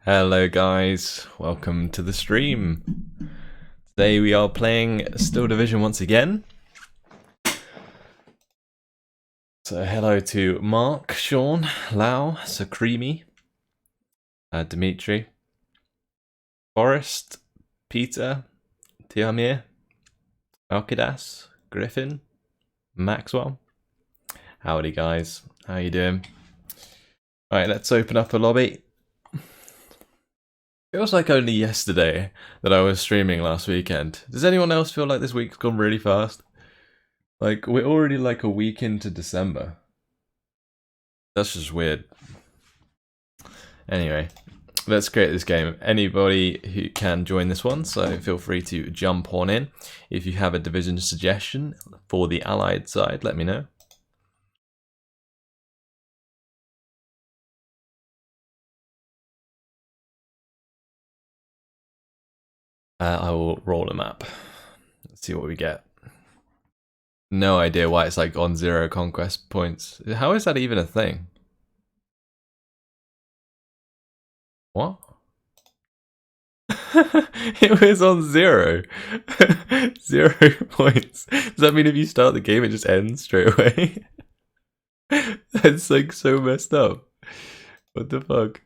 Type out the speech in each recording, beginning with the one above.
Hello guys, welcome to the stream. Today we are playing Still Division once again. So hello to Mark, Sean, Lau, Sakrimi, Dimitri, Forrest, Peter, Tiamir, Alkidas, Griffin, Maxwell. Howdy guys, how you doing? Alright, let's open up a lobby. Feels like only yesterday that I was streaming last weekend. Does anyone else feel like this week's gone really fast? Like, we're already like a week into December. That's just weird. Anyway, let's create this game. Anybody who can join this one, so feel free to jump on in. If you have a division suggestion for the allied side, let me know. I will roll a map. Let's see what we get. No idea why it's like on 0 conquest points. How is that even a thing? What? It was on 0. 0 points. Does that mean if you start the game it just ends straight away? That's like so messed up. What the fuck?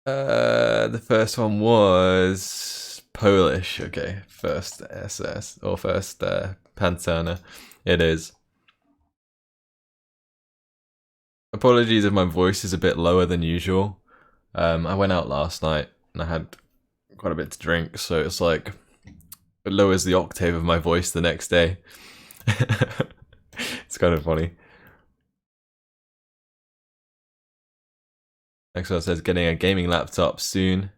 The first one was Polish. Okay, first SS or first Panzerner. It is. Apologies if my voice is a bit lower than usual. I went out last night and I had quite a bit to drink, so it's like it lowers the octave of my voice the next day. It's kind of funny. Next one says getting a gaming laptop soon.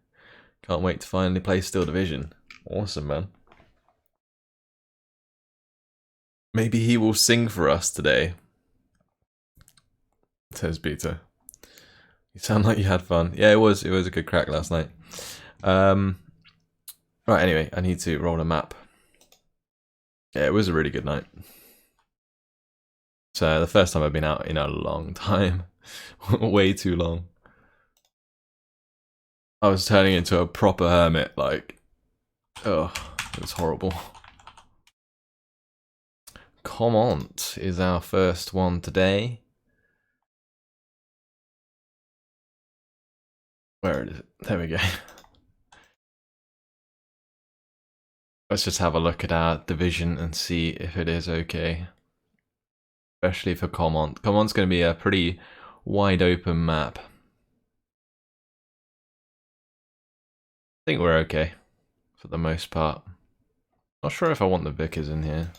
Can't wait to finally play Still Division. Awesome, man. Maybe he will sing for us today, says Peter. You sound like you had fun. Yeah, it was a good crack last night. Right, anyway, I need to roll a map. Yeah, it was a really good night. So the first time I've been out in a long time. Way too long. I was turning into a proper hermit, like, oh, it was horrible. Command is our first one today. Where is it? There we go. Let's just have a look at our division and see if it is okay. Especially for Command. Command's going to be a pretty wide open map. I think we're okay for the most part. Not sure if I want the Vickers in here.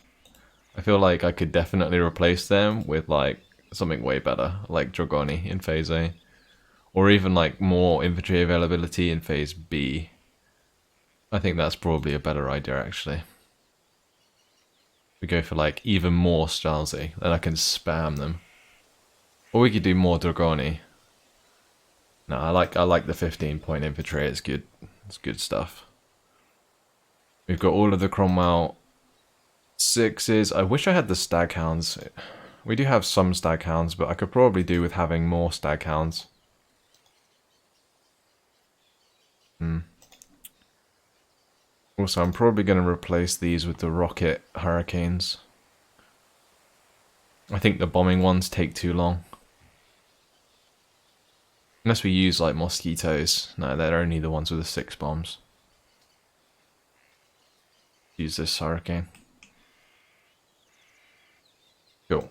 I feel like I could definitely replace them with like something way better, like Dragoni in Phase A. Or even like more infantry availability in Phase B. I think that's probably a better idea actually. We go for like even more Stralzi, then I can spam them. Or we could do more Dragoni. No, I like the 15-point infantry, it's good. It's good stuff. We've got all of the Cromwell 6s. I wish I had the Staghounds. We do have some Staghounds, but I could probably do with having more Staghounds. Also, I'm probably going to replace these with the rocket Hurricanes. I think the bombing ones take too long. Unless we use like mosquitoes. No, they're only the ones with the 6 bombs. Use this Hurricane. Cool.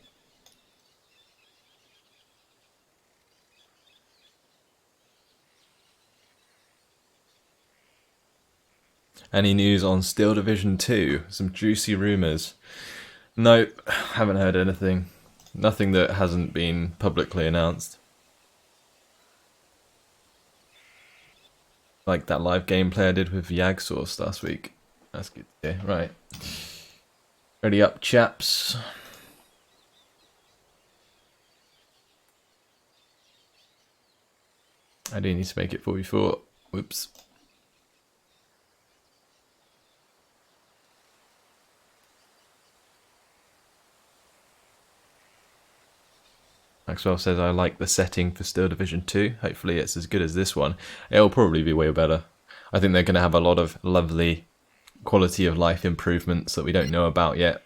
Any news on Still Division 2? Some juicy rumours. Nope, haven't heard anything. Nothing that hasn't been publicly announced. Like that live gameplay I did with JAGDSAUCE last week. That's good to hear. Right. Ready up, chaps. I do need to make it 44. Whoops. Maxwell says, I like the setting for Steel Division 2. Hopefully it's as good as this one. It'll probably be way better. I think they're going to have a lot of lovely quality of life improvements that we don't know about yet.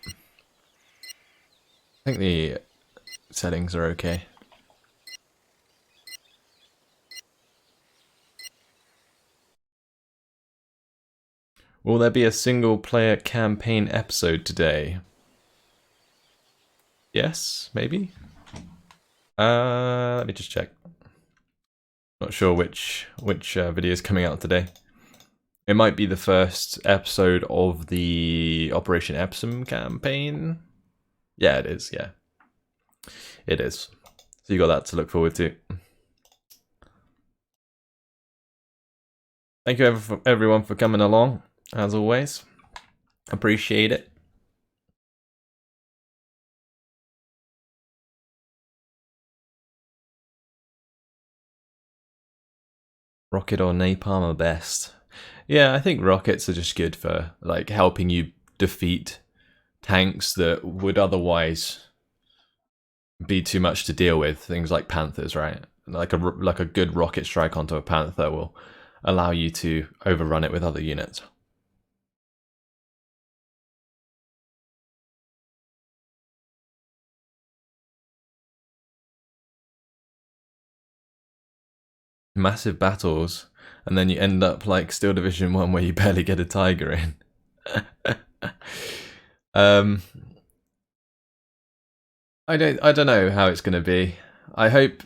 I think the settings are okay. Will there be a single player campaign episode today? Yes, maybe? Let me just check. Not sure which video is coming out today. It might be the first episode of the Operation Epsom campaign. Yeah, it is, yeah. It is. So you got that to look forward to. Thank you everyone for coming along, as always. Appreciate it. Rocket or napalm are best. Yeah, I think rockets are just good for like helping you defeat tanks that would otherwise be too much to deal with. Things like panthers, right? Like a good rocket strike onto a panther will allow you to overrun it with other units. Massive battles, and then you end up like Steel Division 1 where you barely get a tiger in. I don't know how it's going to be. I hope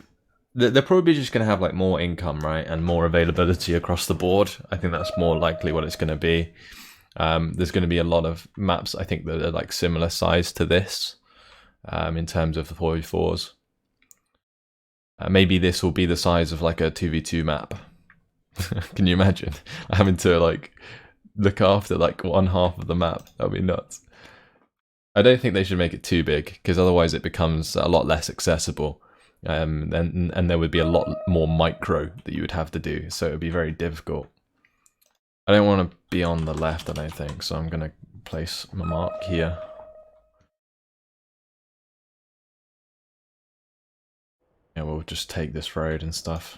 that they're probably just going to have like more income, right, and more availability across the board. I think that's more likely what it's going to be. There's going to be a lot of maps, I think, that are like similar size to this in terms of the 4v4s. Maybe this will be the size of like a 2v2 map. Can you imagine having to like look after like one half of the map? That would be nuts. I don't think they should make it too big, because otherwise it becomes a lot less accessible. And there would be a lot more micro that you would have to do, so it would be very difficult. I don't want to be on the left, I don't think, so I'm going to place my mark here. Yeah, we'll just take this road and stuff.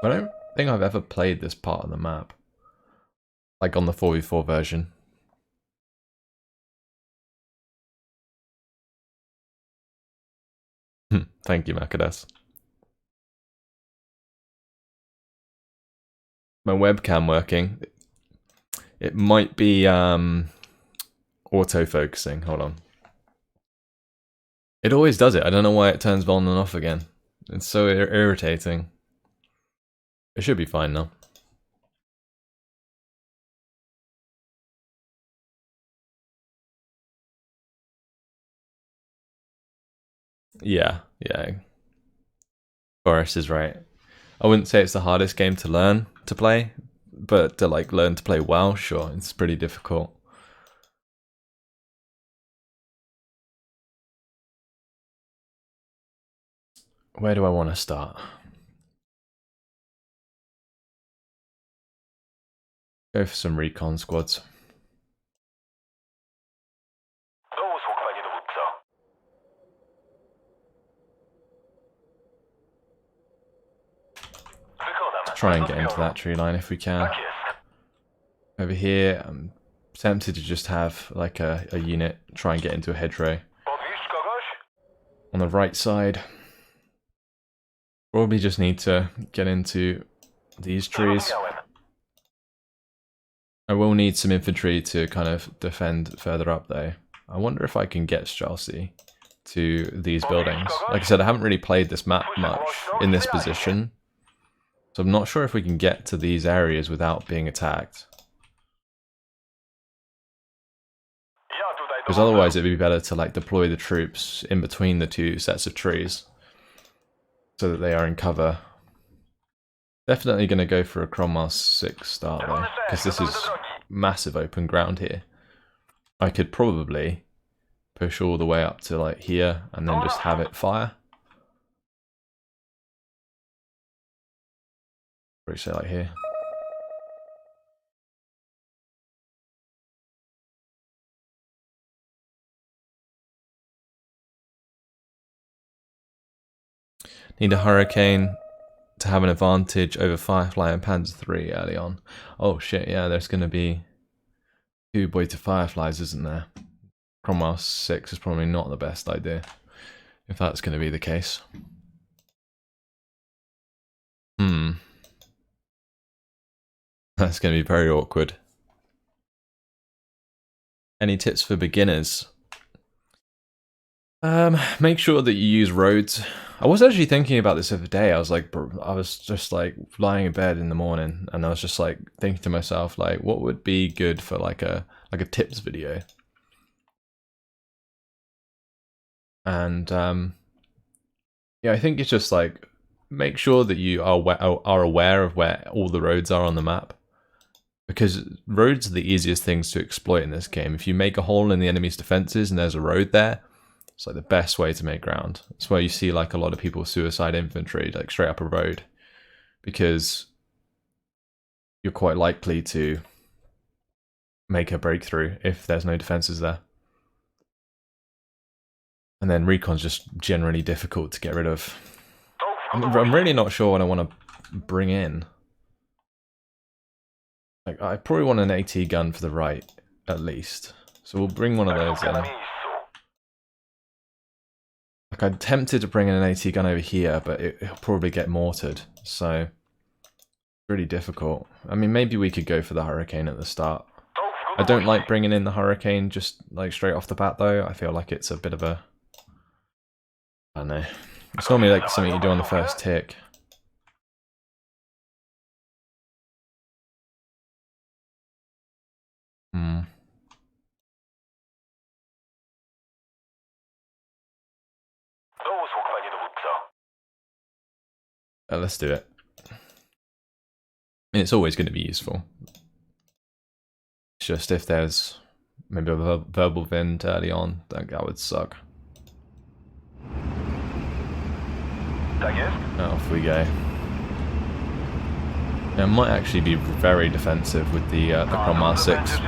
I don't think I've ever played this part of the map. Like on the 4v4 version. Thank you, Macadus. My webcam working. It might be auto-focusing. Hold on. It always does it. I don't know why it turns on and off again. It's so irritating. It should be fine now. Yeah. Boris is right. I wouldn't say it's the hardest game to learn to play, but to like learn to play well, sure, it's pretty difficult. Where do I want to start? Go for some recon squads. Try and get into that tree line if we can. Over here, I'm tempted to just have like a unit try and get into a hedgerow. On the right side, probably just need to get into these trees. I will need some infantry to kind of defend further up though. I wonder if I can get Streltsy to these buildings. Like I said, I haven't really played this map much in this position, so I'm not sure if we can get to these areas without being attacked. Because otherwise it'd be better to like deploy the troops in between the two sets of trees so that they are in cover. Definitely going to go for a Cromwell 6 start though, because this is massive open ground here. I could probably push all the way up to like here and then just have it fire. Or say like here. Need a Hurricane to have an advantage over Firefly and Panzer 3 early on. Oh shit, yeah, there's going to be 2 Boy to Fireflies, isn't there? Cromwell 6 is probably not the best idea, if that's going to be the case. That's going to be very awkward. Any tips for beginners? Make sure that you use roads. I was actually thinking about this the other day. I was just like lying in bed in the morning, and I was just like thinking to myself, like, what would be good for like a tips video? And yeah, I think it's just like make sure that you are aware of where all the roads are on the map, because roads are the easiest things to exploit in this game. If you make a hole in the enemy's defenses and there's a road there, it's like the best way to make ground. It's where you see like a lot of people suicide infantry, like straight up a road, because you're quite likely to make a breakthrough if there's no defenses there. And then recon's just generally difficult to get rid of. I'm really not sure what I want to bring in. Like, I probably want an AT gun for the right, at least. So we'll bring one of those in. Like, I'm tempted to bring in an AT gun over here, but it'll probably get mortared, so it's really difficult. I mean, maybe we could go for the Hurricane at the start. I don't like bringing in the Hurricane just like straight off the bat, though. I feel like it's a bit of a... I don't know. It's normally like something you do on the first tick. Let's do it. And it's always going to be useful. It's just if there's maybe a verbal vind early on, that would suck. Off we go. Now, it might actually be very defensive with the Cromwell 6.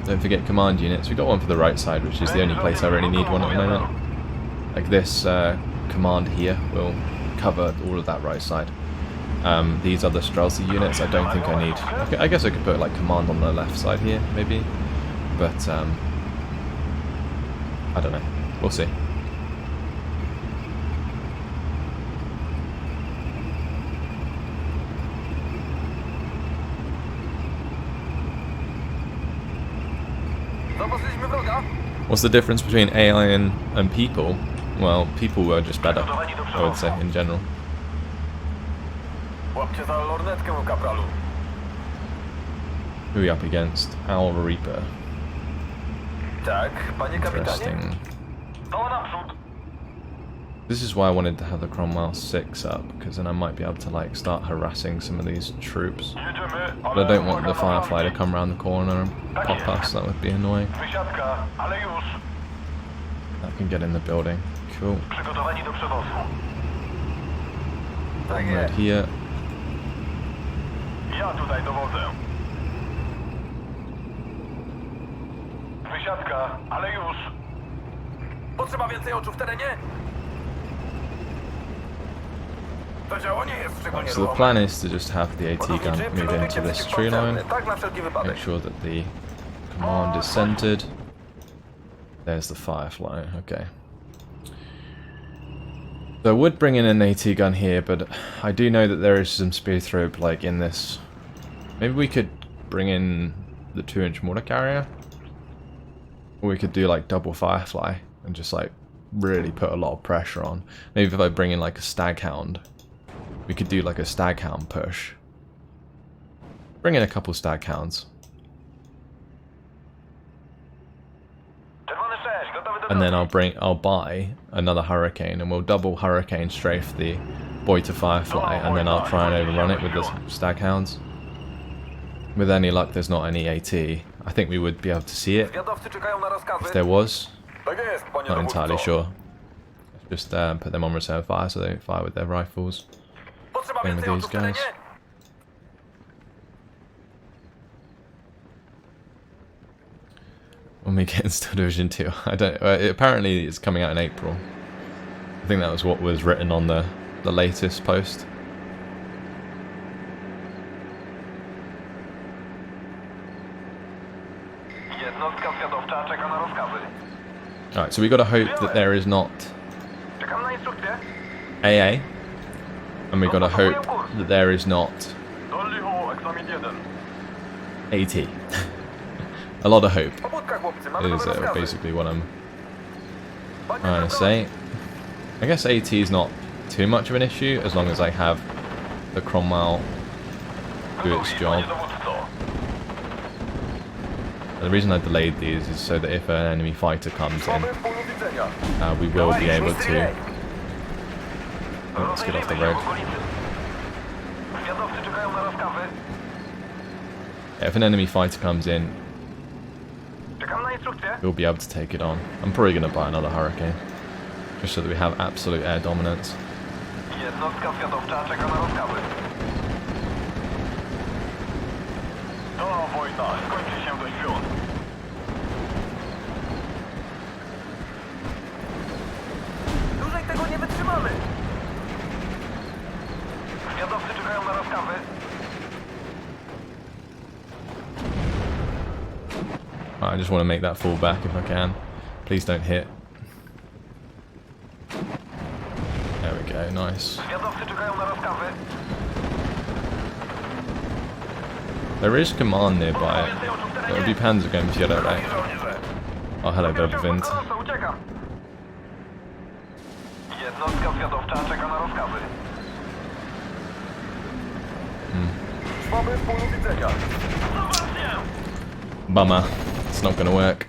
Don't forget command units. We've got one for the right side, which is the only place I really need one at the moment. Like this command here will cover all of that right side. These other Streltsy units I don't think I need. Okay, I guess I could put like command on the left side here, maybe. But I don't know. We'll see. What's the difference between AI and people? Well, people were just better, I would say, in general. Who are we up against? Owl Reaper. Interesting. This is why I wanted to have the Cromwell 6 up, because then I might be able to like start harassing some of these troops. But I don't want the Firefly to come around the corner and pop us, that would be annoying. I can get in the building. Cool. Right here. So the plan is to just have the AT gun move into this tree line, make sure that the command is centered. There's the Firefly, okay. So I would bring in an AT gun here, but I do know that there is some speed thrope like in this. Maybe we could bring in the 2-inch mortar carrier, or we could do like double Firefly and just like really put a lot of pressure on. Maybe if I bring in like a Staghound, we could do like a Staghound push. Bring in a couple Staghounds. And then I'll buy another Hurricane, and we'll double Hurricane strafe the Boy to Firefly, and then I'll try and overrun it with the Staghounds. With any luck, there's not any AT. I think we would be able to see it if there was. Not entirely sure. Just put them on reserve fire so they don't fire with their rifles. Same with these guys. When we get in Steel Division 2, I don't. Apparently, it's coming out in April. I think that was what was written on the latest post. Alright, so we got to hope that there is not AA, and we got to hope that there is not AT. A lot of hope is basically what I'm trying to say. I guess AT is not too much of an issue as long as I have the Cromwell do its job. The reason I delayed these is so that if an enemy fighter comes in, we will be able to... Oh, let's get off the road. Yeah, if an enemy fighter comes in, we'll be able to take it on. I'm probably going to buy another Hurricane, just so that we have absolute air dominance. I just want to make that fall back if I can. Please don't hit. There we go, nice. There is command nearby. It would be Panzergrenadier, right? Oh, hello, Wind. Bummer. It's not going to work.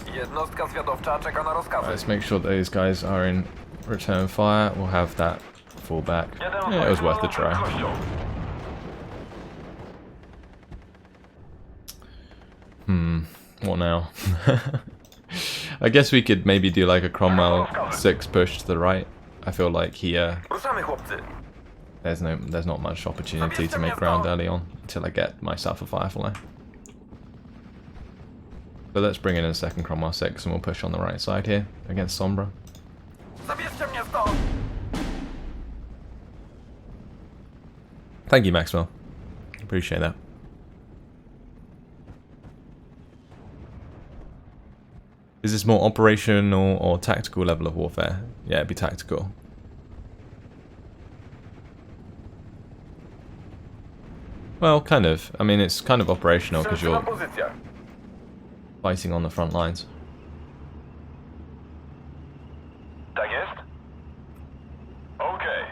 Right, let's make sure those guys are in return fire. We'll have that fall back. Yeah, it was worth a try. What now? I guess we could maybe do like a Cromwell 6 push to the right. I feel like here there's not much opportunity to make ground early on until I get myself a Firefly. So let's bring in a second Cromwell 6 and we'll push on the right side here against Sombra. Thank you, Maxwell. Appreciate that. Is this more operational or tactical level of warfare? Yeah, it'd be tactical. Well, kind of. I mean, it's kind of operational because you're fighting on the front lines. Okay.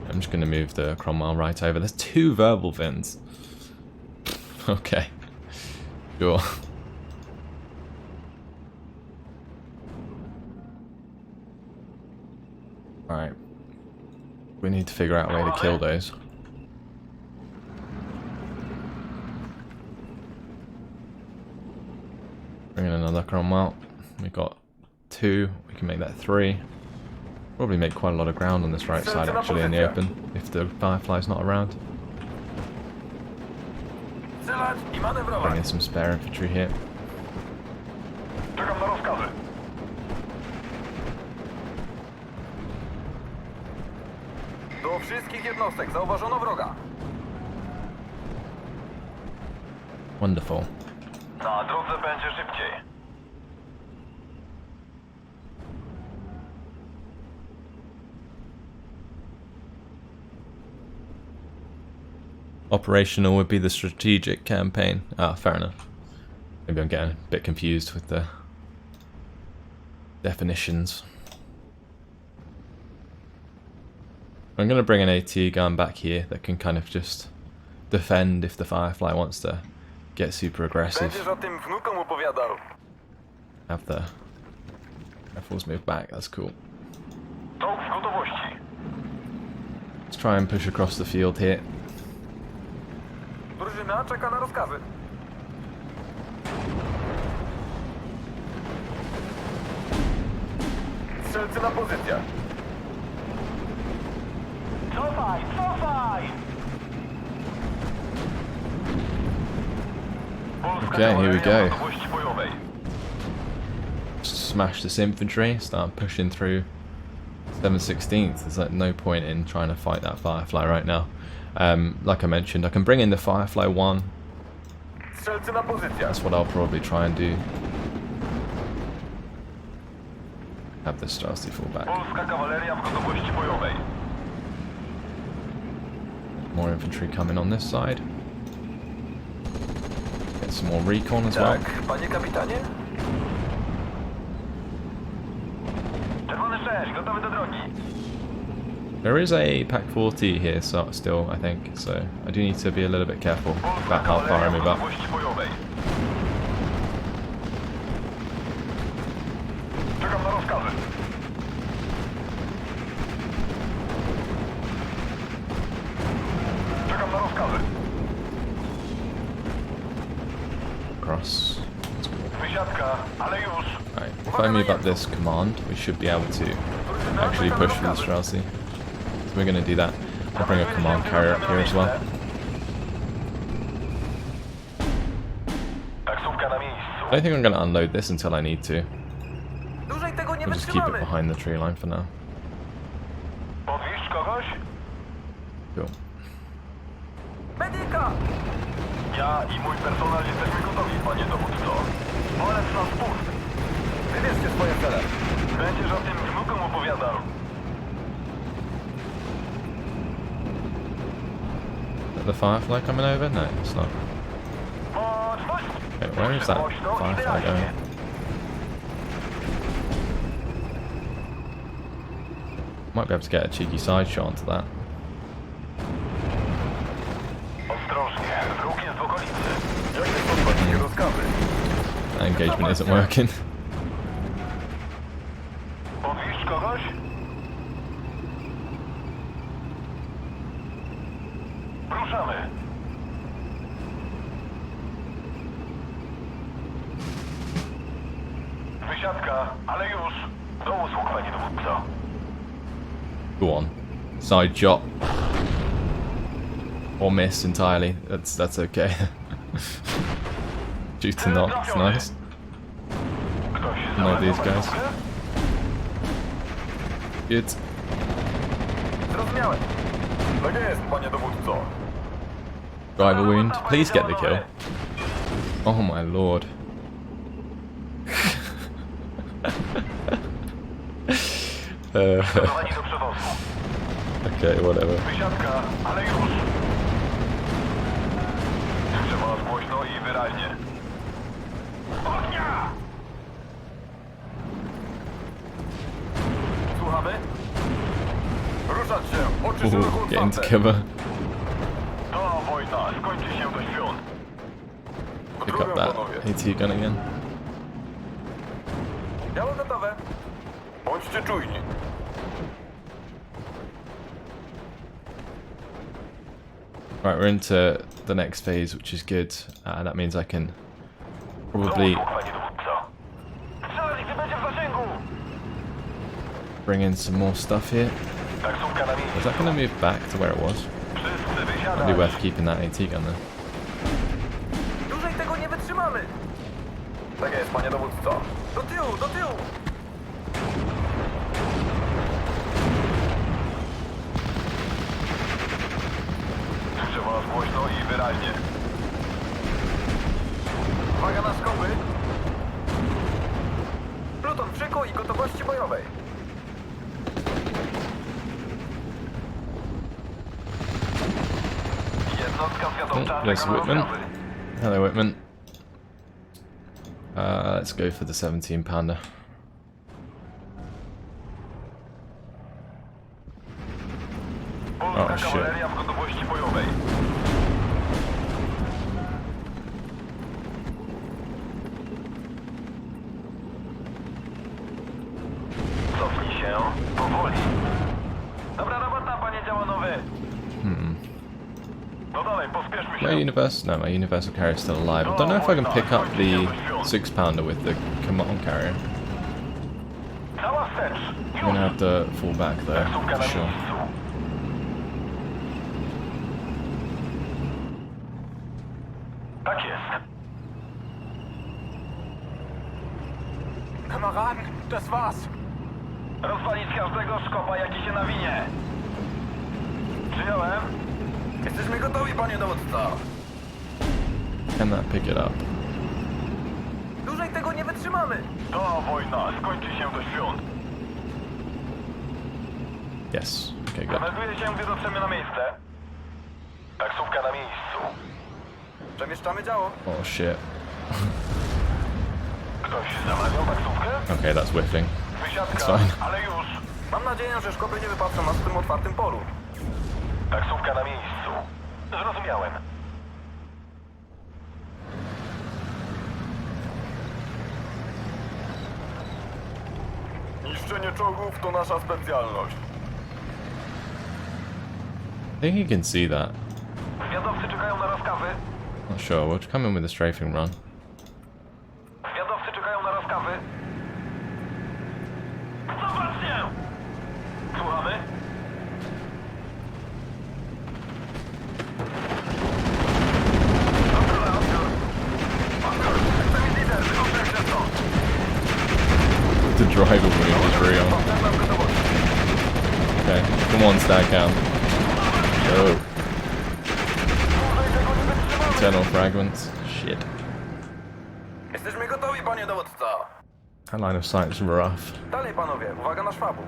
I'm just going to move the Cromwell right over. There's 2 verbal fins. Okay. Sure. Alright. We need to figure out a way to kill those. Bring in another Cromwell. We've got 2. We can make that 3. Probably make quite a lot of ground on this right side actually in the open if the Firefly's not around. Bring in some spare infantry here. Do wszystkich jednostek zauważono wroga. Wonderful. Na drodze będzie szybciej. Operational would be the strategic campaign. Ah, fair enough. Maybe I'm getting a bit confused with the definitions. I'm going to bring an AT gun back here that can kind of just defend if the Firefly wants to get super aggressive. Have the rifles move back, that's cool. Let's try and push across the field here. Drużyna czeka na rozkazy. Strzelcy na pozycjach. Cofaj, cofaj! Okay, here we go. Smash this infantry, start pushing through 7/16. There's like no point in trying to fight that Firefly right now. Like I mentioned, I can bring in the Firefly 1. Strzelcy na pozycjach. That's what I'll probably try and do. Have the Strasty fall back. Polska kawaleria w gotowości bojowej. More infantry coming on this side. Get some more recon as well. Tak, panie kapitanie? Czerwony 6, gotowy do drogi. There is a Pack 40 here still, I think, so I do need to be a little bit careful about how far I move up. Czekam na rozkazy. Czekam na rozkazy. Cross. Wysiadka, ale już. Right, if I move up this command, we should be able to actually push for the Strasty. So we're going to do that. I'll bring a command carrier up here as well. Taksówka na miejscu. I don't think I'm going to unload this until I need to. Dłużej tego nie We'll just keep it wytrzymamy. behind the tree line for now. Podwieźć kogoś? Cool. Medyka! Ja i mój personel jesteśmy gotowi, panie dowódco. Bolec na spust. Wybierzcie swoje cele. Będziesz o tym wnukom opowiadał. Is the Firefly coming over? No, it's not. Okay, where is that Firefly going? Might be able to get a cheeky side shot onto that. Ostrożnie, wróg jest w okolicy. Jakie są pańskie rozkazy? That engagement isn't working. Podwieźć kogoś? Ruszamy. Wysiadka, ale już. Do usług, panie dowódco. Go on. Side shot. Or miss entirely. That's okay. Due to knock, it's nice. Ktoś No, these zameldował guys. drogę? Good. Zrozumiałem. Tak jest, panie dowódco. Driver wound. Please get the kill. Oh my lord. Przygotowani do przewozu. Okay, whatever. Wysiadka, ale już. Słyszę was głośno i wyraźnie. Ognia! Słuchamy? Ruszać się! Oczy szeroko Ooh, get into otwarte. cover. To wojna skończy się do świąt. Pick up that AT gun again. Działo gotowe. Bądźcie czujni. Right, we're into the next phase, which is good. That means I can probably Panie dowódco. Strzelec będzie w zasięgu. bring in some more stuff here. Taksówka na miejscu. Is that going to move back to where it was? Wszyscy It'd wysiadać. be worth keeping that AT gun there. Dłużej tego nie wytrzymamy. Tak jest, panie dowódco. Do tyłu, do tyłu. Słyszę was głośno i wyraźnie. Uwaga na skoły. Pluton w szyku i gotowości bojowej. Jednostka zwiadowcza Oh, there's czeka na Whitman. rozkazy. Hello, Whitman. Let's go for the 17 pounder. Polska Oh, shit. kawaleria w gotowości bojowej. Cofnij się powoli. Dobra robota, panie działanowy. No dalej, pospieszmy się. My universal carrier is still alive. I don't know if I can pick up the 6 pounder with the command carrier. Cała wstecz. I'm gonna have to fall back though, Taksówka for na sure. miejscu. Tak jest. Kameraden, das war's. Rozwalić każdego szkopa, jaki się nawinie. Przyjąłem. Jesteśmy gotowi, panie dowódco. Can that pick it up? Dłużej tego nie wytrzymamy. Ta wojna skończy się do świąt. Yes. Okay, good. Melduje się, gdy dotrzemy na miejsce. Taksówka na miejscu. Przemieszczamy działo. Oh shit. Ktoś zamawiał taksówkę? Okay, that's whiffing. Wysiadka, It's fine. ale już. Mam nadzieję, że szkopy nie wypatrzą nas w tym otwartym polu. Taksówka na miejscu. Zrozumiałem. Niszczenie czołgów to nasza specjalność. I think you can see that. Zwiadowcy czekają na rozkazy. Not sure. We'll come in with a strafing run. Zwiadowcy czekają na rozkazy. Zobaczcie! Słuchamy? The driver move is real. Okay, come on, Staghound. Go. Internal fragments. Shit. Jesteśmy gotowi, panie dowódco. That line of sight is rough. Dalej, panowie, uwaga na szwabów.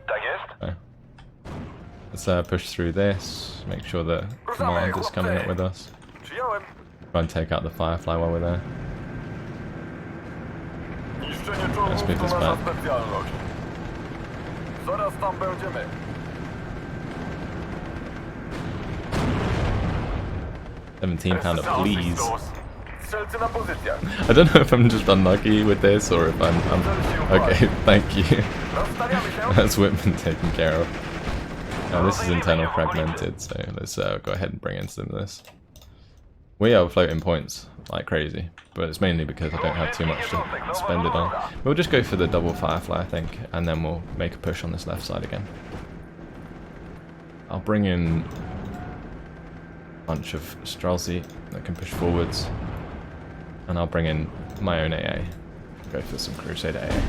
Tak jest? Okay. Let's push through this. Make sure that command is coming up with us. Przyjąłem. Try and take out the Firefly while we're there. Niszczenie czołgów Let's move to this nasza back. specjalność. Zaraz tam będziemy. £17 please. Strzelcy na pozycjach. I don't know if I'm just unlucky with this or if I'm okay, thank you. Rozstawiamy się. That's Whitman taken care of. Now this is internal fragmented, so let's go ahead and bring in some of this. We are floating points like crazy, but it's mainly because I don't have too much to spend it on. We'll just go for the double Firefly, I think, and then we'll make a push on this left side again. I'll bring in a bunch of Strelzy that can push forwards, and I'll bring in my own AA. Go for some Crusader AA.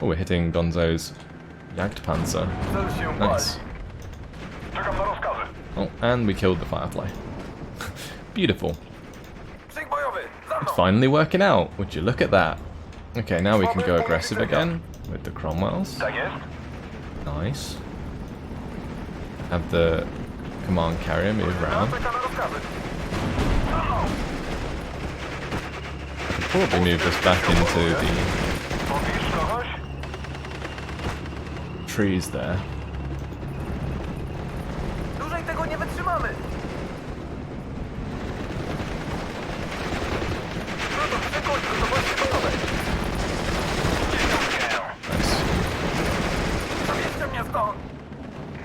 Oh, we're hitting Gonzo's Jagdpanzer. Cel się Nice. pali. Czekam na rozkazy. Oh, and we killed the Firefly. Beautiful. Przyk bojowy, za mną. It's finally working out. Would you look at that? Okay, now we can go aggressive again with the Cromwells. Tak jest. Nice. Have the command carrier move around. Czeka na rozkazy. Za mną. Probably move this back into the Mówisz kogoś? trees there. Dłużej tego nie wytrzymamy. No to przekoń, gotowości gotowe. Nice. Zabierzcie mnie stąd.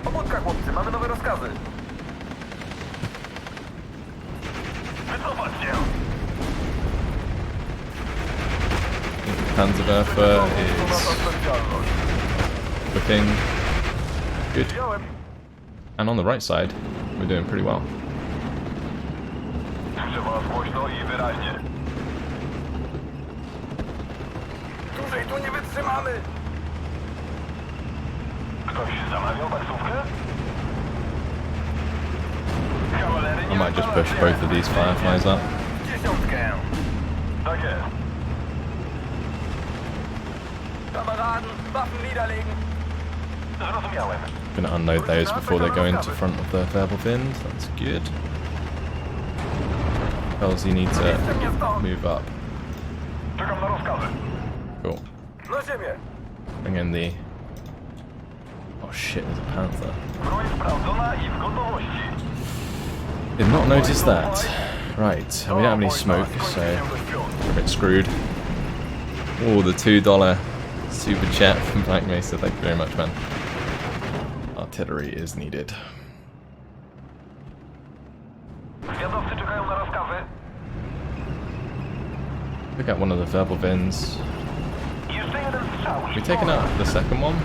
Pobudka, chłopcy, mamy nowe rozkazy. Wycofać się. Panzerwerfer is whipping. Good. Wziąłem. And on the right side, we're doing pretty well. Słyszę was głośno i wyraźnie. Dłużej tu nie wytrzymamy. Ktoś zamawiał taksówkę? Kawalerii I nie might just wypala push się. both of these Fireflies up. Dziesiątkę. Tak jest. Kameraden, Waffen niederlegen. Zrozumiałem. Gonna unload those before they go into front of the verbal fins. That's good. Else you need to move up. Czekam na rozkazy. Cool. Na ziemię. Bring in the. Oh shit! There's a panther. Broń sprawdzona i w gotowości. Did not notice that. Right. We don't have any smoke, so we're a bit screwed. Oh, the $2 super chat from Black Mesa. Thank you very much, man. Artillery is needed. Zwiadowcy czekają na rozkazy. Pick up one of the verbal vins. Jeszcze jeden strzał. We taken out the second one?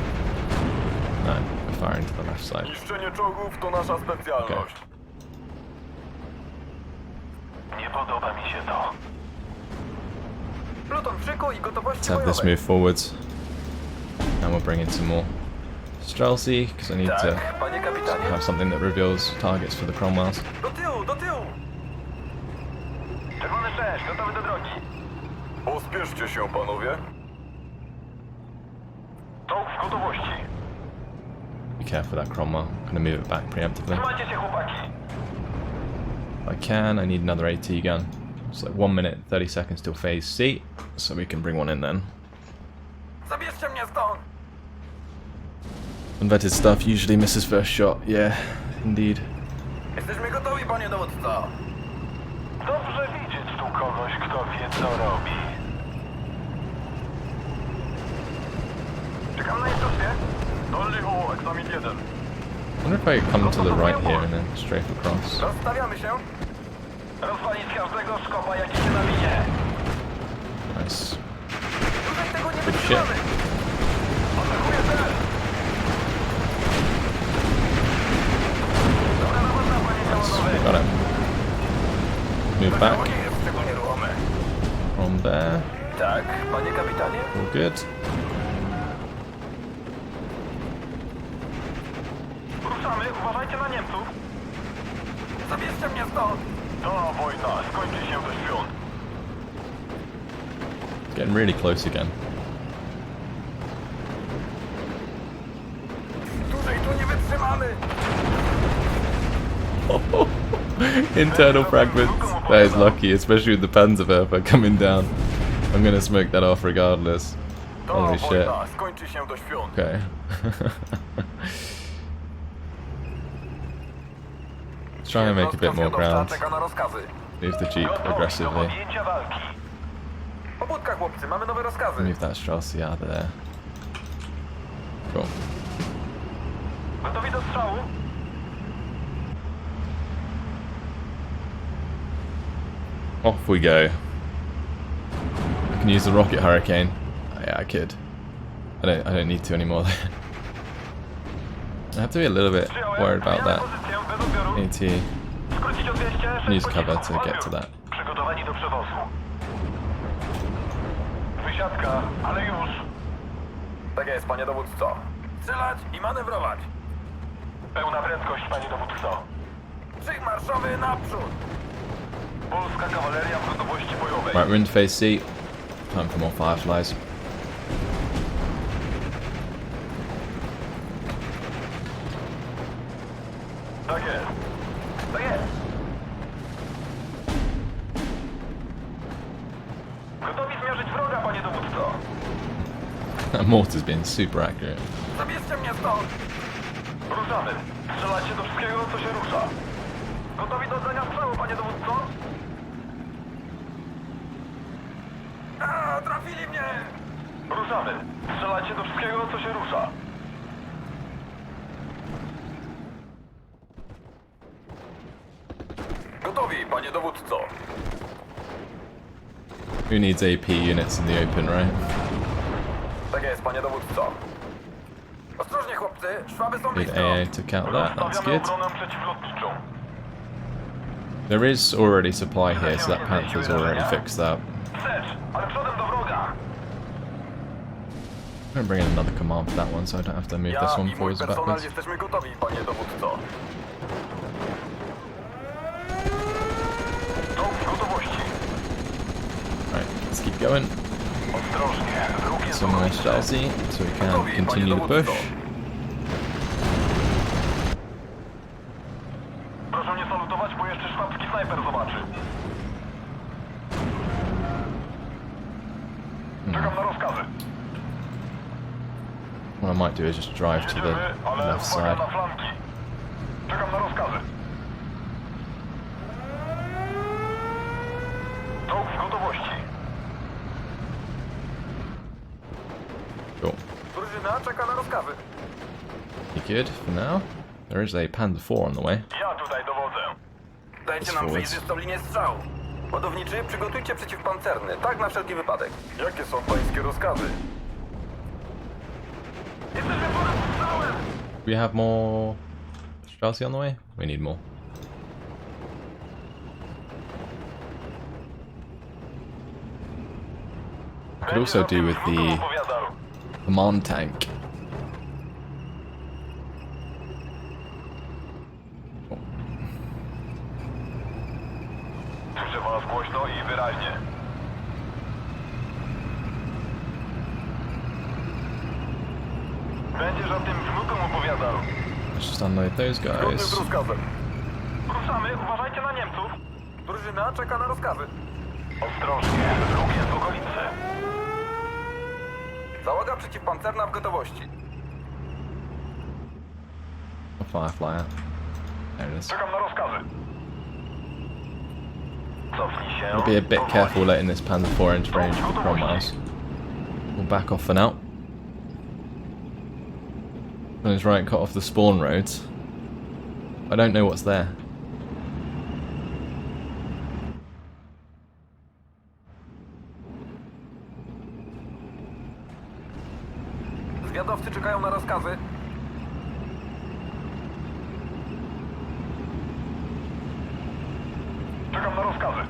No, firing to the left side. Niszczenie czołgów to nasza specjalność. Nie podoba mi się to. Pluton w szyku i gotowości Let's have this move forwards. And we'll bring in some more Streltsy, because I need to panie kapitanie. have something that reveals targets for the Cromwells. Do tyłu, do tyłu! Czerwony 6, gotowy do drogi. Pospieszcie się, panowie. Czołg w gotowości. Be careful with that Cromwell. I'm gonna move it back preemptively. Trzymajcie się, chłopaki. If I can, I need another AT gun. It's like 1 minute 30 seconds till phase C, so we can bring one in then. Zabierzcie mnie stąd! Unvetted stuff usually misses first shot. Yeah, indeed. Jesteśmy gotowi, panie dowódco. Dobrze widzieć tu kogoś, kto wie, co robi. Czekam na instrukcję. Dolny Hu, egzamin 1. I wonder if I come to the right here and then strafe across. Rozstawiamy się. Rozwalić każdego skopa, jaki się nawinie. Nice. Tutaj tego nie Good shit. wytrzymamy. Atakuję cel. Dobra robota, panie Nice. zawodowy. Got it. Move back To nie jest szczególnie ruchome. from there. Tak, panie kapitanie. All good. Ruszamy, uważajcie na Niemców. Zabierzcie mnie stąd. Ta wojna skończy się do świąt. Getting really close again. Dłużej tu nie wytrzymamy. Internal fragments. That is lucky, especially with the Panzerwerfer coming down. I'm gonna smoke that off regardless. Ta Holy shit. wojna skończy się do świąt. Okay. Let's try and make a bit more ground. Czeka na rozkazy. Move the Jeep aggressively. Pobudka, chłopcy, mamy nowe rozkazy. Move that Streltsy out of there. Cool. Gotowi do strzału? Off we go. I can use the rocket hurricane. Oh, yeah, I could. I don't need to anymore. I have to be a little bit worried about that. Need to use cover to get to that. Przygotowani do przewozu. Wysiadka, ale już. Tak jest, panie dowódco. Strzelać i manewrować. Pełna prędkość, panie dowódco. Krzyk marszowy naprzód. Polska kawaleria w gotowości bojowej. Right, we're in phase C. Time for more fireflies. Tak jest. Tak jest. Gotowi zmierzyć wroga, panie dowódco. That mortar's been super accurate. Zabierzcie mnie stąd. Ruszamy. Strzelacie do wszystkiego, co się rusza. Gotowi do oddania strzału, panie dowódco? A, trafili mnie! Ruszamy. Strzelacie do wszystkiego, co się rusza. Gotowi, panie dowódco. Who needs AP units in the open, right? Tak jest, panie dowódco. Ostrożnie, chłopcy. Szwaby są Need blisko. AA to count that, that's Rozstawiamy good. obronę przeciwlotniczą. There is already supply here, so that Panther's already fixed that. Wstecz, ale przodem do wroga. I'm gonna bring in another command for that one, so I don't have to move Ja this one i mój forwards or personel backwards. jesteśmy gotowi, panie dowódco. Czołg w gotowości. Right, let's keep going. Ostrożnie, wróg jest Some more okoliczny. Streltsy, so we can continue the push. Proszę nie salutować, bo jeszcze szwabski snajper zobaczy. Czekam na rozkazy. What I might do is just drive to the Jedziemy, ale left uwaga side. na flanki. Czekam na rozkazy. Czołg w gotowości. Cool. Drużyna czeka na rozkazy. You good for now? There is a Panther 4 on the way. Ja tutaj dowodzę. Dajcie nam Forwards. przejrzystą linię strzału. Ładowniczy, przygotujcie przeciwpancerny, tak na wszelki wypadek. Jakie są pańskie rozkazy? Jesteśmy ponad strzałem! we have more Straussy on the way? We need more. I could also do with the command tank. Słyszę was głośno i wyraźnie. Będziesz o tym wnukom opowiadał. Let's just unload those Zgodnie z guys. rozkazem. Ruszamy, uważajcie na Niemców. Drużyna czeka na rozkazy. Ostrożnie, wróg jest w okolicy. Załoga przeciwpancerna w gotowości. A Firefly out. There it is. Czekam na rozkazy. Cofnij się. I'll be a bit careful letting this Panzer IV into range of the Chrome Miles. We'll back off for now. On his right, cut off the spawn roads. I don't know what's there. Zwiadowcy czekają na rozkazy. Czekam na rozkazy.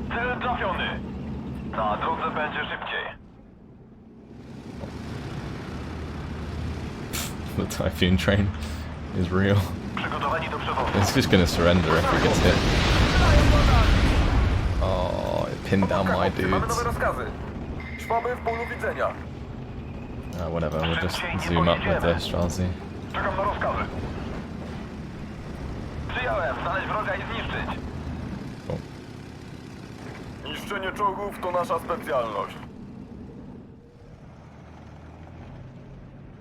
Cel trafiony. Na drodze będzie szybciej. The Typhoon train is real. Przygotowani do przewozu. It's just gonna surrender if he gets hit. Oh, it pinned down my Mamy dudes. nowe rozkazy. Szwaby w polu widzenia. Whatever, we'll just zoom up with this, Straussy. Czekam na rozkazy. Przyjąłem. Znaleźć wroga i zniszczyć. Cool. Niszczenie czołgów to nasza specjalność.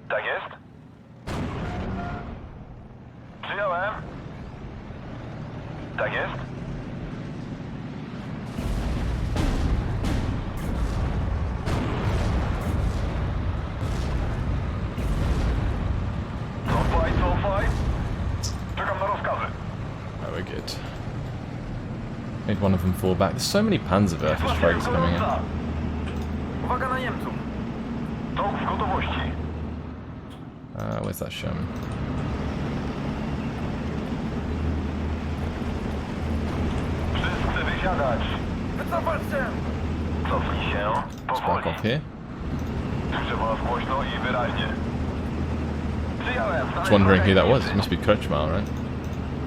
Tak jest? Przyjąłem. Tak jest? Cofaj. Czekam na rozkazy. Oh, we're good. Made one of them fall back. There's so many Panzerwerfer strikes coming in. Uwaga na Niemców. Czołg w gotowości. Where's that Sherman? Wszyscy wysiadać. Wycofać się. Cofnij się. Let's back Powoli. off here. Słyszę was głośno i wyraźnie. Przyjąłem. Just wondering who that was. It must be Kretschmar, right?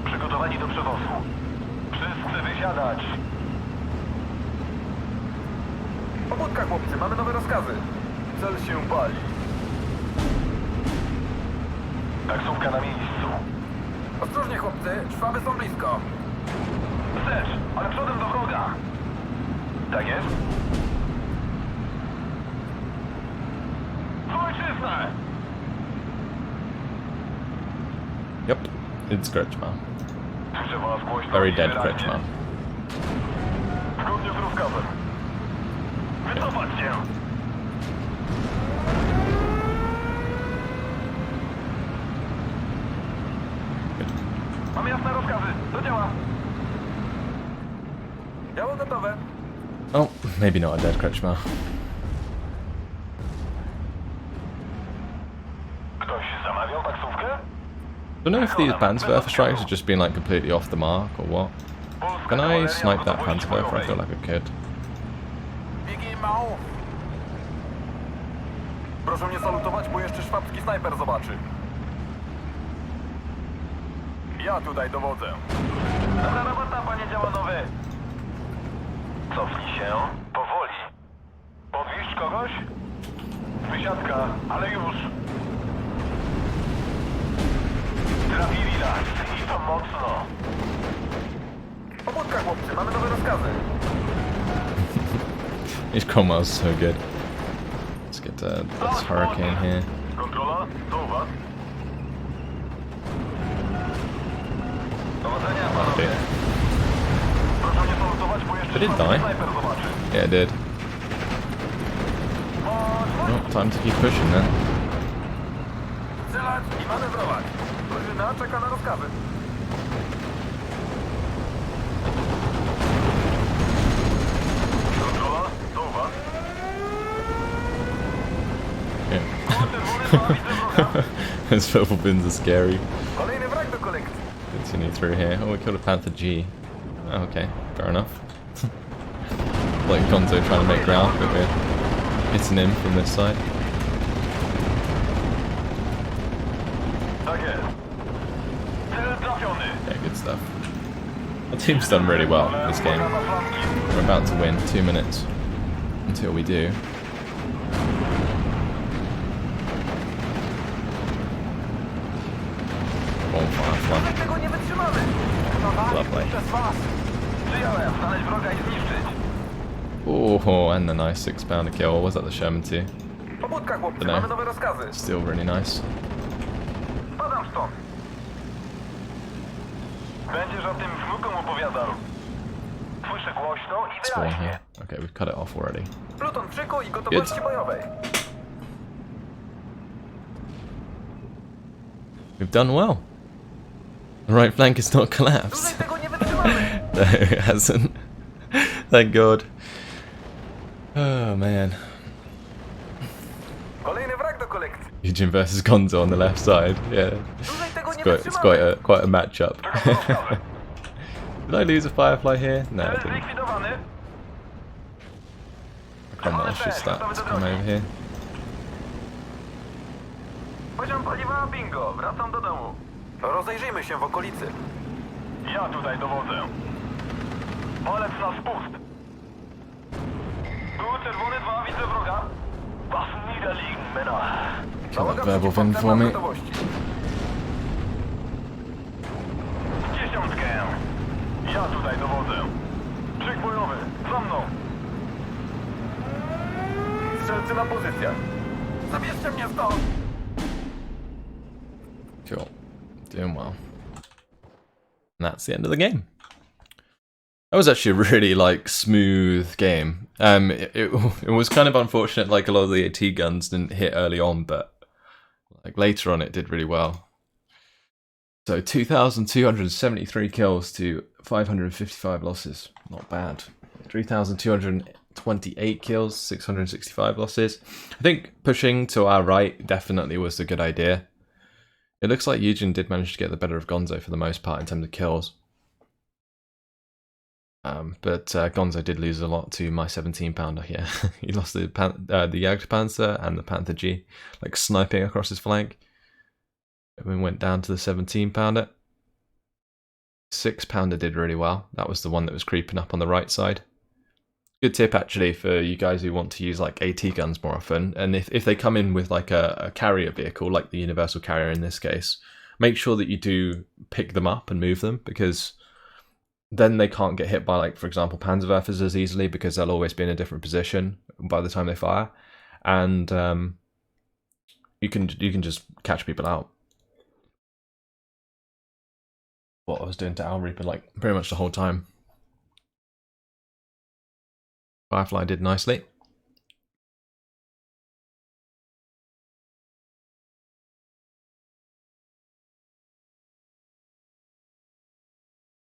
Przygotowani do przewozu. Wszyscy wysiadać. Pobudka, chłopcy, mamy nowe rozkazy. Cel się pali. Taksówka na miejscu. Ostrożnie, chłopcy, szwaby są blisko. Wstecz, ale przodem do wroga. Tak jest? W ojczyznę! Yep, it's Kretschmar. Słyszę was głośno Very i dead wyraźnie. Kretschmar. Zgodnie z rozkazem. Wycofać się! Mamy jasne rozkazy. Do dzieła. Działo gotowe. Oh, maybe not a dead Kretschmar. Ktoś zamawiał taksówkę? I don't know if these Panzerwerfer strikes have just been like completely off the mark or what. Can I snipe that Panzerwerfer? I feel like I could. Proszę nie salutować, bo jeszcze szwabski snajper zobaczy. Ja tutaj dowodzę. Dobra robota, panie działanowy. Cofnij się. Powoli. Podwieźć kogoś? Wysiadka, ale już. Trafili nas i to mocno. Pobudka, chłopcy, mamy nowe rozkazy. These Cromwell's so good. Let's get this Hurricane here. Kontrola, to u was. Dowodzenia, panowie. Dear. Proszę nie salutować, bo jeszcze Did it szwabski die? snajper zobaczy. Yeah, it did. Well, time to keep pushing then. Strzelać i manewrować. Drużyna czeka na rozkazy. Kontrola, to u was. Those purple bins are scary. Kolejny wrak do kolekcji. Continue through here. Oh, we killed a Panther G. Oh, okay, fair enough. Like Gonzo trying to make ground, but we're hitting him from this side. Tak jest. Cel trafiony. Yeah, good stuff. Our team's done really well in this game. We're about to win. 2 minutes until we do. Oh, Firefly. Tego nie wytrzymamy. Lovely. Przez was. Przyjąłem. Znaleźć wroga i zniszczyć. Oh, and a nice 6-pounder kill. Or was that the Sherman-T? Pobudka, chłopcy. No. Mamy nowe rozkazy. Still really nice. Spadam stąd. Będziesz o tym wnukom opowiadał. Słyszę głośno i Spawn wyraźnie. here. Okay, we've cut it off already. Pluton w szyku i gotowości bojowej. We've done well. The right flank is not Dłużej collapsed. tego nie wytrzymamy. No, it hasn't. Thank God. Oh man. Kolejny wrak do kolekcji. Eugene versus Gonzo on the left side. Yeah, Dłużej tego nie it's wytrzymamy. quite a matchup. Did I lose a Firefly here? No, I Cel didn't. zlikwidowany. Cromwell should start to come over here. Poziom paliwa bingo. Wracam do domu. Rozejrzyjmy się w okolicy. Ja tutaj dowodzę. Polec na spust. Tu czerwony 2, widzę wroga. Was niederliegen, Männer. Kill that verbal thing for me. Dziesiątkę. Ja tutaj dowodzę. Szyk bojowy. Za mną. Strzelcy na pozycjach. Zabierzcie mnie stąd. Cool. Doing well. And that's the end of the game. That was actually a really smooth game. It was kind of unfortunate, a lot of the AT guns didn't hit early on, but later on it did really well. So 2,273 kills to 555 losses. Not bad. 3,228 kills, 665 losses. I think pushing to our right definitely was a good idea. It looks like Eugene did manage to get the better of Gonzo for the most part in terms of kills. But Gonzo did lose a lot to my 17-pounder here. He lost the Jagdpanzer and the Panther G, sniping across his flank. And then went down to the 17-pounder. 6-pounder did really well. That was the one that was creeping up on the right side. Good tip actually for you guys who want to use AT guns more often. And if they come in with a carrier vehicle, like the universal carrier in this case, make sure that you do pick them up and move them, because then they can't get hit by, for example, Panzerwerfers as easily, because they'll always be in a different position by the time they fire, and you can just catch people out. What I was doing to Owl Reaper pretty much the whole time. Firefly did nicely.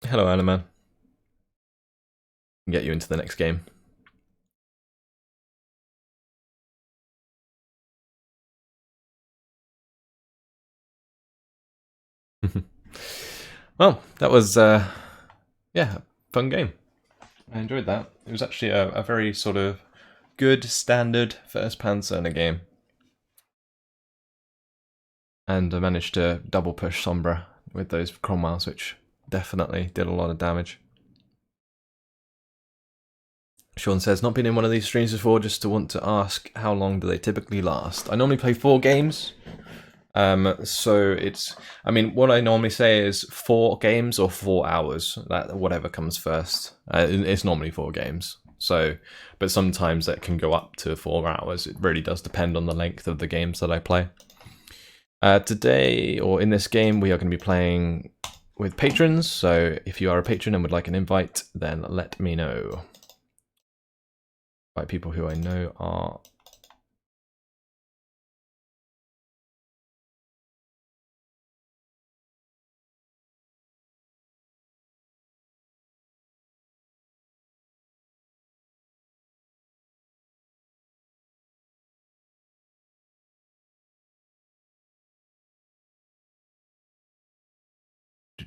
Hello, Animan. Get you into the next game. Well, that was yeah, fun game. I enjoyed that. It was actually a very sort of good standard first Panzer in a game. And I managed to double push Sombra with those Cromwells, which definitely did a lot of damage. Sean says, not been in one of these streams before, just to want to ask how long do they typically last? I normally play 4 games. So it's, I mean, what I normally say is 4 games or 4 hours, that whatever comes first. It's normally 4 games. So, but sometimes that can go up to 4 hours. It really does depend on the length of the games that I play. Today, or in this game, we are going to be playing with patrons. So if you are a patron and would like an invite, then let me know. By people who I know are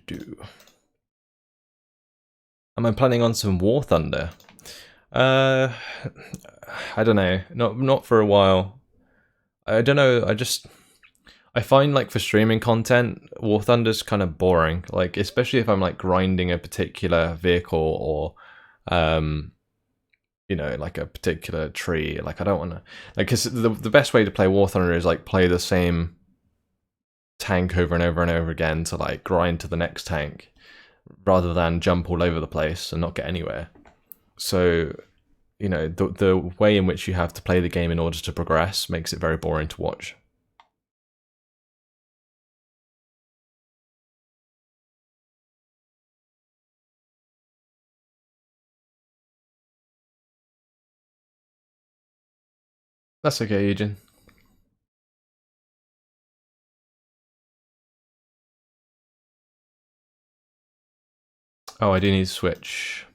Am I planning on some War Thunder? I don't know. Not for a while. I don't know. I find like for streaming content, War Thunder's kind of boring. Like especially if I'm like grinding a particular vehicle or you know, like a particular tree. Like I don't want to like because the best way to play War Thunder is like play the same tank over and over and over again to like grind to the next tank rather than jump all over the place and not get anywhere. So, you know, the way in which you have to play the game in order to progress makes it very boring to watch. That's okay, Eugen. Oh, I do need to switch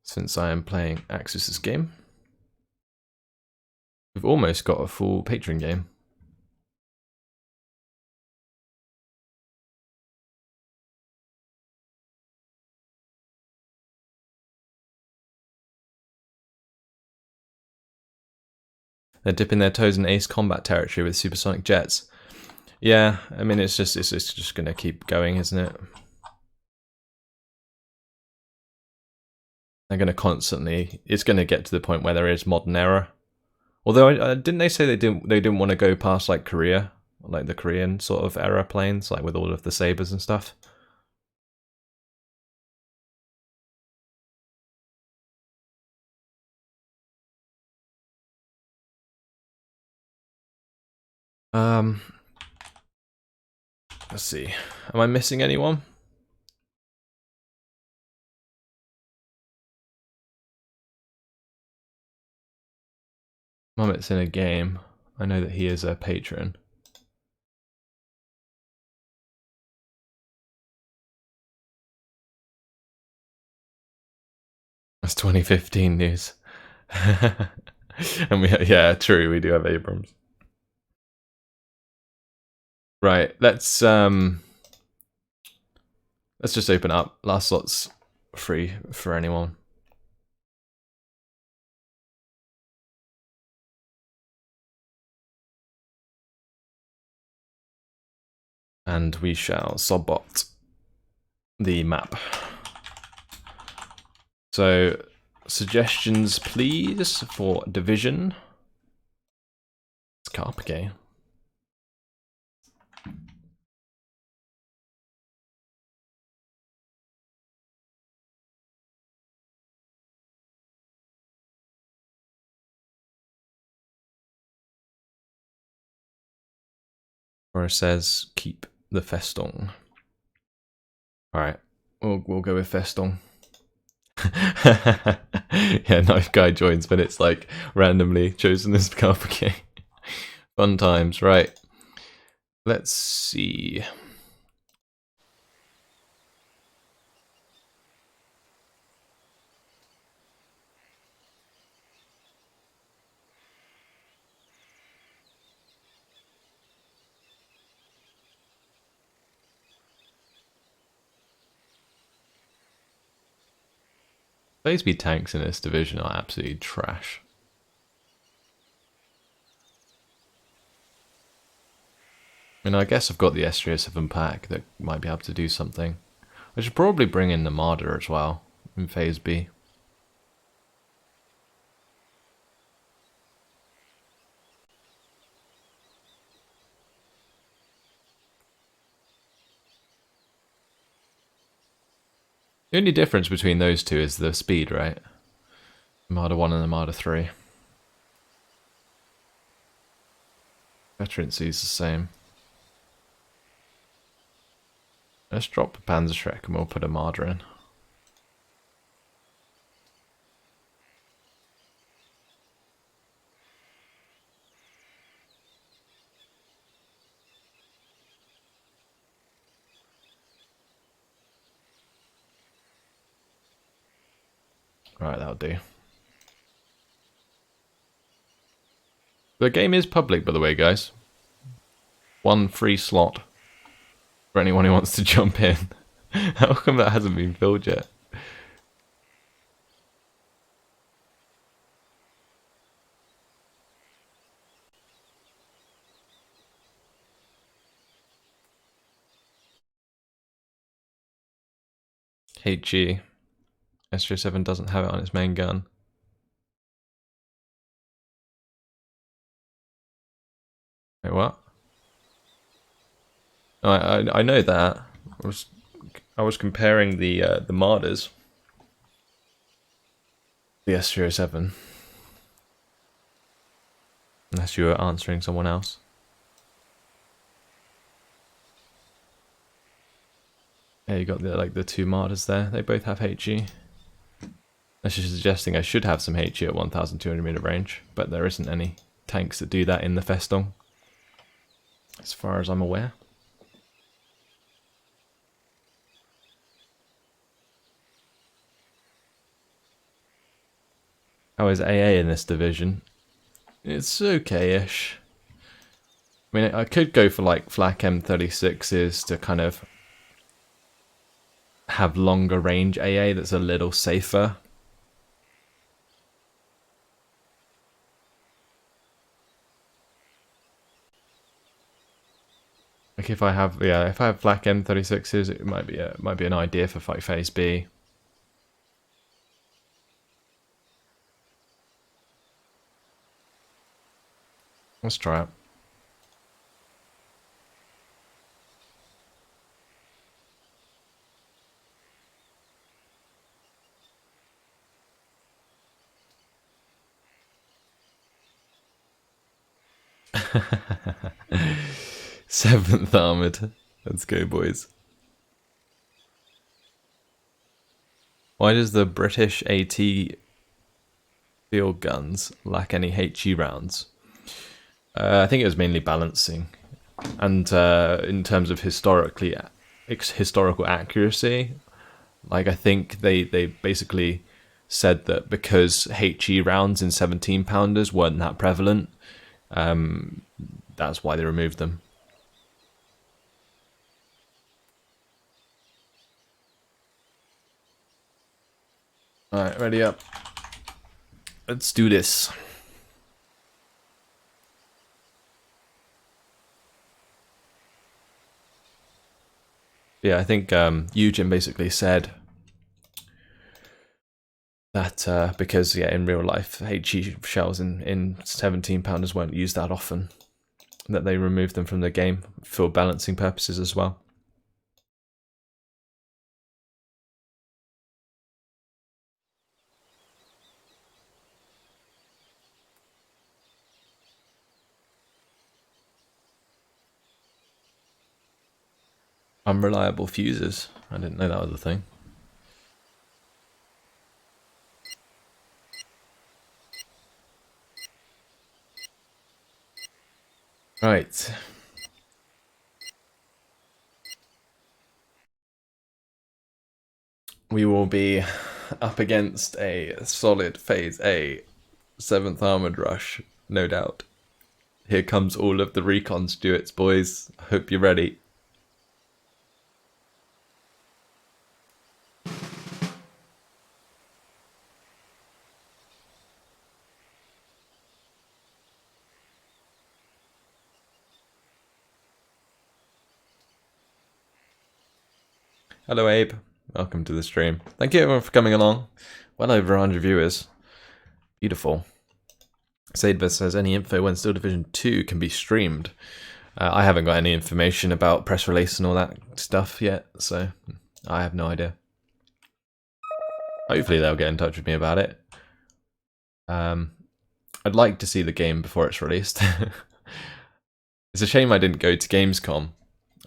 since I am playing Axis's game. We've almost got a full patron game. They're dipping their toes in ace combat territory with supersonic jets. Yeah, I mean it's just gonna keep going, isn't it? They're gonna constantly. It's gonna get to the point where there is modern error. Although didn't they say they didn't want to go past like Korea, like the Korean sort of era planes, like with all of the sabers and stuff. Let's see. Am I missing anyone? Mummit's in a game. I know that he is a patron. That's 2015 news. And yeah, true, we do have Abrams. Right, let's just open up. Last slot's free for anyone. And we shall subbot the map. So, suggestions please for division. It's Carpegay. Or it says keep the Festung. Alright, we'll go with Festung. Yeah, Knife Guy joins, but it's like randomly chosen as Carpegay. Fun times, right. Let's see. Those be tanks in this division are absolutely trash. I mean, I guess I've got the S307 pack that might be able to do something. I should probably bring in the Marder as well in Phase B. The only difference between those two is the speed, right? The Marder 1 and the Marder 3. Veterancy is the same. Let's drop the Panzerschreck and we'll put a Marder in. Right, that'll do. The game is public, by the way, guys. One free slot for anyone who wants to jump in. How come that hasn't been filled yet? HG. SJ7 doesn't have it on its main gun. Wait, what? Oh, I know that. I was comparing the Martyrs. The SJ7. Unless you were answering someone else. Yeah, you got the two Martyrs there. They both have HG. That's just suggesting I should have some HG at 1,200 meter range, but there isn't any tanks that do that in the Festung, as far as I'm aware. How is AA in this division? It's okay-ish. I mean, I could go for like flak M36s to kind of have longer range AA that's a little safer. Like if I have flak M36s, it might be an idea for fight phase B. Let's try it. Seventh armored. Let's go, boys. Why does the British AT field guns lack any HE rounds? I think it was mainly balancing, and in terms of historical accuracy, like I think they basically said that because HE rounds in 17 pounders weren't that prevalent, that's why they removed them. Alright, ready up. Let's do this. Yeah, I think Eugen basically said that because in real life HE shells in 17 pounders weren't used that often, that they removed them from the game for balancing purposes as well. Unreliable fuses. I didn't know that was a thing. Right. We will be up against a solid phase A 7th armored rush, no doubt. Here comes all of the recon Stuarts, boys. Hope you're ready. Hello, Abe. Welcome to the stream. Thank you everyone for coming along. Well over 100 viewers. Beautiful. Sadebus says, any info when Steel Division 2 can be streamed? I haven't got any information about press release and all that stuff yet, so I have no idea. Hopefully they'll get in touch with me about it. I'd like to see the game before it's released. It's a shame I didn't go to Gamescom.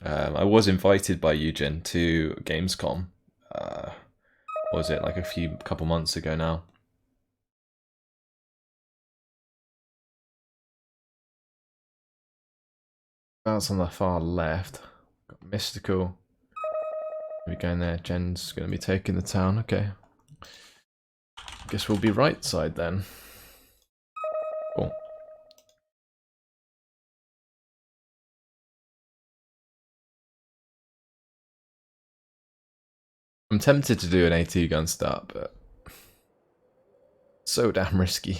I was invited by Eugen to Gamescom. What was it, like a couple months ago now? That's on the far left. Got Mystical. We're going there. Jen's going to be taking the town. Okay. Guess we'll be right side then. Cool. I'm tempted to do an A2 gun start, but so damn risky.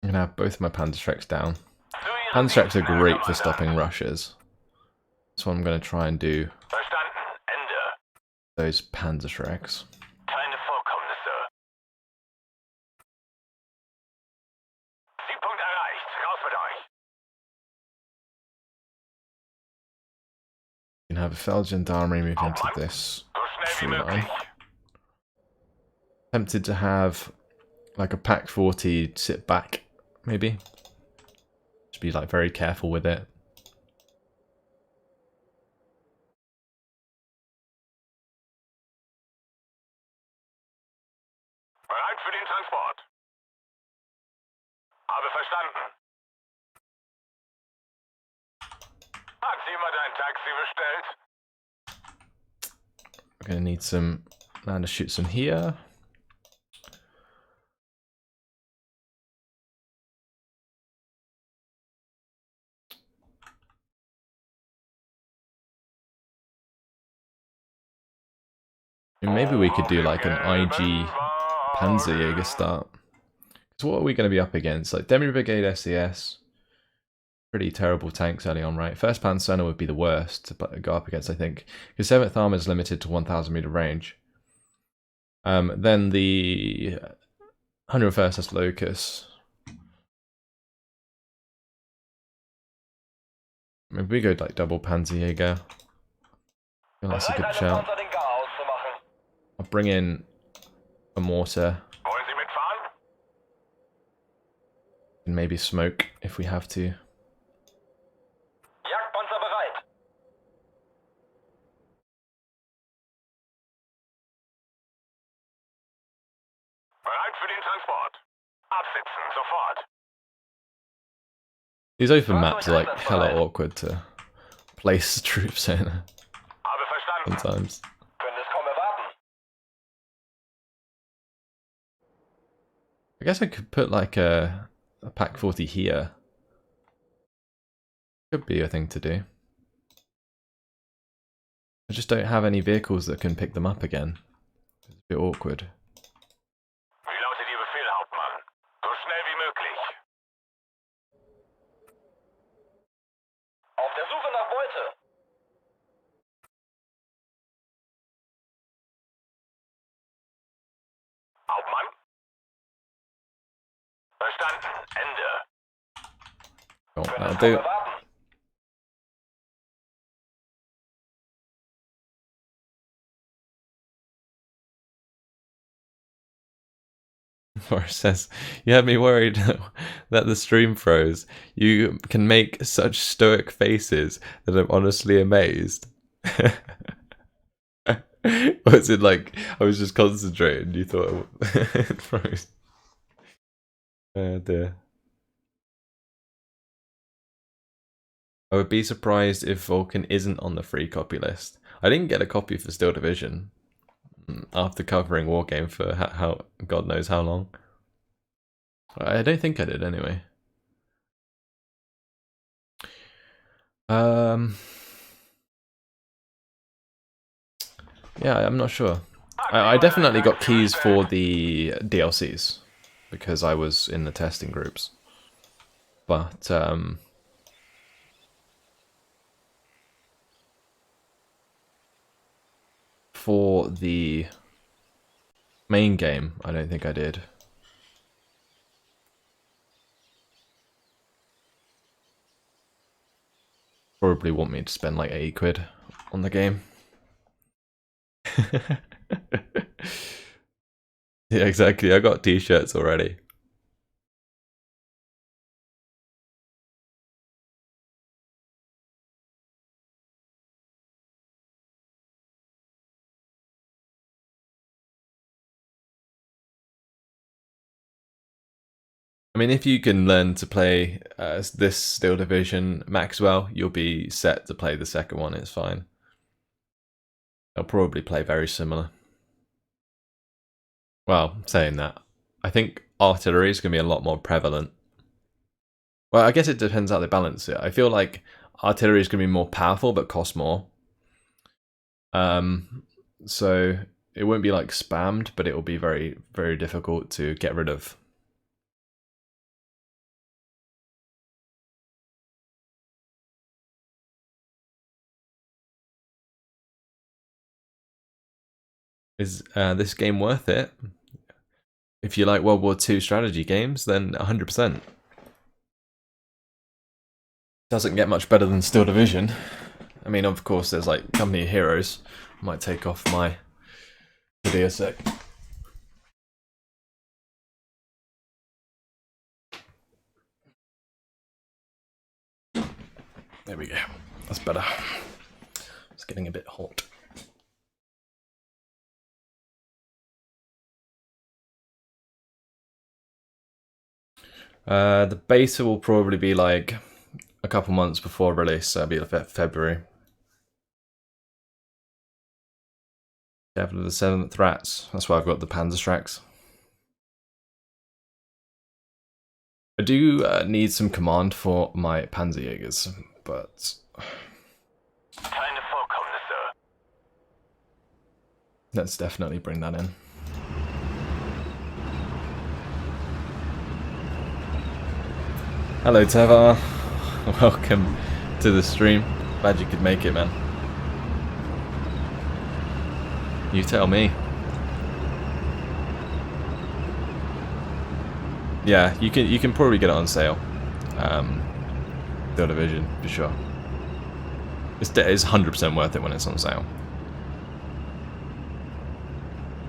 I'm gonna have both my Panzerschrecks down. Panzerschrecks are great for stopping rushes. So I'm gonna try and do those Panzerschrecks. Keine Vorkommnisse. Zielpunkt erreicht. Raus mit euch. You can have a Feld Gendarmerie move into this tree line. Tempted to have like a Pack 40 sit back, maybe. Just be like very careful with it. Bereit für den Transport. Habe verstanden. Hat jemand ein Taxi bestellt? We're gonna need some lander shoots in here. And maybe we could do like an IG Panzerjäger start. Because what are we going to be up against? Like Demi Brigade SES. Pretty terrible tanks early on, right? First Panzer would be the worst to go up against, I think. Because 7th Armour is limited to 1,000 meter range. Then the 101st has Locus. Maybe we go like double Panzerjäger. I feel that's a good shout. I'll bring in a mortar. And maybe smoke if we have to. Jagdpanzer bereit. Bereit für den Transport. Absitzen, sofort. These open maps are like hella awkward to place troops in. Habe verstanden. Sometimes. I guess I could put like a Pack 40 here. Could be a thing to do. I just don't have any vehicles that can pick them up again. It's a bit awkward. Wie lautet Ihr Befehl, Hauptmann? So schnell wie möglich. Auf der Suche nach Beute. Hauptmann? Verstanden. Ende. Oh, that'll do. Forrest says, you had me worried that the stream froze. You can make such stoic faces that I'm honestly amazed. Was it like I was just concentrating? You thought it froze? Oh dear. I would be surprised if Vulcan isn't on the free copy list. I didn't get a copy for Steel Division after covering Wargame for how God knows how long. I don't think I did anyway. Yeah, I'm not sure. I definitely got keys for the DLCs because I was in the testing groups. But for the main game, I don't think I did. Probably want me to spend like 80 quid on the game. Yeah, exactly. I got t-shirts already. I mean, if you can learn to play this Steel Division Maxwell, you'll be set to play the second one. It's fine. They'll probably play very similar. Well, saying that, I think artillery is going to be a lot more prevalent. Well, I guess it depends how they balance it. I feel like artillery is going to be more powerful but cost more. So it won't be like spammed, but it will be very, very difficult to get rid of. Is this game worth it? If you like World War II strategy games, then 100%. Doesn't get much better than Steel Division. I mean, of course, there's like Company of Heroes. I might take off my video a sec. There we go. That's better. It's getting a bit hot. The beta will probably be like a couple months before release, so it'll be February. Capital of the 7th Rats. That's why I've got the Panzerstracks. I do need some command for my Panzerjägers, but let's definitely bring that in. Hello Teva, welcome to the stream. Glad you could make it, man. You tell me. Yeah, you can probably get it on sale. Steel Division for sure. It's 100% worth it when it's on sale.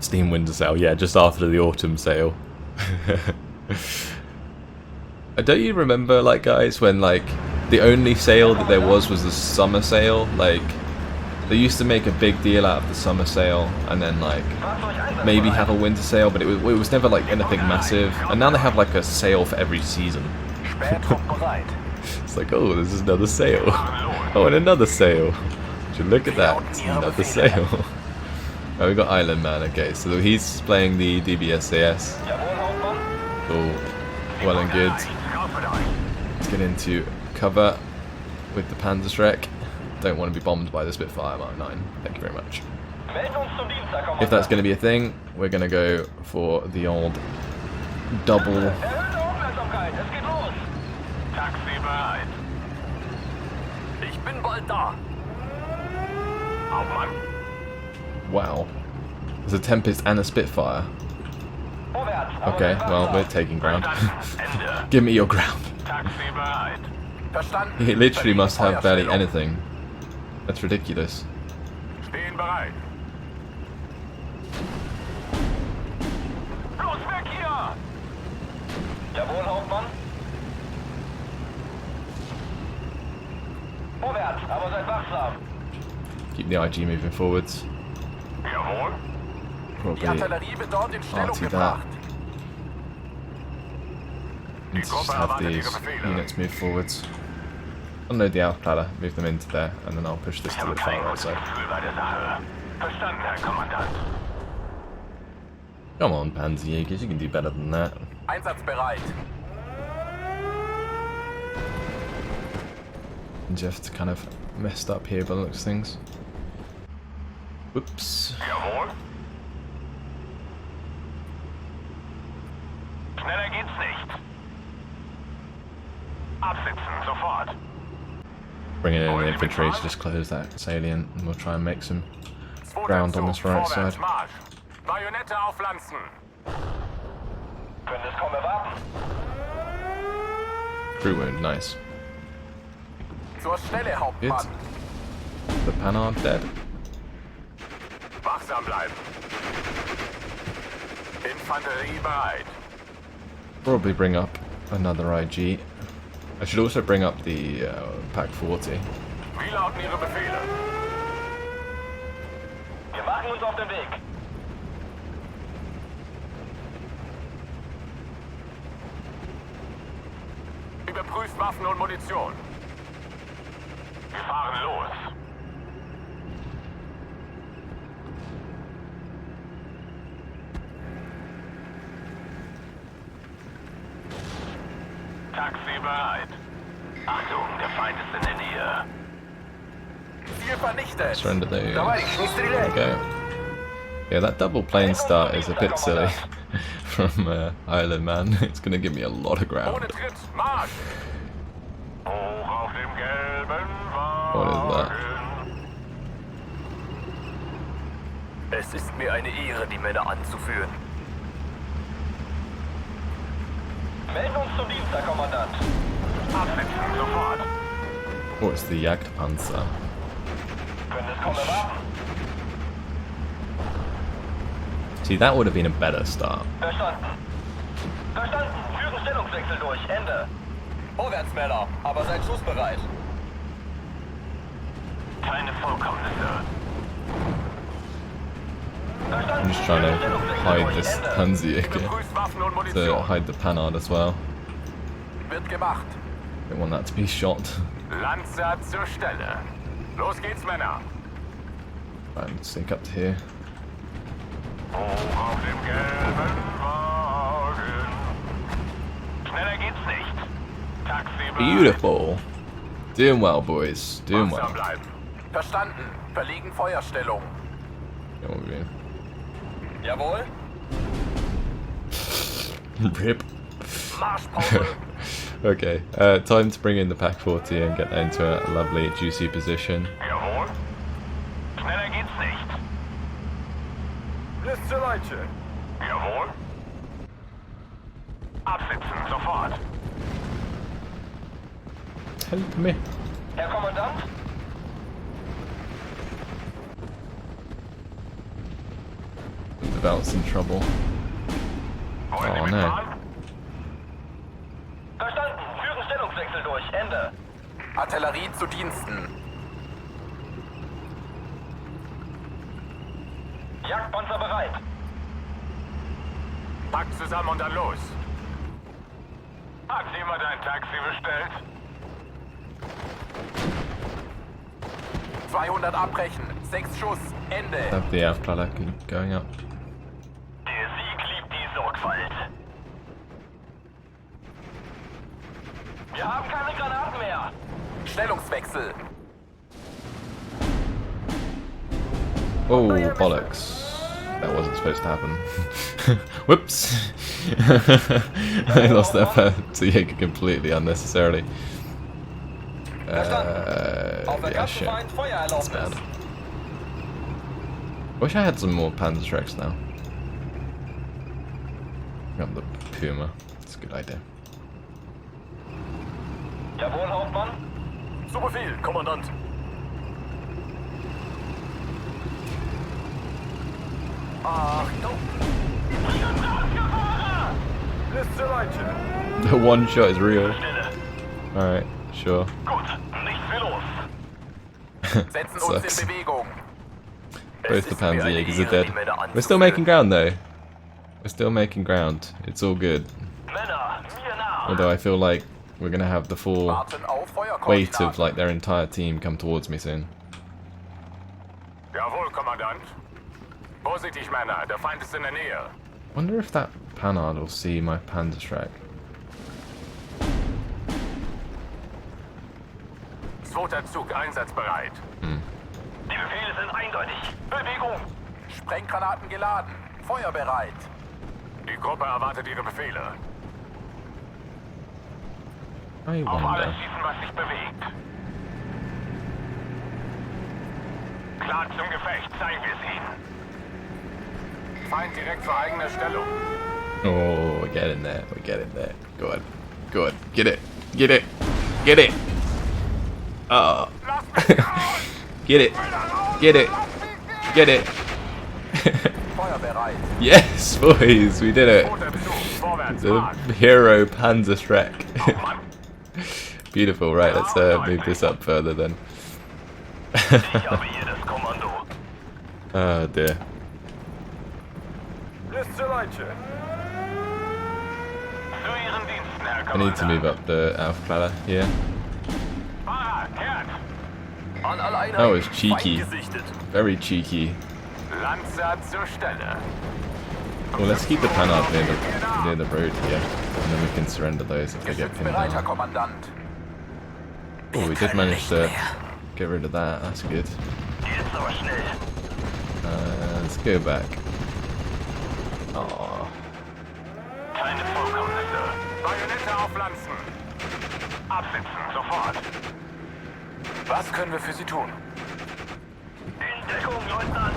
Steam winter sale, yeah, just after the autumn sale. Don't you remember, like, guys, when like the only sale that there was the summer sale? Like, they used to make a big deal out of the summer sale, and then like maybe have a winter sale, but it was never like anything massive. And now they have like a sale for every season. It's like, oh, this is another sale. Oh, and another sale. Would you look at that? It's another sale. Oh, we got ISLANDMAN. Okay, so he's playing the DBSAS. Cool. Well and good. Let's get into cover with the Panzerschreck. Don't want to be bombed by the Spitfire Mark 9. Thank you very much. If that's going to be a thing, we're going to go for the old double. Wow. There's a Tempest and a Spitfire. Okay, well, we're taking ground. Give me your ground. He literally must have barely anything. That's ridiculous. Keep the IG moving forwards. Probably RT that. And just have these units move forwards. Unload the Aufplatter, move them into there, and then I'll push this to the far right side. Come on, Panzerjägers, you can do better than that. And just kind of messed up here by the looks of things. Whoops. Schneller geht's nicht. Absitzen, sofort. Bring in the infantry to just close that salient, and we'll try and make some ground on this right side. Bajonette aufpflanzen. Können es kaum erwarten. Crew wound, nice. Zur Stelle, Hauptmann. The Panhard dead. Wachsam bleiben. Infanterie bereit. Probably bring up another IG. I should also bring up the Pack 40. Wie lauten Ihre Befehle? Wir machen uns auf den Weg. Überprüft Waffen und Munition. Wir fahren los. Taxi bereit. Achtung, der Feind ist in der Nähe. Ziel vernichtet. Surrender those. Давай, не стреляй. Okay. Yeah, that double plane start is a bit silly from Island Man. It's gonna give me a lot of ground. Ohne Tritt, Marsch! Hoch auf dem gelben What is that? Wagen. Es ist mir eine Ehre, die Männer anzuführen. Melden uns zum Dienst, Herr Kommandant. Absetzen, sofort. Oh, it's the Jagdpanzer. Können es kaum erwarten. See, that would have been a better start. Verstanden. Verstanden. Führen Stellungswechsel durch. Ende. Vorwärts, Männer. Aber seid schussbereit. Keine Vorkommnisse. I'm just trying to hide this Panzer again. To hide the Panhard as well. Wird gemacht. Don't want that to be shot. Lanzer zur Stelle. Los geht's, Männer. Right, sink up to here. Hoch auf dem gelben Wagen. Schneller geht's nicht. Taxi bereit. Beautiful. Doing well, boys. Doing well. Wachsam bleiben. Verstanden. Verlegen Feuerstellung. Okay. Jawohl. Rip. Marschpause. Okay, time to bring in the Pack 40 and get that into a lovely, juicy position. Jawohl. Schneller geht's nicht. Liste Leiche. Jawohl. Absitzen, sofort. Help me. Herr Kommandant? Without some trouble. Wollen Sie Oh, no. mitfahren? Verstanden. Führen Stellungswechsel durch. Ende. Artillerie zu Diensten. Jagdpanzer bereit. Pack zusammen und dann los. Hat jemand ein Taxi bestellt? 200 abbrechen. 6 Schuss. Ende. Have the Aufklärer going up. Der Sieg liebt die Sorgfalt. Wir haben keine Granaten mehr. Stellungswechsel. Oh, bollocks. That wasn't supposed to happen. Whoops! I lost that Panzer completely unnecessarily. Yeah, shit. That's bad. Wish I had some more Panzerschrecks now. Got the Puma. That's a good idea. Jawohl, Hauptmann. Zu Befehl, Kommandant. Achtung! Liste Leiche. The one shot is real. Alright, sure. Gut, nichts wie los. Setzen uns Sucks. in Bewegung. Both the Panzerjägers are dead. We're still making ground though. We're still making ground. It's all good. Männer, mir nach. Although I feel like we're gonna have the full Warten auf weight Feuerkoordinaten. of like their entire team come towards me soon. Jawohl, Kommandant. Vorsichtig, Männer, der Feind ist in der Nähe. Wonder if that Panhard will see my Panzerschreck. Zweiter Zug einsatzbereit. Die Befehle sind eindeutig. Bewegung! Sprenggranaten geladen. Feuerbereit. Die Gruppe erwartet ihre Befehle. I Auf alles wonder. schießen, was sich bewegt. Klar zum Gefecht, zeigen wir es ihnen. Feind direkt zur eigenen Stellung. Oh, we get in there. We get in there. Go on. Go on. Get it. Get it. Get it. Oh. Get it. Get it. Get it. Feuerbereit. Yes, boys, we did it. Zweiter Zug, vorwärts, The Marsch. hero Panzerschreck. Mann, Beautiful. Right, let's move this up further then. ich habe hier das Kommando. Oh dear. Liste Leiche. Zu Ihren Diensten, Herr I Kommandant. need to move up the Aufklärer here. Fahrer, kehrt. An alle Einheiten. Oh, it's cheeky. Feind gesichtet. Very cheeky. Lanzer zur Stelle. Well, let's keep the panel near the road here, and then we can surrender those if they get pinned Bereit, Herr down. Kommandant. Oh, we did manage to get rid of that. That's good. Geht's aber schnell. Let's go back. Oh, Keine Vorkommnisse. Bajonette aufpflanzen. Absitzen, sofort. Was können wir für Sie tun? In Deckung, Leutnant.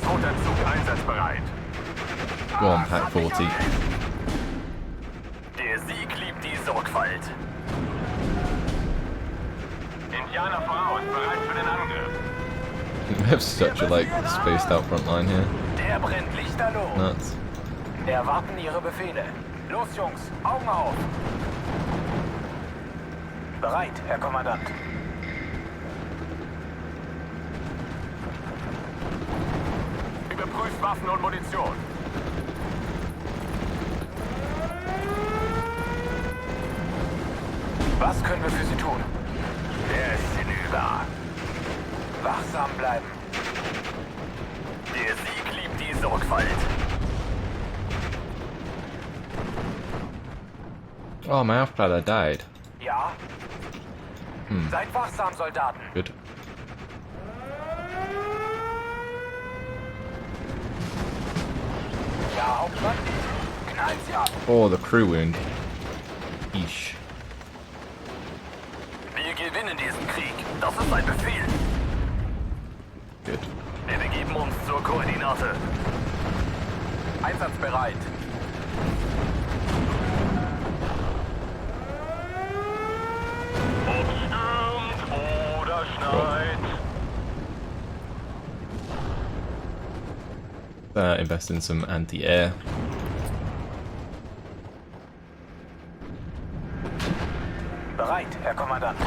Notentzug einsatzbereit. go on, Pack 40. Der Sieg liebt die Sorgfalt. Indianer voraus, bereit für den Angriff. We have such a spaced out front line here. Der brennt lichterloh. Nuts. Erwarten Ihre Befehle. Los, Jungs, Augen auf. Bereit, Herr Kommandant. Überprüft Waffen und Munition. Was können wir für Sie tun? Der ist hinüber. Wachsam bleiben. Der Sieg liebt die Sorgfalt. Oh, my half-bladder died. Ja. Seid wachsam, Soldaten. Good. Ja, Hauptmann. Knallt sie ab. Oh, the crew wound. Eesh. Wir gewinnen diesen Krieg. Das ist ein Befehl. Good. Wir begeben uns zur Koordinate. Einsatzbereit. Ob stürmt oder schneit. Invest in some anti-air. Bereit, Herr Kommandant.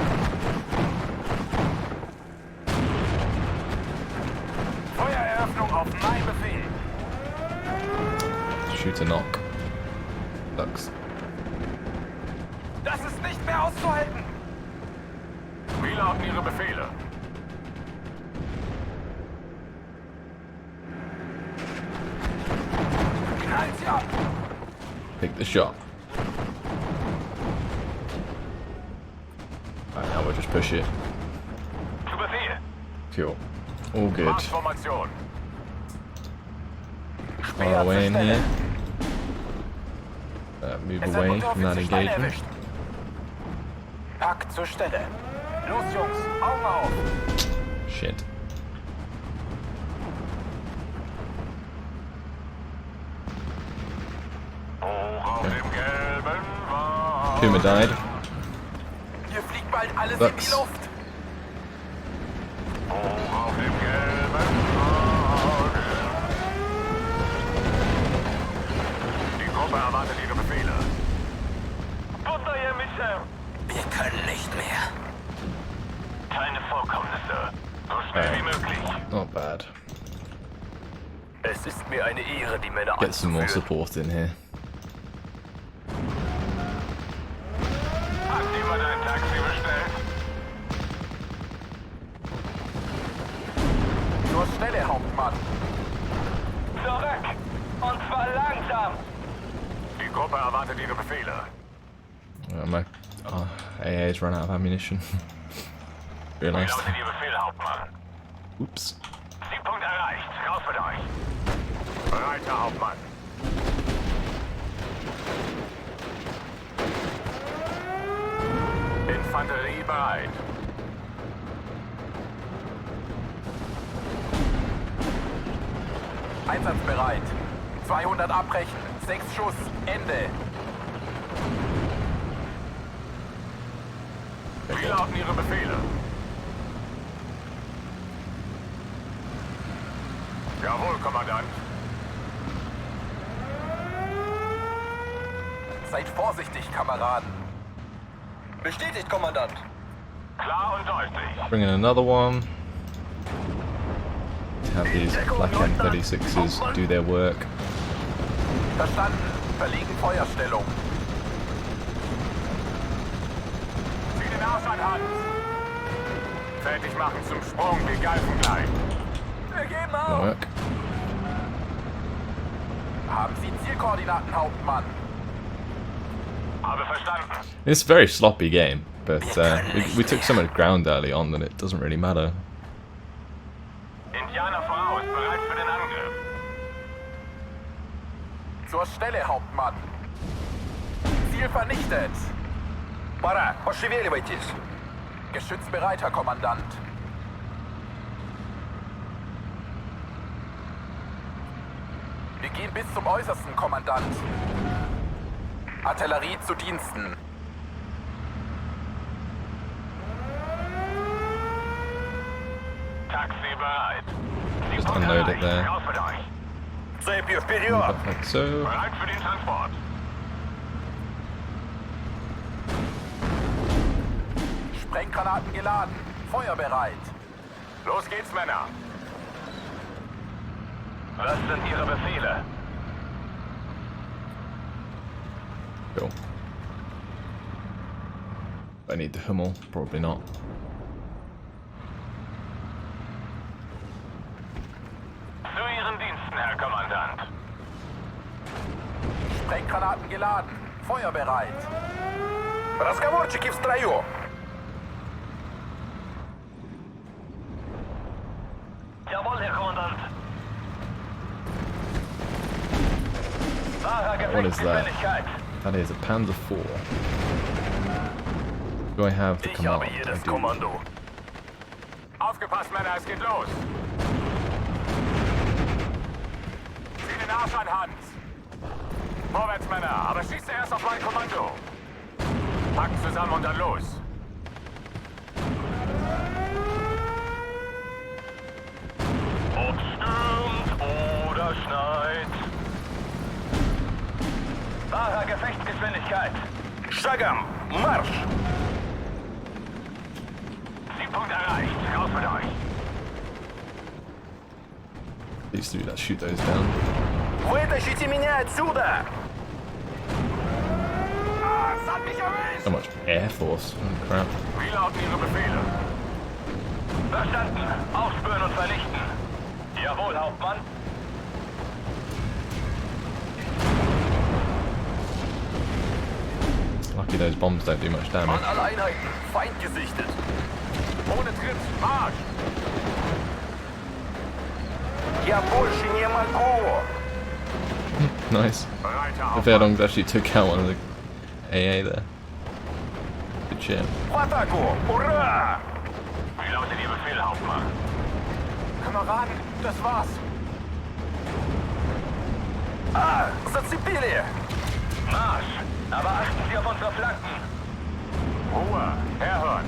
Feuereröffnung auf mein Befehl. Shoot a knock. Sucks. Das ist nicht mehr auszuhalten. Wie lauten Ihre Befehle? Knallt sie ab. Take the shot. Alright, now we'll just push it. Zu Befehl. Cool. All good. Marschformation. On our way in here. Move away from that engagement. Pack zur Stelle. Los, Jungs, Augen auf. Shit. Hoch auf dem gelben Wagen. Puma died. Hier fliegt bald alles Sucks. in die Luft. Hoch auf dem gelben Wagen. Die Gruppe erwartet ihre Befehle. POLTAIR, MICHAL. Wir können nicht mehr. Keine Vorkommnisse. So schnell wie möglich. Not bad. Es ist mir eine Ehre, die Männer Get some more anzuführen. support in here. Hat jemand ein Taxi bestellt? Zur Stelle, Hauptmann. Zurück! Und zwar langsam! Die Gruppe erwartet ihre Befehle. My AA's run out of ammunition. Wie Realised. lautet Ihr Befehl, Hauptmann? Oops. Siegpunkt erreicht. Raus mit euch. Bereit, Herr Hauptmann. Infanterie bereit. Einsatzbereit. 200 abbrechen. 6 Schuss. Ende. Wie lauten Ihre Befehle? Jawohl, Kommandant. Seid vorsichtig, Kameraden. Bestätigt, Kommandant. Klar und deutlich. Bring in another one. Have these black M36s do their work. Verstanden. Verlegen Feuerstellung. Zieh den Arsch an Hand. Fertig machen zum Sprung, die Geifen gleich. Wir geben auf. Work. Zielkoordinaten, Hauptmann. Habe verstanden. It's a very sloppy game, but we took so much ground early on that it doesn't really matter. Indianer voraus, bereit für den Angriff. Zur Stelle, Hauptmann. Ziel vernichtet. Пора, пошевеливайтесь. Geschütz bereit, Herr Kommandant. Wir gehen bis zum Äußersten, Kommandant. Artillerie zu Diensten. Taxi bereit. Just unload it there. Цепью вперед! Like so. Bereit für den Transport. Sprenggranaten geladen. Feuerbereit. Los geht's, Männer. Was sind Ihre Befehle? Cool. I need the Hummel, probably not. Zu Ihren Diensten, Herr Kommandant. Sprenggranaten geladen. Feuerbereit. Разговорчики в строю. Jawohl, Herr Kommandant. What is that? That is a Panzer IV. Do I have the command? Ich habe hier das Kommando. Aufgepasst, Männer, es geht los. Zieh den Arsch an, Hans. Vorwärts, Männer, aber schießt erst auf mein Kommando. Packt zusammen und dann los. Ob stürmt oder schneit. Wahrer Gefechtsgeschwindigkeit. Шагом, Marsch! Zielpunkt erreicht. Raus mit euch. These three, let's shoot those down. Вытащите меня отсюда! So much Air Force. Oh, crap. Wie lauten Ihre Befehle? Verstanden. Aufspüren und vernichten. Jawohl, Hauptmann. Lucky those bombs don't do much damage. An alle Einheiten. Feind gesichtet. Ohne Tritt. Marsch! Я больше не могу! Nice. Bereit, The Verdungs actually took out one of the AA there. Good shit. В атаку! Ура! Wie lautet Ihr Befehl, Hauptmann? Kameraden, das war's. Ah, zацепили! Marsch! Aber achten Sie auf unsere Flanken! Ruhe! Herhören!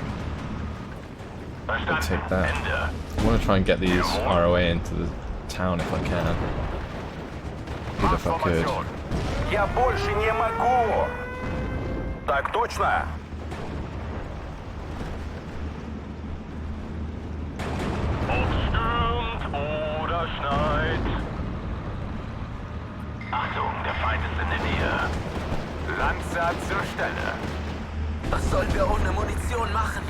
I'll take Verstanden. that. Ende. I want to try and get these ROA into the town if I can. Good if I could. Marschformation. Я больше не могу! Так точно! Ob stürmt oder schneit. Achtung, der Feind ist in der Nähe. Lanzer zur Stelle. Was sollen wir ohne Munition machen?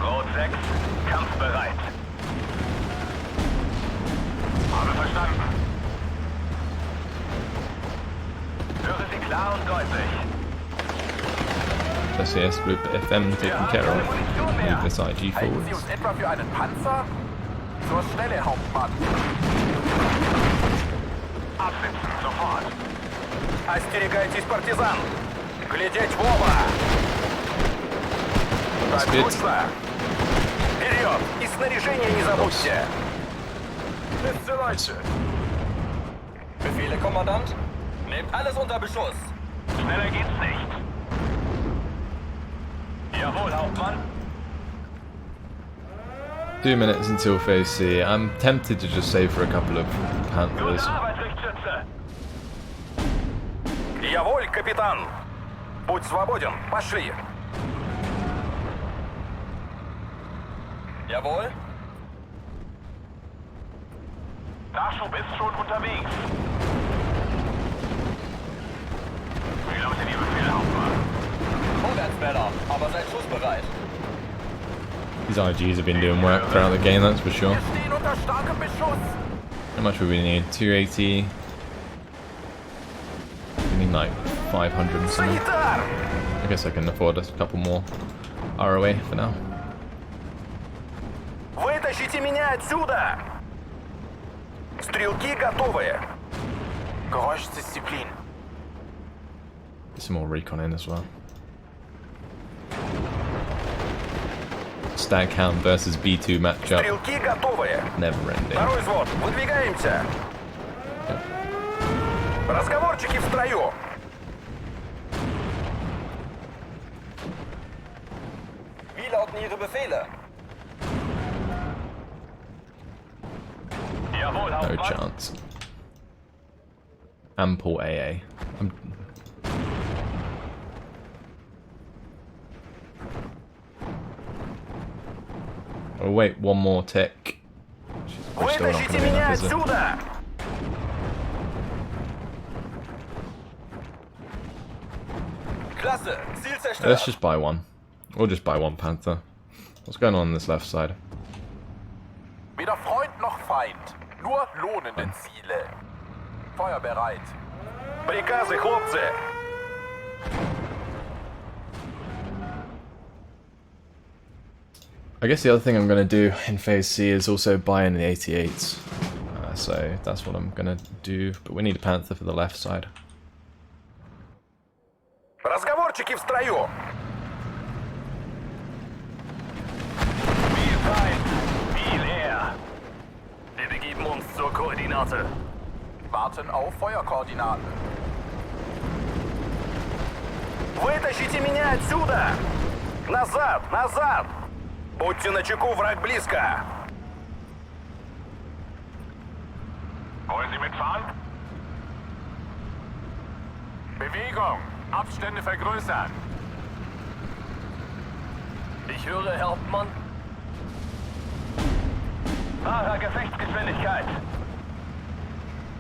Rot 6, kampfbereit. Habe verstanden. Höre Sie klar und deutlich. That's the S group FM taken care of. Move this IG Halten Sie forwards. uns etwa für einen Panzer? Zur Stelle, Hauptmann. Absitzen, sofort. Остерегайтесь, партизан! Глядеть в оба! That's Так good. точно! Вперед! И снаряжение не забудьте! Nice. Befehle, Kommandant? Nehmt alles unter Beschuss. Schneller geht's nicht. Jawohl, Hauptmann. 2 minutes until phase C. I'm tempted to just save for a couple of Panthers. Gute Arbeit, Richtschütze. Jawohl, Капитан. Будь свободен. Пошли. Jawohl. Nachschub ist schon unterwegs. Wie lautet Ihr Befehl, Hauptmann? Vorwärts, Männer, aber seid schussbereit. These IGs have been doing work throughout the game, that's for sure. Wir stehen unter starkem Beschuss. How much would we need? 280. We need like 500 and something. I guess I can afford a couple more ROA for now. Вытащите меня отсюда! Стрелки готовы. Geräuschdisziplin. Get some more recon in as well. Stag Hound versus B2 matchup. Стрелки готовы. Never ending. Второй взвод, выдвигаемся. Разговорчики в строю. Wie lauten Ihre Befehle? Jawohl, No Hauptmann. chance. Ample AA. Oh wait, one more tick. We're still not Вытащите gonna be меня enough, is it? отсюда! Klasse, Ziel zerstört. Let's just buy one. We'll just buy one Panther. What's going on this left side? Weder Freund noch Feind. Nur lohnende Ziele. Feuer bereit. Приказы, хлопцы! I guess the other thing I'm going to do in Phase C is also buy in the 88s. So that's what I'm going to do. But we need a Panther for the left side. Разговорчики в строю! Viel Feind, viel Heer. Wir begeben uns zur Koordinate. Warten auf Feuerkoordinaten. Вытащите меня отсюда! Назад! Назад! Будьте начеку, враг близко! Wollen Sie mitfahren? Bewegung! Abstände vergrößern! Ich höre, Herr Hauptmann. Wahrer Gefechtsgeschwindigkeit!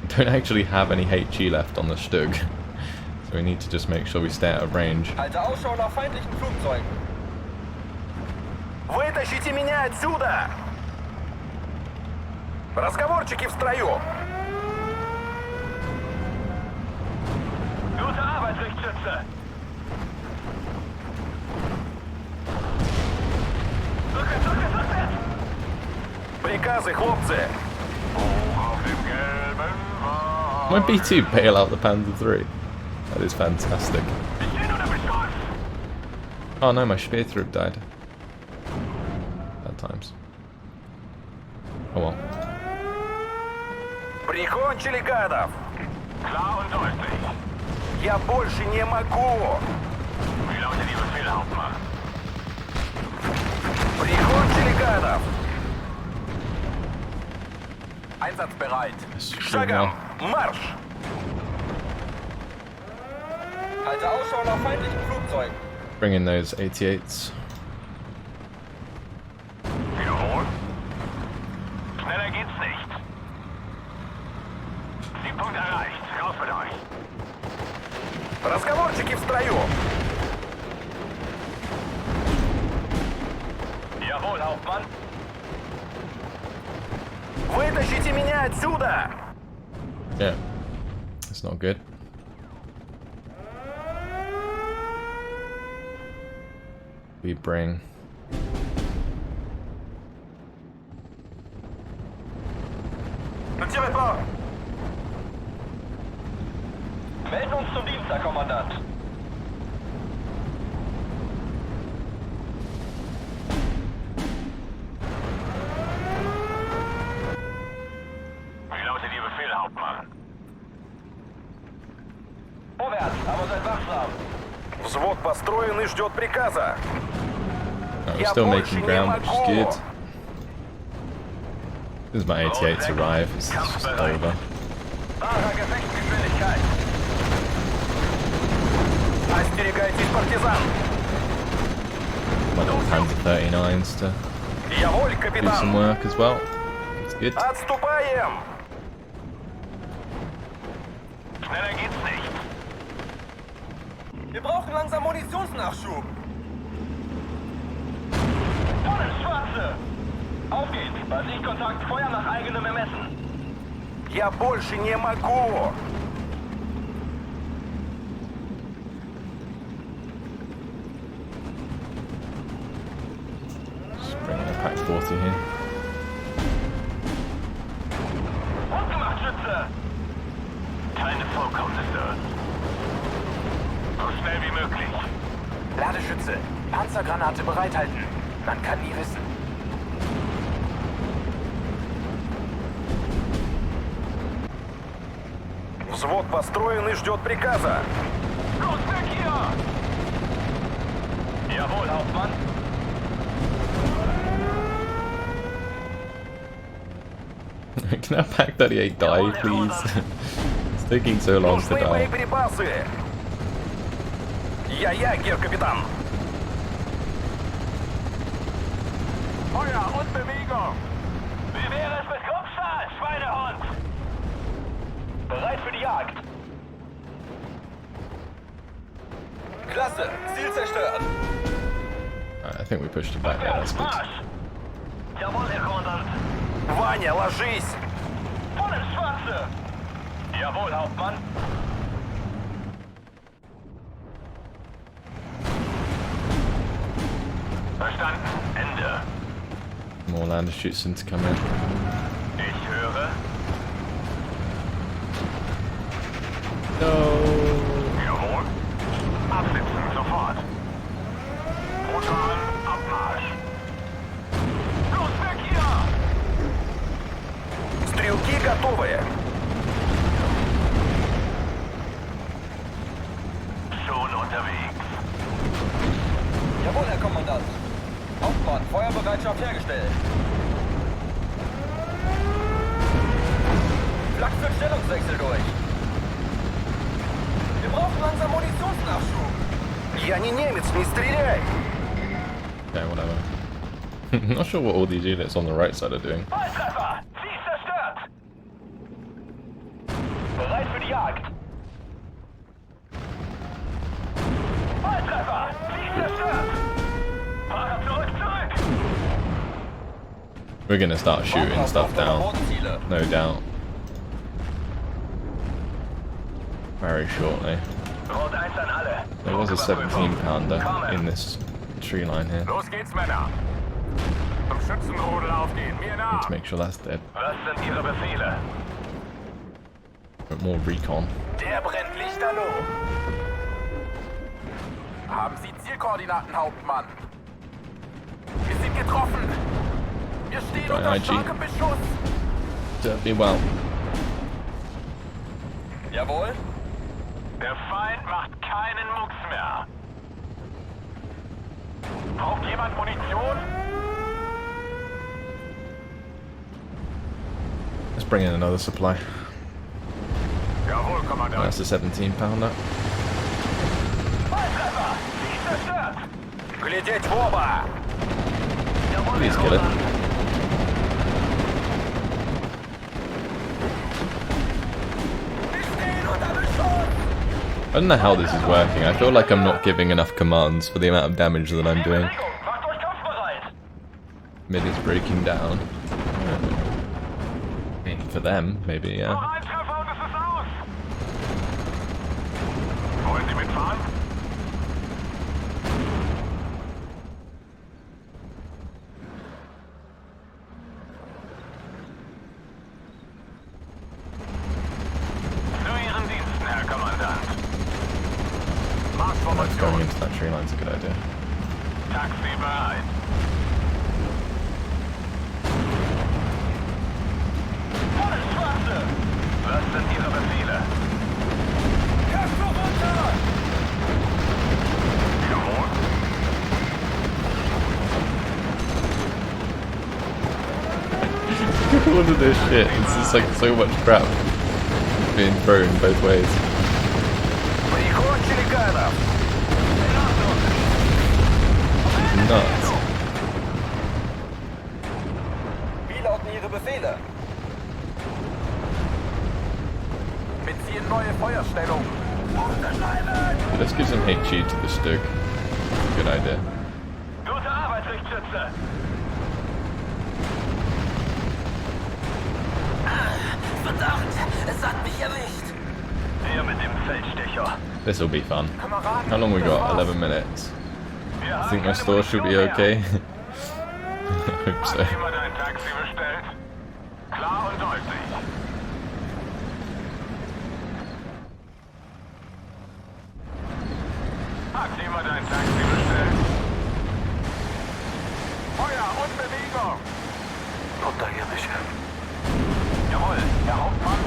Don't actually have any HE left on the Stug. So we need to just make sure we stay out of range. Halte Ausschau nach feindlichen Flugzeugen. Вытащите меня отсюда! Разговорчики в строю! Gute Arbeit, Richtschütze. Rückwärts, rückwärts, rückwärts. Приказы, хлопцы! My B2 bail out the Panther 3. That is fantastic. Oh no, my Spearthroop died. Bad times. Oh well. Прикончили гадов! Klar und deutlich. Я больше не могу! Wie lautet die Befehle, Hauptmann? Прикончили гадов! Einsatzbereit! Шагом! Marsch! Halte Ausschau nach feindlichen Flugzeugen. Bring in those 88s. Wiederholen. Schneller geht's nicht. Siegpunkt erreicht. Raus mit euch. Разговорчики в строю! Jawohl, Hauptmann. Вытащите меня отсюда! Yeah. That's not good. We bring... Ne tirez pas! Melden uns zum Dienst, Herr Kommandant. Wie lautet die Befehle, Hauptmann? Vorwärts, aber seid wachsam. Взвод построен и ждет приказа! No, we're still making ground, which is good. As my 88s arrive, it's just over. Wahrer Gefechtsgeschwindigkeit. Остерегайтесь, партизан! My little Panther 39s to Jawohl, do some капитан! work as well. It's good. Отступаем! Schneller geht's nicht. Wir brauchen langsam Munitionsnachschub. Vorne, Schwarze! Auf geht's! Bei Sichtkontakt Feuer nach eigenem Ermessen. Я больше не могу! Just bringing a pack 40 here. Gut gemacht, Schütze! Keine Vorkommnisse. So schnell wie möglich. Ladeschütze, Panzergranate bereithalten. Man kann nie wissen. Взвод построен и ждет приказа. Los weg hier! Jawohl, Hauptmann. Can I pack 38 die, please? It's taking so long to Нужны die. боеприпасы. Я, гер-капитан. Feuer und Bewegung! Wie wäre es mit Kopfschall, Schweinehund? Bereit für die Jagd! Klasse, Ziel zerstört. Alright, I think we pushed it back there, that's good. Marsch! Jawohl, Herr Kommandant! Ваня, ложись. Voll ins Schwarze! Jawohl, Hauptmann! Verstanden. Ende. More lander shoots to come in. Ich höre. No! Jawohl. Absitzen sofort. Motor an, Abmarsch. Los weg hier! Стрелки готовы. Schon unterwegs. Jawohl, Herr Kommandant. Hauptmann, Feuerbereitschaft hergestellt. Flak für Stellungswechsel durch. Wir brauchen langsam Munitionsnachschub. Я не немец, не стреляй. Okay, whatever. Not sure what all these units on the right side are doing. Volltreffer! Sie ist zerstört! Bereit für die Jagd! Volltreffer! Sie ist zerstört! Fahrer zurück! We're gonna start shooting stuff down, no doubt. Very shortly. Rot 1 an alle. There was a 17-pounder in this tree line here. Los geht's, Männer! Zum Schützenrodel aufgehen, mir Need nach! to make sure that's dead. Was sind Ihre Befehle? But more recon. Der brennt lichterloh. Haben Sie Zielkoordinaten, Hauptmann? Wir sind getroffen. Wir stehen unter IG. starkem Beschuss. Serve me well. Jawohl. Der Feind macht keinen Mucks mehr. Braucht jemand Munition? Let's bring in another supply. Jawohl, Kommandant. That's a 17-pounder. Volltreffer! Sie ist zerstört! Глядеть в оба. Jawohl, Please Herr kill it. Kommandant. Wir stehen unter Beschuss. I don't know how this is working. I feel like I'm not giving enough commands for the amount of damage that I'm doing. Bewegung! Macht euch kampfbereit! Mid is breaking down. For them, maybe, yeah. Noch ein Treffer und es ist aus! Wollen Sie mitfahren? Zu Ihren Diensten, Herr Kommandant. Going Marschformation. into that tree line's a good idea. Taxi bereit. Voll ins Schwarze! Was sind Ihre Befehle? Köpfe runter. Jawohl. What is this shit? It's just like so much crap being thrown both ways. Прикончили гадов. Nuts. Wie lauten Ihre Befehle? Beziehen neue Feuerstellung. Let's give some HE to the Stug. Good idea. Gute Arbeit, Richtschütze! Verdammt. Es hat mich erwischt. Der mit dem Feldstecher. This will be fun. Kameraden, How long we das got? war's. 11 minutes. Wir I haben think my keine store should be Munition okay. mehr. I hope so. Hat jemand ein Taxi bestellt? Klar und deutlich. Hat jemand ein Taxi bestellt? Feuer und Bewegung! Untergemische. Jawohl, Herr Hauptmann.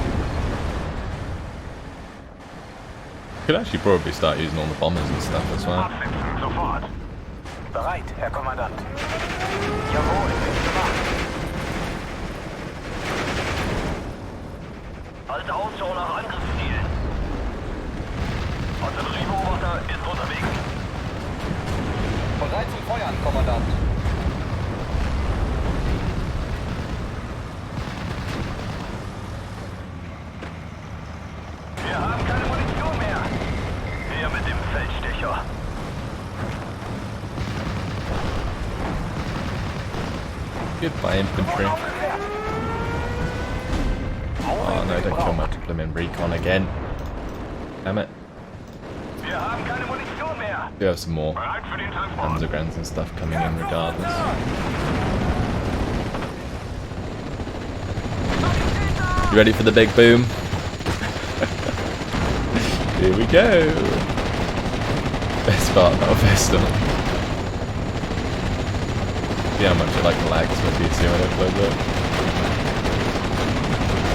Could actually probably start using all the bombers and stuff as well. Absitzen, sofort. Bereit, Herr Kommandant. Jawohl, gemacht. Halt Ausschau nach Angriffszielen. Artilleriebeobachter ist unterwegs. Bereit zum Feuern, Kommandant. Wir haben keine Munition mehr. Der mit dem Feldstecher. Goodbye, infantry. Oh no, don't kill my blooming recon again. Damn it. Wir haben keine Munition mehr. We have some more Bereit für den Transport. undergrounds and stuff coming in regardless. You ready for the big boom? Here we go. Best part about Vestal. See how much I like the lags with you see when it blows up.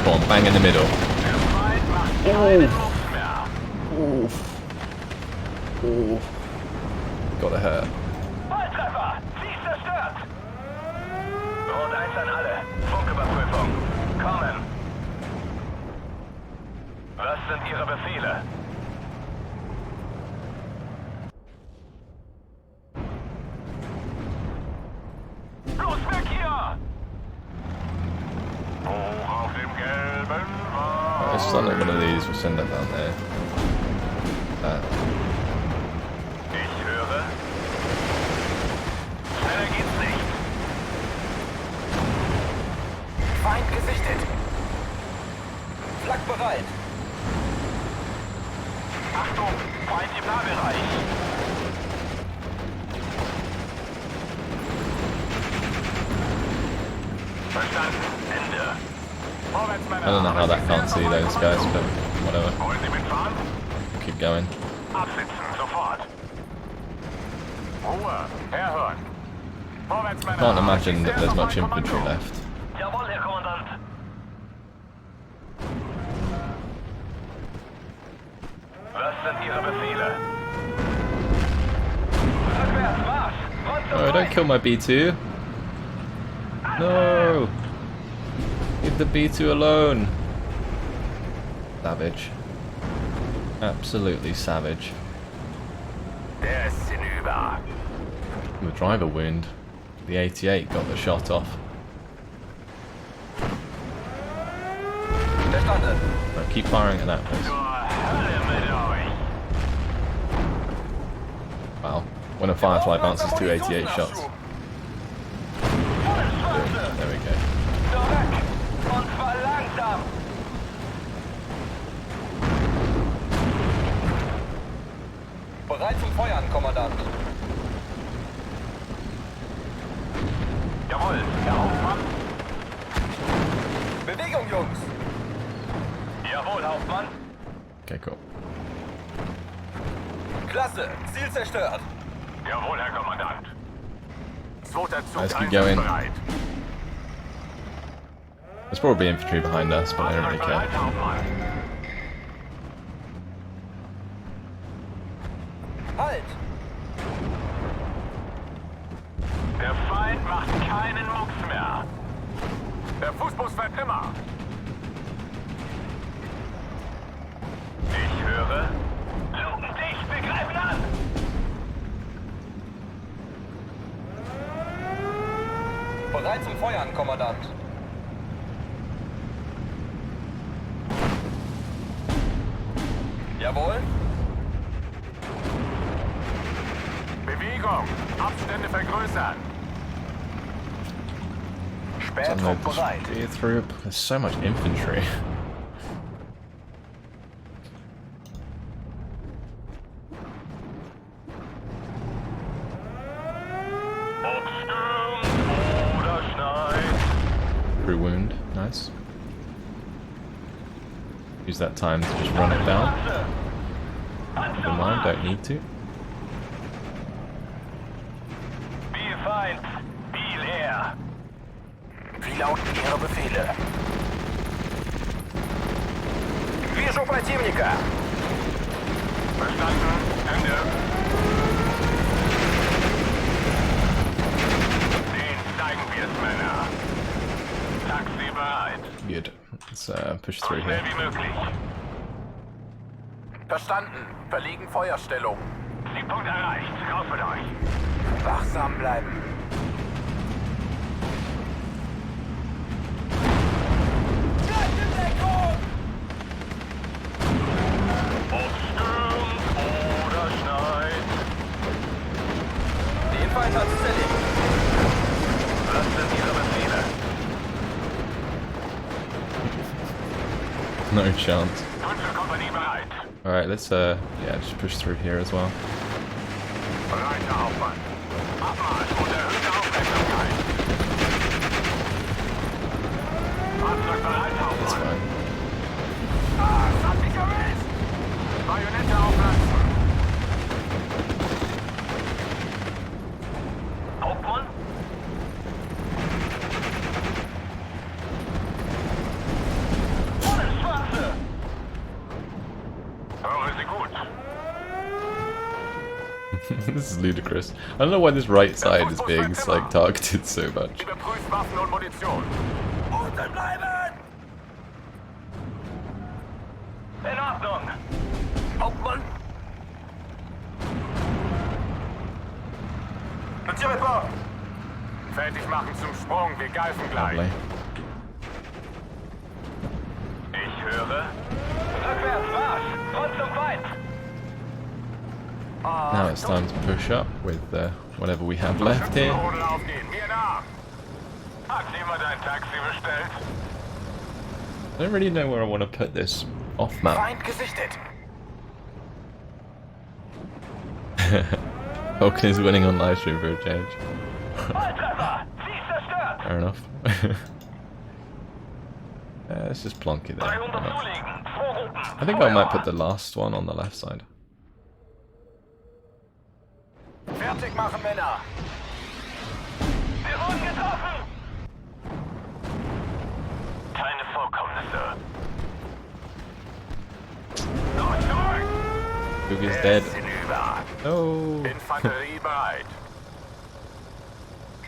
Come on, bang in the middle. Der Feind macht keine Luft mehr. Oh. Gotta hurt. Volltreffer! Sie ist zerstört! Rot 1 an alle. Funküberprüfung. Kommen. Was sind Ihre Befehle? Los weg hier! Hoch auf dem gelben Wagen. It's not like one of these, we'll send that down there. Ich höre. Schneller geht's nicht. Feind gesichtet. Flak bereit. Achtung, Feind im Nahbereich. Verstanden. Ende. Vorwärtsmänner. I don't know how that can't see those guys, but whatever. Wollen Sie mitfahren? Keep going. Absitzen, sofort. Ruhe, herhören. Vorwärtsmänner. Can't imagine that there's much infantry left. Jawohl, Herr Kommandant. Was sind Ihre Befehle? Rückwärts, Marsch! Front Oh, don't kill my B2. No! Leave the B2 alone. Savage. Absolutely savage. Der ist hinüber. The driver wound. The 88 got the shot off. Verstanden. No, keep firing at that place. Zur Hölle mit euch. Wow. When a Firefly bounces 288 shots. There we go. Zurück! Und zwar langsam! Bereit zum Feuern, Kommandant. Jawohl, Herr Hauptmann. Bewegung, Jungs. Jawohl, Hauptmann. Okay, cool. Klasse. Ziel zerstört. Jawohl, Herr Kommandant. Zweiter Zug Let's keep going. einsatzbereit. There's probably infantry behind us, but I don't really care. Bereit, Hauptmann. Halt. Der Feind macht keinen Mucks mehr. Der Fußbus fährt immer. Ich höre. Luken dicht, wir greifen an! Bereit zum Feuern, Kommandant. Jawohl. Bewegung! Abstände vergrößern! Unload this B through. There's so much infantry. Crew wound, nice. Use that time to just run it down. Never mind, don't need to. Wie lauten Ihre Befehle? Вижу противника! Verstanden. Ende. Den zeigen wir es, Männer. Taxi bereit. Good. Let's push through Schnell here. wie möglich. Verstanden. Verlegen Feuerstellung. Siegpunkt erreicht. Raus mit euch. Wachsam bleiben. Den Feind hat es erledigt. Was sind Ihre Befehle? No chance. Panzerkompanie bereit. Alright, let's yeah, just push through here as well. Breiter Aufwand. Abmarsch und erhöhte Aufmerksamkeit. Fahrzeug bereit, That's Hauptmann. fine. Ah, es hat mich erwischt! Bajonette auflassen. Hauptmann? Volle Schwarze! Höre Sie gut. This is ludicrous. I don't know why this right side is being like targeted so much. Überprüft Waffen und Munition. Unten bleiben! In Ordnung. Hauptmann? Notiere vor! Fertig machen zum Sprung, wir greifen gleich. Lovely. Ich höre. Rückwärts, Marsch! Front zum Feind! Now it's time to push up with whatever we have left here. Schützenrodel aufgehen, mir nach! Hat jemand ein Taxi bestellt? I don't really know where I want to put this off map. Feind gesichtet! Vulcan is winning on live stream for a change. Volltreffer! Sie ist zerstört! Fair enough. Let's just plonk it there. 300 zulegen! 2 Routen! I think I might put the last one on the left side. Fertig machen, Männer! Wir wurden getroffen! Keine Vorkommnisse. Noch zurück! Duke is dead. Hinüber! Oh. Infanterie bereit.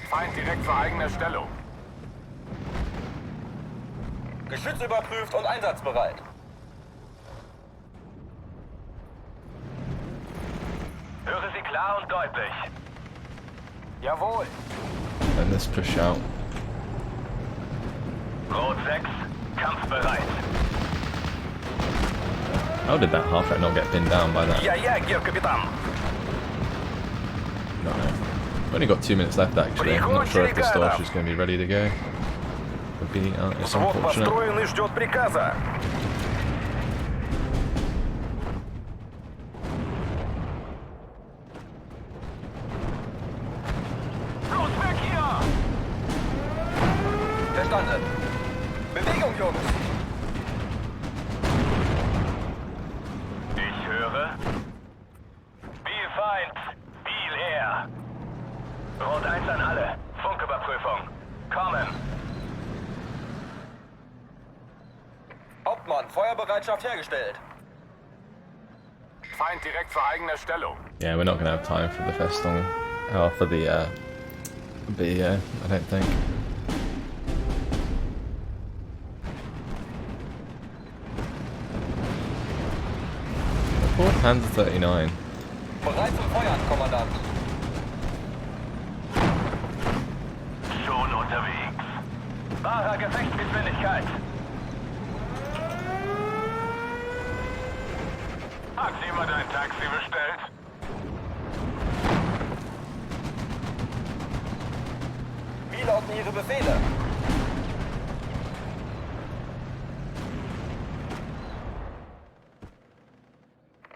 Feind direkt vor eigener Stellung. Geschütz überprüft und einsatzbereit. Höre Sie klar und deutlich. Jawohl! And let's push out. Rot 6, kampfbereit. How did that half track not get pinned down by that? Ja, Herr Kapitän! No. We've only got 2 minutes left actually. I'm not sure if the storage is going to be ready to go. Would be, it's Взвод unfortunate. построен и ждет приказа. Los weg hier! Verstanden. Bewegung, Jungs. Ich höre. Spielfeind, Spiel her. Rot 1 an alle. Funküberprüfung. Kommen. Hauptmann, Feuerbereitschaft hergestellt. Feind direkt vor eigener Stellung. Yeah, we're not going to have time for the Festung. Oh, for the B, I don't think. Report Panzer 39. Bereit zum Feuern, Kommandant. Schon unterwegs. Wahrer Gefechtsgeschwindigkeit. Hat jemand ein Taxi bestellt? Wie lauten Ihre Befehle?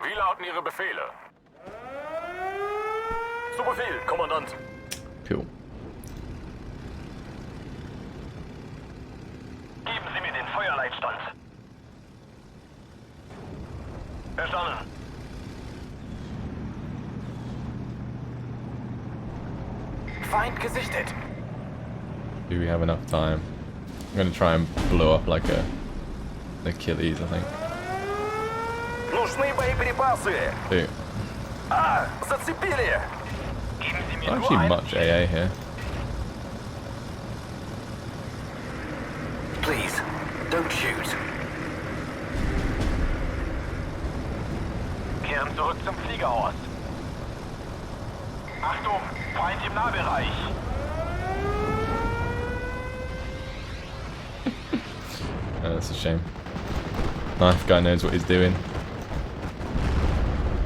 Wie lauten Ihre Befehle? Zu Befehl, Kommandant. Cool. Feind gesichtet. Do we have enough time? I'm gonna try and blow up like a Achilles, I think. Нужны боеприпасы. Dude, Зацепили. not actually much AA here. Please, don't shoot. Kehren zurück zum Fliegerhaus. Achtung, Feind im Nahbereich. Oh, that's a shame. Knife guy knows what he's doing.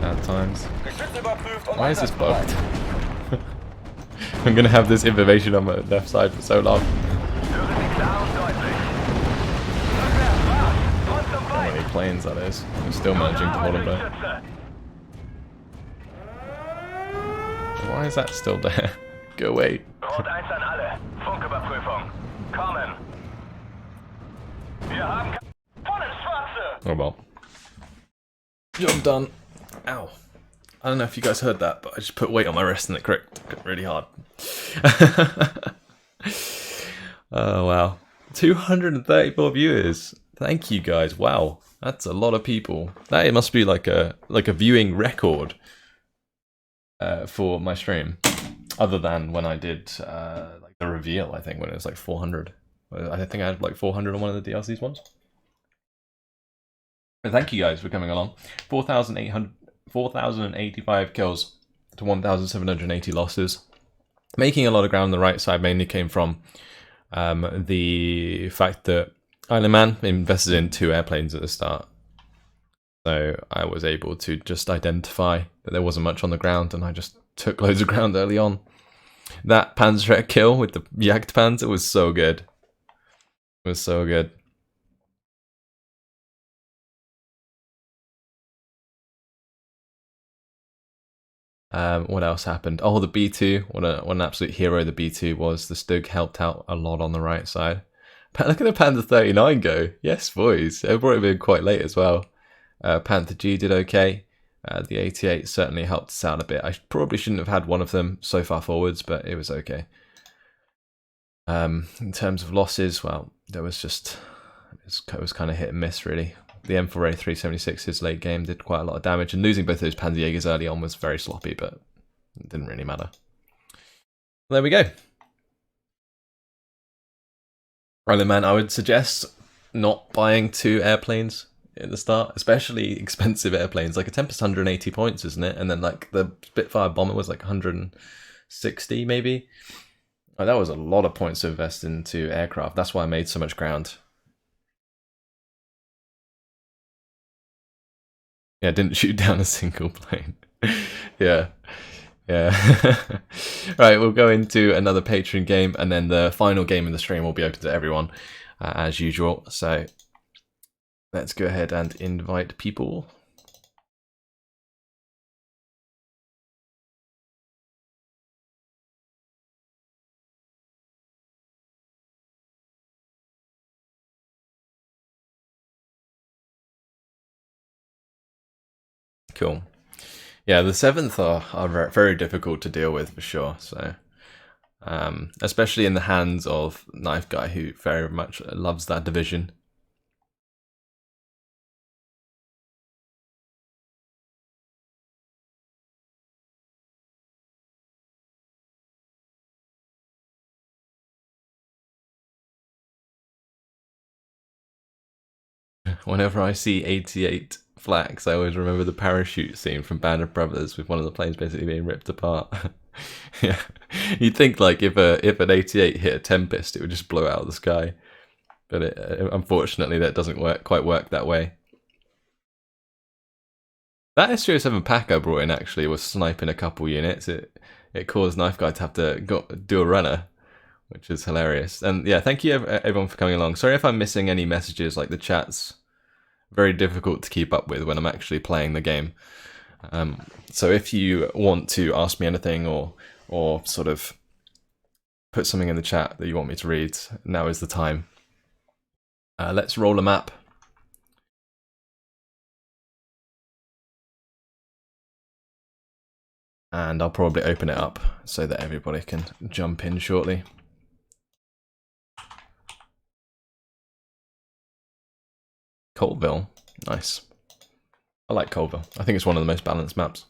At times. Geschütz überprüft und Why is this einsatzbereit. bugged? I'm gonna have this information on my left side for so long. Hören Sie klar und deutlich. Rückwärts, Marsch! Und zum How Feind! many planes that is. I'm still managing to hold him back. Schütze! Why is that still there? Go away. Rot 1 an alle. Funküberprüfung. Kommen. Wir haben voll ins Schwarze! Oh well. Job done. Ow. I don't know if you guys heard that, but I just put weight on my wrist and it cracked really hard. Oh wow. 234 viewers. Thank you guys. Wow. That's a lot of people. That it must be like a viewing record for my stream. Other than when I did like the reveal, I think when it was like 400. I think I had like 400 on one of the DLCs once. But thank you guys for coming along. 4,085 kills to 1,780 losses. Making a lot of ground on the right side mainly came from the fact that ISLANDMAN invested in 2 airplanes at the start. So I was able to just identify that there wasn't much on the ground and I just took loads of ground early on. That Panzer kill with the Jagdpanzer was so good. It was so good. What else happened? Oh, the B2. What an absolute hero the B2 was. The Stug helped out a lot on the right side. But look at the Panther 39 go. Yes, boys. It brought him in quite late as well. Panther G did okay. The 88 certainly helped us out a bit. I probably shouldn't have had one of them so far forwards, but it was okay. In terms of losses, well, there was just... It was kind of hit and miss, really. The M4A 376, his late game, did quite a lot of damage, and losing both those Panzerjägers early on was very sloppy, but it didn't really matter. There we go. ISLANDMAN, I would suggest not buying 2 airplanes at the start, especially expensive airplanes. Like a Tempest 180 points, isn't it? And then like the Spitfire bomber was like 160 maybe. Oh, that was a lot of points to invest into aircraft. That's why I made so much ground. Yeah, didn't shoot down a single plane. Yeah. Right, we'll go into another Patreon game, and then the final game in the stream will be open to everyone, as usual. So let's go ahead and invite people. Cool. Yeah, the 7th are very difficult to deal with for sure. So, especially in the hands of Knife Guy, who very much loves that division. Whenever I see 88 flags, I always remember the parachute scene from Band of Brothers with one of the planes basically being ripped apart. Yeah, you'd think like if an 88 hit a Tempest, it would just blow out of the sky, but unfortunately that doesn't quite work that way. That SU-07 pack I brought in actually was sniping a couple units. It caused Knife Guy to have to do a runner, which is hilarious. And yeah, thank you everyone for coming along. Sorry if I'm missing any messages, like the chat's very difficult to keep up with when I'm actually playing the game. So if you want to ask me anything or sort of put something in the chat that you want me to read, now is the time. Let's roll a map. And I'll probably open it up so that everybody can jump in shortly. Colville, nice. I like Colville. I think it's one of the most balanced maps.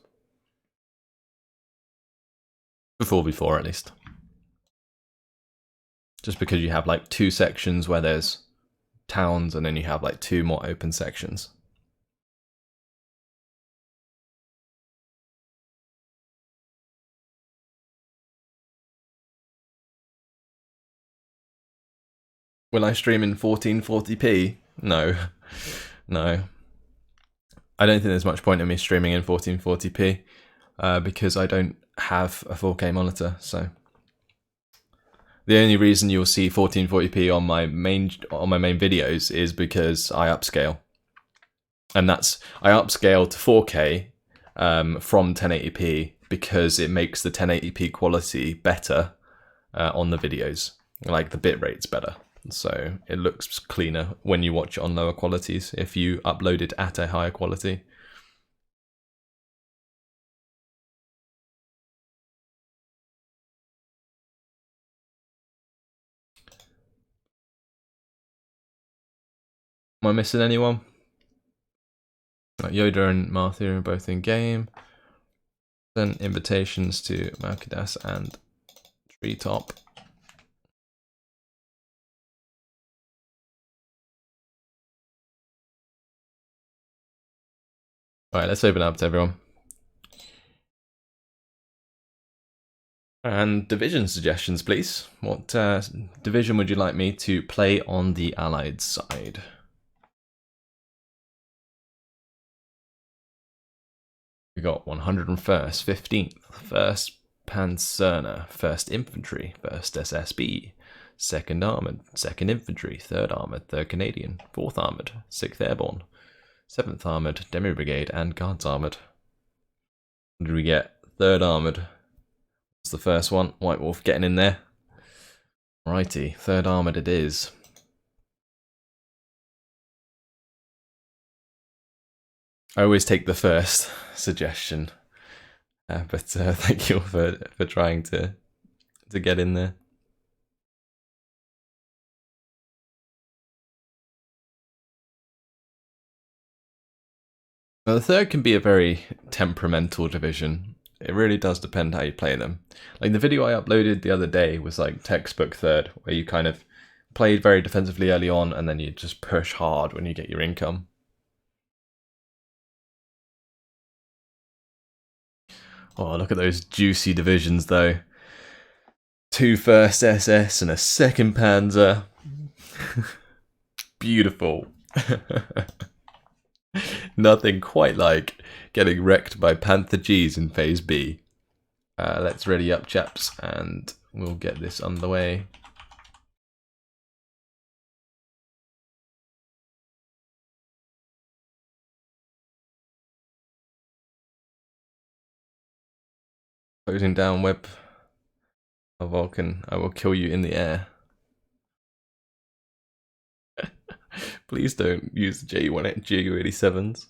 Before at least. Just because you have like 2 sections where there's towns and then you have like 2 more open sections. Will I stream in 1440p? No. No. I don't think there's much point in me streaming in 1440p because I don't have a 4K monitor, so the only reason you'll see 1440p on my main videos is because I upscale. And that's I upscale to 4K from 1080p because it makes the 1080p quality better on the videos. Like the bitrate's better. So it looks cleaner when you watch it on lower qualities if you upload it at a higher quality. Am I missing anyone? Yoda and Martha are both in game. Then invitations to Malkadas and Treetop. Alright, let's open up to everyone. And division suggestions, please. What division would you like me to play on the Allied side? We got 101st, 15th, 1st Panzerner, 1st Infantry, 1st SSB, 2nd Armoured, 2nd Infantry, 3rd Armoured, 3rd Canadian, 4th Armoured, 6th Airborne, 7th Armoured, Demi Brigade, and Guards Armoured. What did we get? 3rd Armoured. What's the first one? White Wolf getting in there. Righty, 3rd Armoured it is. I always take the first suggestion, but thank you for trying to get in there. Now, the 3rd can be a very temperamental division. It really does depend how you play them. Like the video I uploaded the other day was like textbook 3rd, where you kind of played very defensively early on and then you just push hard when you get your income. Oh, look at those juicy divisions though. 2 1st SS and a 2nd Panzer. Beautiful. Nothing quite like getting wrecked by Panther Gs in Phase B. Let's ready up, chaps, and we'll get this underway. Closing down web of Vulcan. I will kill you in the air. Please don't use the JU-87s.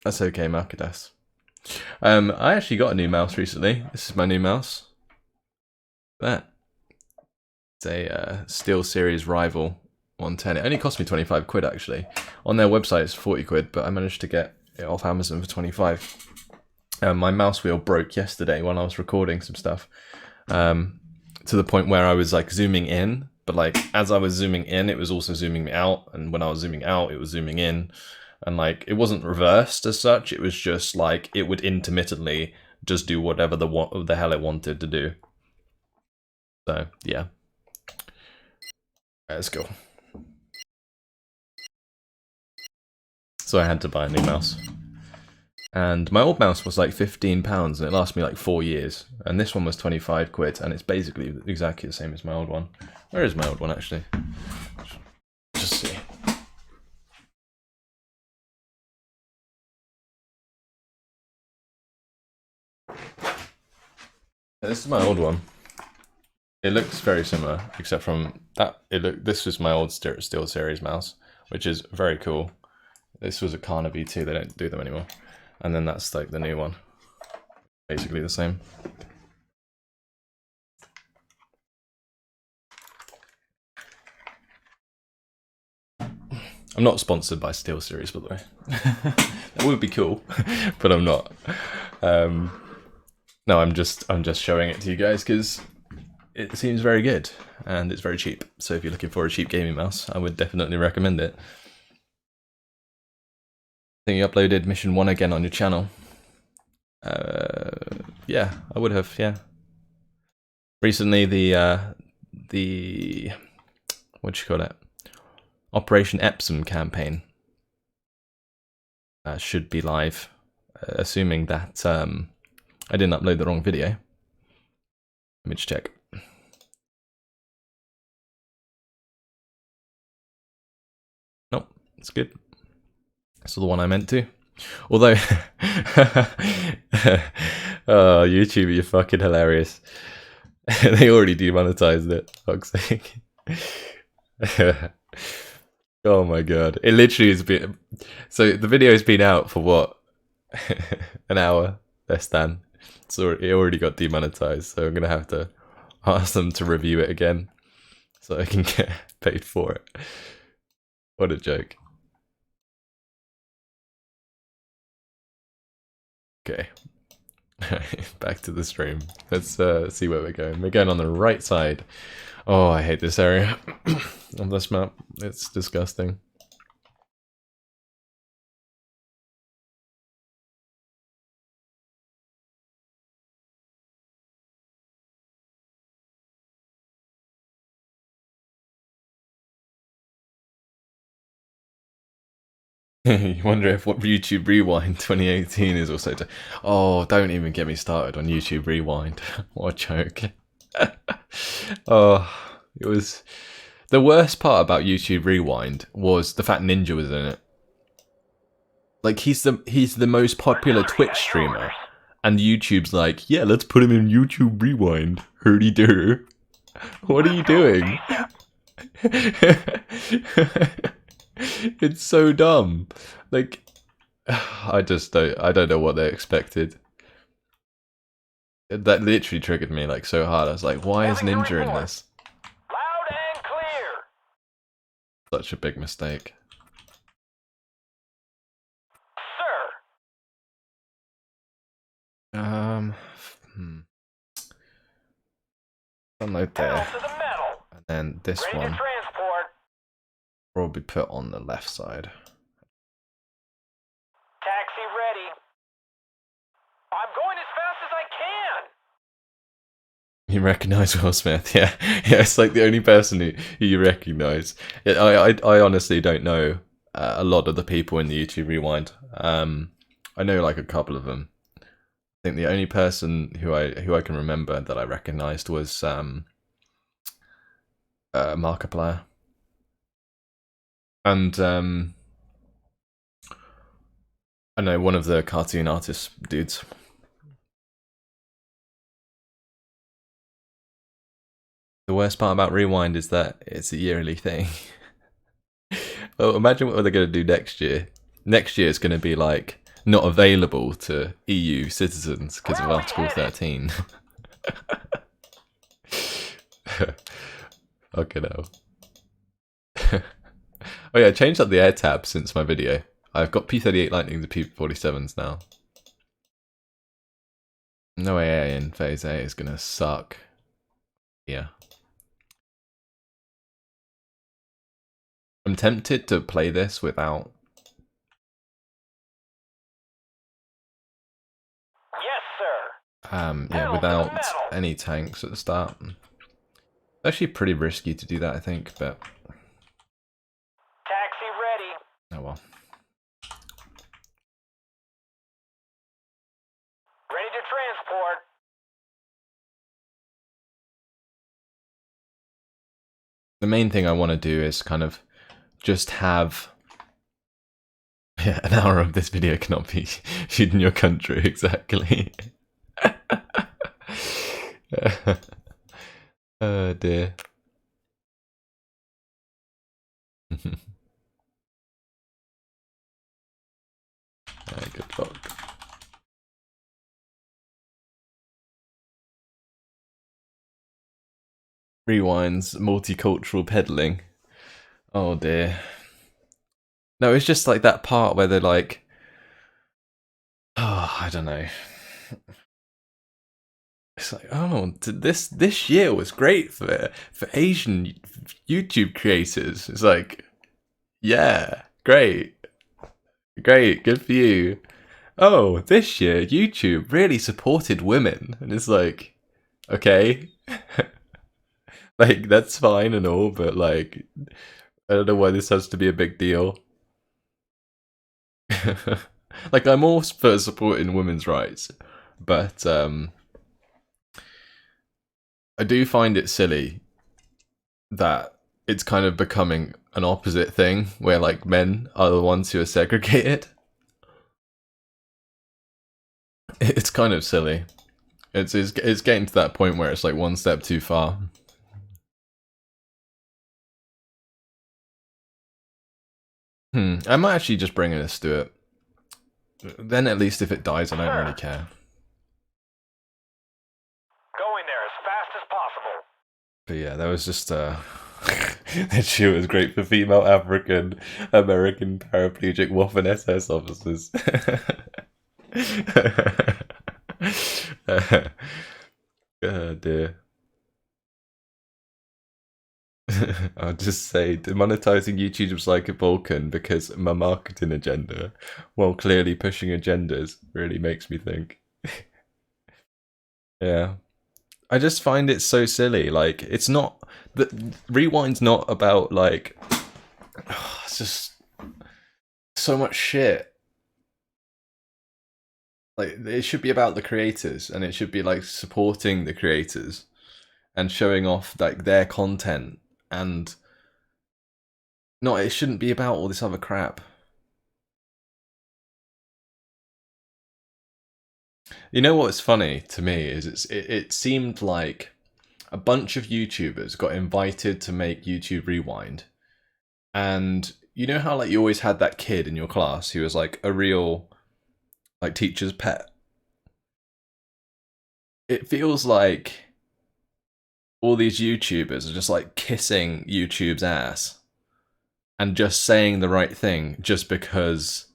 That's okay, Malkadas. I actually got a new mouse recently. This is my new mouse. That. It's a SteelSeries Rival 110. It only cost me 25 quid actually. On their website it's 40 quid, but I managed to get it off Amazon for 25. My mouse wheel broke yesterday when I was recording some stuff. To the point where I was like zooming in, but like as I was zooming in, it was also zooming me out, and when I was zooming out, it was zooming in, and like it wasn't reversed as such. It was just like it would intermittently just do whatever the hell it wanted to do. So yeah, let's go. So I had to buy a new mouse. And my old mouse was like £15 and it lasted me like 4 years. And this one was 25 quid and it's basically exactly the same as my old one. Where is my old one actually? Just see. This is my old one. It looks very similar, except from that. This was my old SteelSeries mouse, which is very cool. This was a Carnaby too, they don't do them anymore. And then that's like the new one. Basically the same. I'm not sponsored by SteelSeries, by the way. That would be cool, but I'm not. No, I'm just showing it to you guys because it seems very good and it's very cheap. So if you're looking for a cheap gaming mouse, I would definitely recommend it. I think you uploaded Mission 1 again on your channel. Yeah, I would have, yeah. Recently the what do you call it? Operation Epsom campaign should be live, assuming that I didn't upload the wrong video. Let me just check. Nope, it's good. It's the one I meant to. Although, oh, YouTube, you're fucking hilarious. They already demonetized it, fuck's sake. Oh my god. It literally has been... So the video has been out for what? An hour, less than. So it already got demonetized, so I'm gonna have to ask them to review it again so I can get paid for it. What a joke. Okay. Back to the stream. Let's see where we're going. We're going on the right side. Oh, I hate this area on this map. It's disgusting. You wonder if what YouTube Rewind 2018 is also... Oh, don't even get me started on YouTube Rewind. What a joke. Oh, it was... The worst part about YouTube Rewind was the fact Ninja was in it. Like, he's the most popular Twitch streamer. And YouTube's like, yeah, let's put him in YouTube Rewind. Hurdy-dur. What are you doing? It's so dumb. Like, I don't know what they expected. That literally triggered me like so hard. I was like, why is Ninja in this? Loud and clear. Such a big mistake. Sir. Unload Pedal there. to the metal. And then this Ready one to transport. probably put on the left side. Taxi ready. I'm going as fast as I can. You recognise Will Smith, yeah. Yeah, it's like the only person who you recognise. I honestly don't know a lot of the people in the YouTube Rewind. I know like a couple of them. I think the only person who I can remember that I recognised was Markiplier. And I know one of the cartoon artist dudes. The worst part about Rewind is that it's a yearly thing. Oh, imagine what they're going to do next year. Next year it's going to be like not available to EU citizens because of Article 13. Okay, no. Oh yeah, I changed up the air tab since my video. I've got P38 Lightning to P47s now. No AA in Phase A is gonna suck. Yeah. I'm tempted to play this without... Yes, sir. Yeah, without any tanks at the start. It's actually pretty risky to do that, I think, but... Taxi ready. Oh well. Ready to transport. The main thing I want to do is kind of just have... Yeah, an hour of this video cannot be viewed in your country, exactly. Oh dear. Rewind's multicultural peddling. Oh dear. No, it's just like that part where they're like, oh, I don't know. It's like, oh, this year was great for Asian YouTube creators. It's like, yeah, great, good for you. Oh, this year YouTube really supported women, and it's like, okay, like that's fine and all, but like, I don't know why this has to be a big deal. Like, I'm all for supporting women's rights, but I do find it silly that it's kind of becoming an opposite thing, where like men are the ones who are segregated. It's kind of silly. It's getting to that point where it's like one step too far. I might actually just bring this to it. Then at least if it dies, I don't really care. Going there as fast as possible. But yeah, that was just that shit was great for female African American paraplegic Waffen SS officers. Oh dear. I'll just say, demonetizing YouTube's like a Vulcan because my marketing agenda, while clearly pushing agendas, really makes me think. Yeah. I just find it so silly. Like, it's not... Rewind's not about, like... it's just... so much shit. Like, it should be about the creators, and it should be, like, supporting the creators, and showing off, like, their content. And no, it shouldn't be about all this other crap. You know what's funny to me is it seemed like a bunch of YouTubers got invited to make YouTube Rewind, and you know how like you always had that kid in your class who was like a real like teacher's pet. It feels like all these YouTubers are just like kissing YouTube's ass and just saying the right thing just because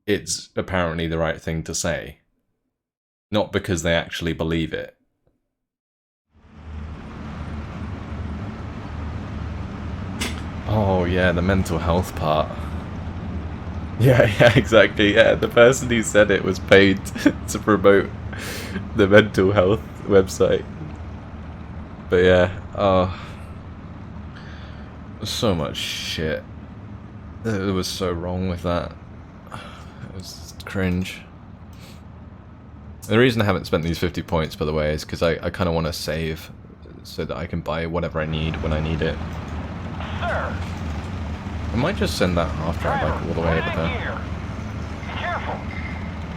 it's apparently the right thing to say. Not because they actually believe it. Oh yeah, the mental health part. Yeah, exactly, yeah. The person who said it was paid to promote the mental health website. But yeah, so much shit. It was so wrong with that. It was cringe. The reason I haven't spent these 50 points, by the way, is because I kind of want to save so that I can buy whatever I need when I need it. Sir. I might just send that after I like all the way over there. Be careful.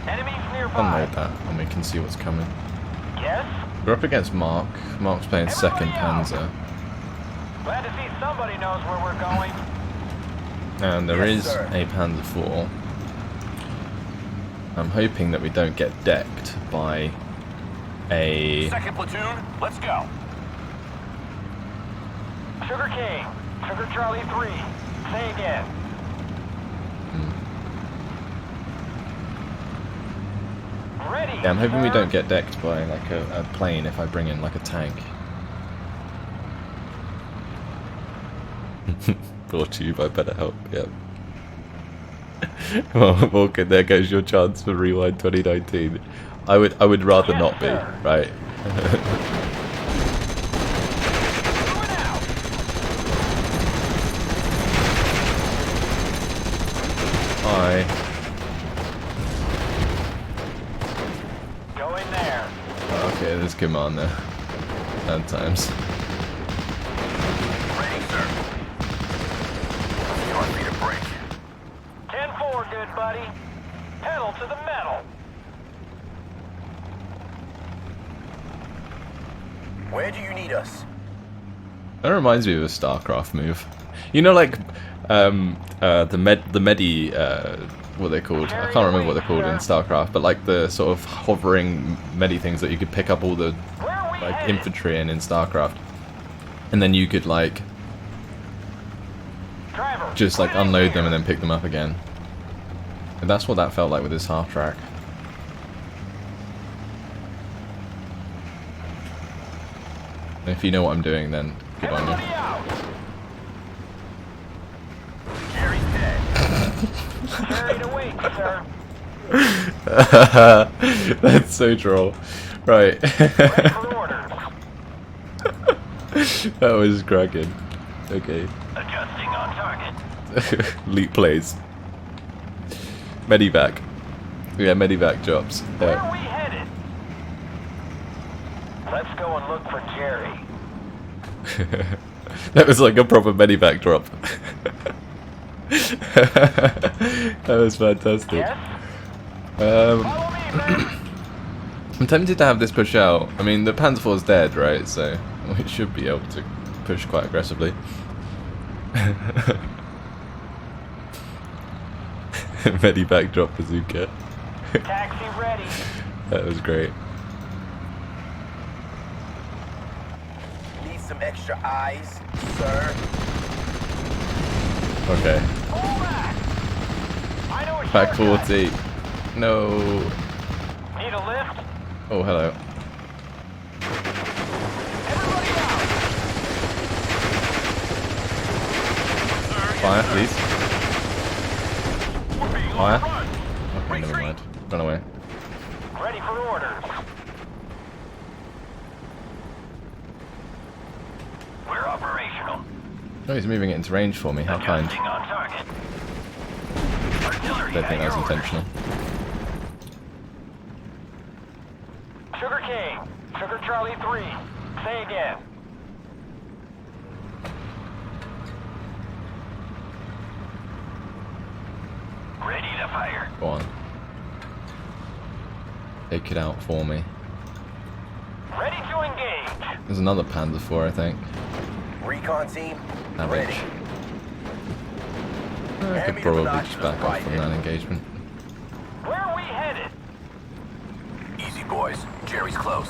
Enemies nearby. Unload that and we can see what's coming. Yes? We're up against Mark. Mark's playing second Panzer. Glad to see somebody knows where we're going. And there is a Panzer IV. I'm hoping that we don't get decked by a... Second platoon, let's go. Sugar King, Sugar Charlie 3. Say again. Ready. Yeah, I'm hoping we don't get decked by like a plane if I bring in like a tank. Brought to you by BetterHelp, yep. Well, Vulcan, there goes your chance for Rewind 2019. I would rather not be, right? Hi. Going there. Okay, there's command there. Bad times. Ready, sir. You want me to break? 10-4, good buddy. Pedal to the metal. Where do you need us? That reminds me of a StarCraft move. You know, like the Medi, what they're called. I can't remember what they're called in StarCraft, but like the sort of hovering Medi things that you could pick up all the like infantry in StarCraft. And then you could like just like unload them and then pick them up again. And that's what that felt like with this half track. And if you know what I'm doing, then good on you. Jerry's dead. Carried away, sir. That's so troll. Right. Ready for orders. That was cracking. Okay. Adjusting on target. Leap plays. Medivac. Yeah, medivac drops. Where are we headed? Let's go and look for Jerry. That was like a proper medivac drop. That was fantastic. Yes? Follow me, man. I'm tempted to have this push out. I mean, the Panzer IV's dead, right? So we should be able to push quite aggressively. Medivac drop bazooka. Taxi ready. That was great. Need some extra eyes, sir. Okay. Pull back. I know a Back shortcut. 40. No. Need a lift? Oh, hello. Everybody out. Fire, please. We're being Fire. overrun. Okay, never mind. Run away. Ready for orders. We're operational. Oh, he's moving it into range for me. How kind. Adjusting on target. Artillery Don't think at that was your intentional. orders. Sugar King. Sugar Charlie 3. Say again. Ready to fire. Go on. Take it out for me. Ready to engage. There's another Panzer IV, I think. Recon team, Average. ready. I could Enemy probably Dodge just to back the off right from here. that engagement. Where are we headed? Easy, boys. Jerry's close.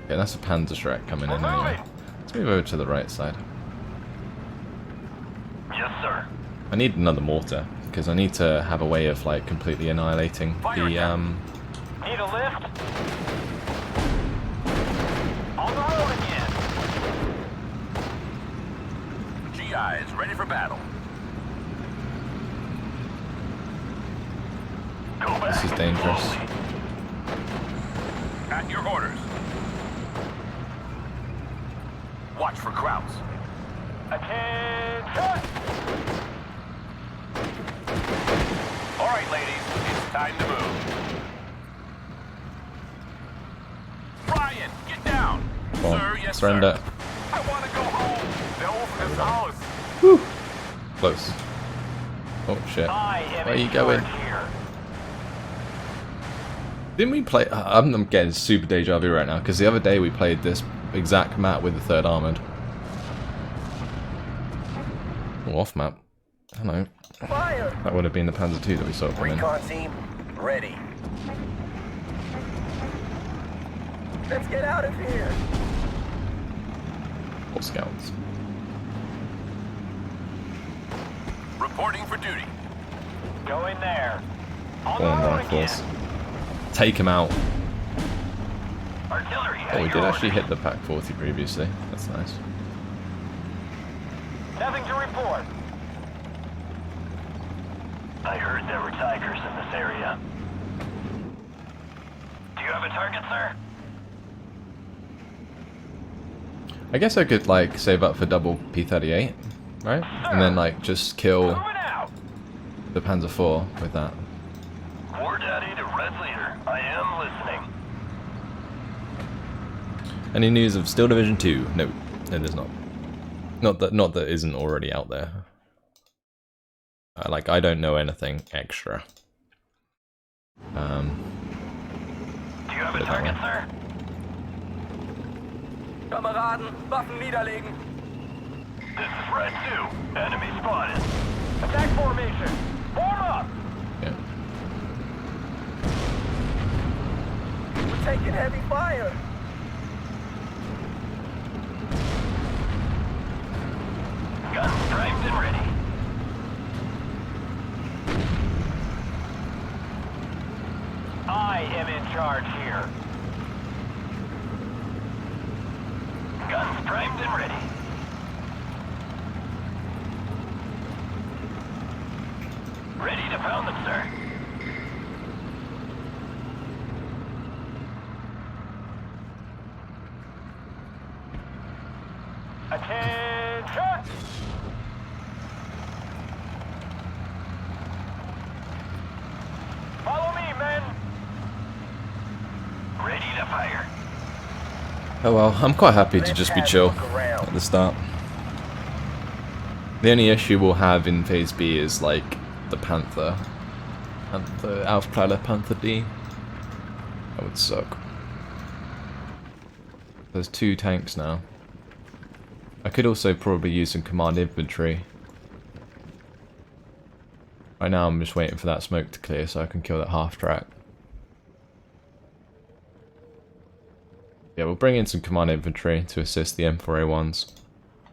Yeah, that's a Panzer Shrek coming in We're anyway. moving. Let's move over to the right side. Yes, sir. I need another mortar, because I need to have a way of like completely annihilating the Need a lift? On the road again. GIs ready for battle. Go back. This is dangerous. Slowly. At your orders. Watch for crowds. Attention! All right, ladies, it's time to move. Ryan, get down. Come on, Sir, yes, surrender. sir. I want to go home. They'll open this house. Close. Oh shit. I am Where are in you going? charge here. Didn't we play... I'm getting super deja vu right now, because the other day we played this exact map with the 3rd Armoured. Oh, off map. Hello. Fire! That would have been the Panzer II that we saw come in. Recon team, ready. Let's get out of here. Or scouts. Reporting for duty. Go in there. On Go on, the road rifles. again. Take him out. Artillery at Oh, we your did actually orders. hit the Pack 40 previously. That's nice. Nothing to report. I heard there were tigers in this area. Do you have a target, sir? I guess I could, like, save up for double P38, right? And then, like, just kill Moving out. the Panzer IV with that. War Daddy to Red Leader. I am listening. Any news of Steel Division 2? No, there's not. Not that isn't already out there. Like, I don't know anything extra. Do you have a Put it that target, way. sir? Kameraden, Waffen niederlegen. This is Red 2. Enemy spotted. Attack formation. Form up. Yeah. taking heavy fire. Guns primed and ready. I am in charge here. Guns primed and ready. Ready to pound them, sir. Attention! Follow me, men. Ready to fire. Oh well, I'm quite happy to just be chill at the start. The only issue we'll have in Phase B is like the Panther and the Aufprall Panther D. That would suck. There's 2 tanks now. I could also probably use some command infantry. Right now I'm just waiting for that smoke to clear so I can kill that half-track. Yeah, we'll bring in some command infantry to assist the M4A1s.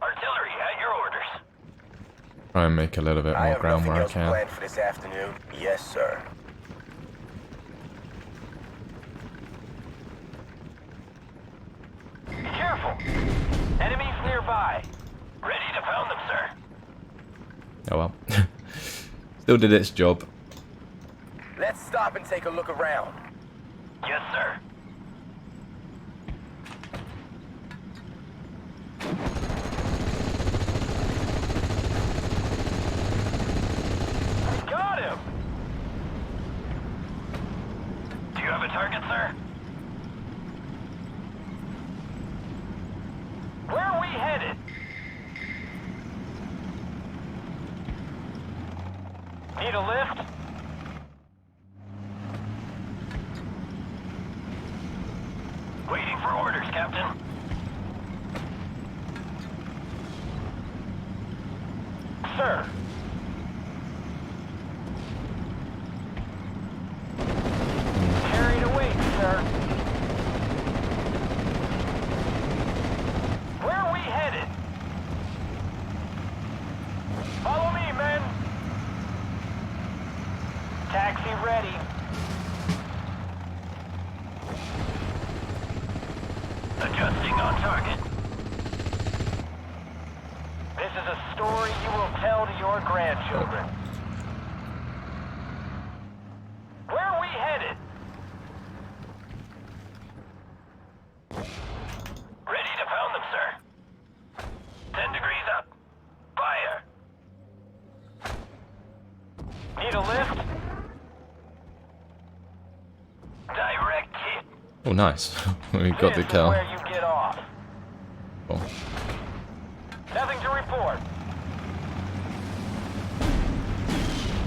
Artillery at your orders. Try and make a little bit more ground where I can. Planned for this afternoon. Yes, sir. Be careful. Enemies nearby. Ready to pound them, sir. Oh well. Still did its job. Let's stop and take a look around. Yes, sir. We got him! Do you have a target, sir? Where are we headed? Need a lift? Waiting for orders, Captain. Sir. Carried away, sir. Where are we headed? Follow me, men. Taxi ready. Adjusting on target. This is a story you will tell to your grandchildren. Where are we headed? Ready to pound them, sir. 10 degrees up. Fire. Need a lift? Direct hit. Oh nice. We got the This is kill. where you get off. Cool. Nothing to report.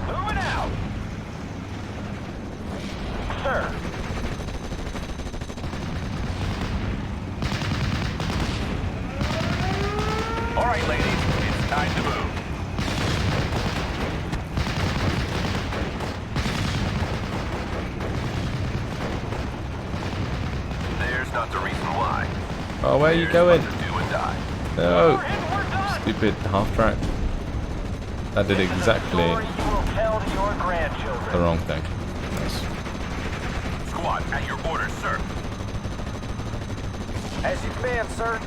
Moving out. Sir. All right, ladies, it's time to move. There's not the reason why. Oh, where are you going? Do and die. No. We're in, we're done. Stupid half-track. That did This is a exactly story you will tell to your grandchildren. the wrong thing. Nice. Squad, at your orders, sir. As you command, sir.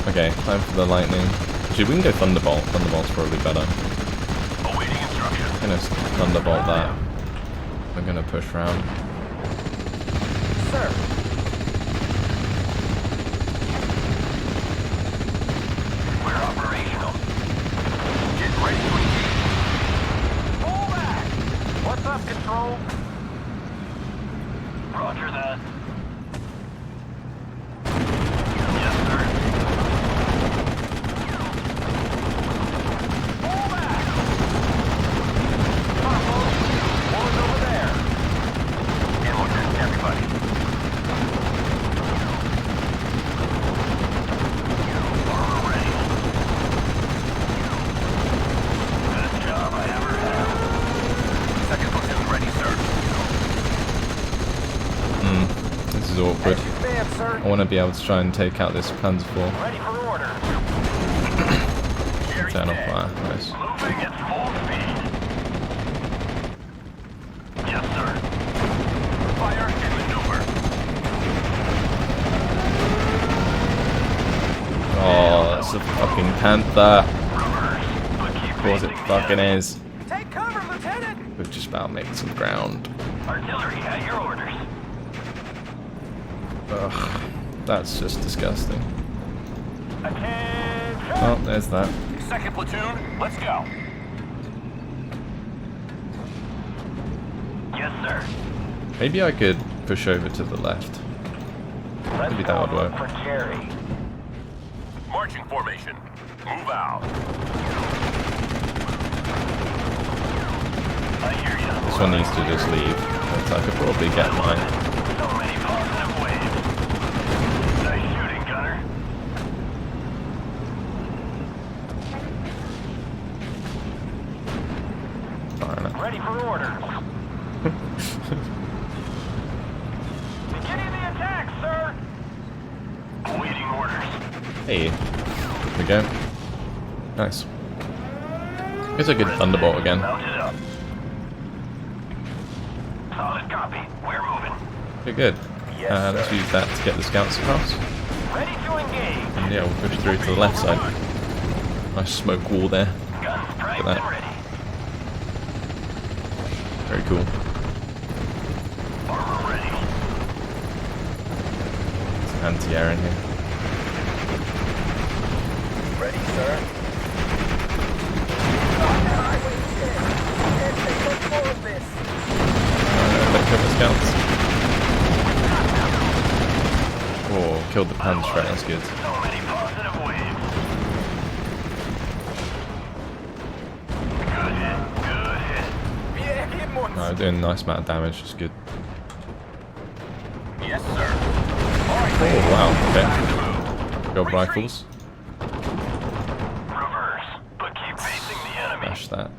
Okay, time for the lightning. Actually, we can go Thunderbolt. Thunderbolt's probably better. Awaiting instructions. I'm gonna Thunderbolt that. We're gonna push round. Sir. We're operational. Get ready to engage. Pull back. What's up, Control? Roger that. Yes, sir. Pull back. Purple. One's over there. Ammo check, everybody. Armor ready. Best job I ever had. Second platoon ready, sir. is awkward. As you command, sir. I want to be able to try and take out this Panzer IV. Ready for order. Turn off fire. Nice. Moving at full speed. Yes, sir. Fire and maneuver. Oh, that's a fucking Panther. Reverse. But keep Of course it facing the fucking enemy. is. Take cover, Lieutenant. We've just about made some ground. Artillery at your orders. Ugh, that's just disgusting. Attention. Oh, there's that. Second platoon, let's go. Yes, sir. Maybe I could push over to the left. Let's Maybe go that would work. for Jerry. Marching formation. Move out. I hear you. This one needs to just leave. But I could probably get mine. So many positive waves. Nice shooting, Gunner. Firing it. Ready for orders. Beginning the attack, sir. Awaiting orders. Hey, there we go. Nice. Guess I could Thunderbolt again. Mounted up. Solid copy. We're moving. Okay, good. Yes, Let's sir. use that to get the scouts across. Ready to engage. And yeah, we'll push through to the left side. Nice smoke wall there. Guns primed that. and ready. Very cool. Armor ready. There's anti-air in here. Ready, sir. Let kill the scouts. Oh, killed the Panzer straight, that's good. So many positive waves. Good hit. Good hit. Yeah, hit one. No, doing a nice amount of damage, it's good. Yes, sir. Oh, wow, okay. Go rifles. Reverse. But keep facing the enemy. Smash that.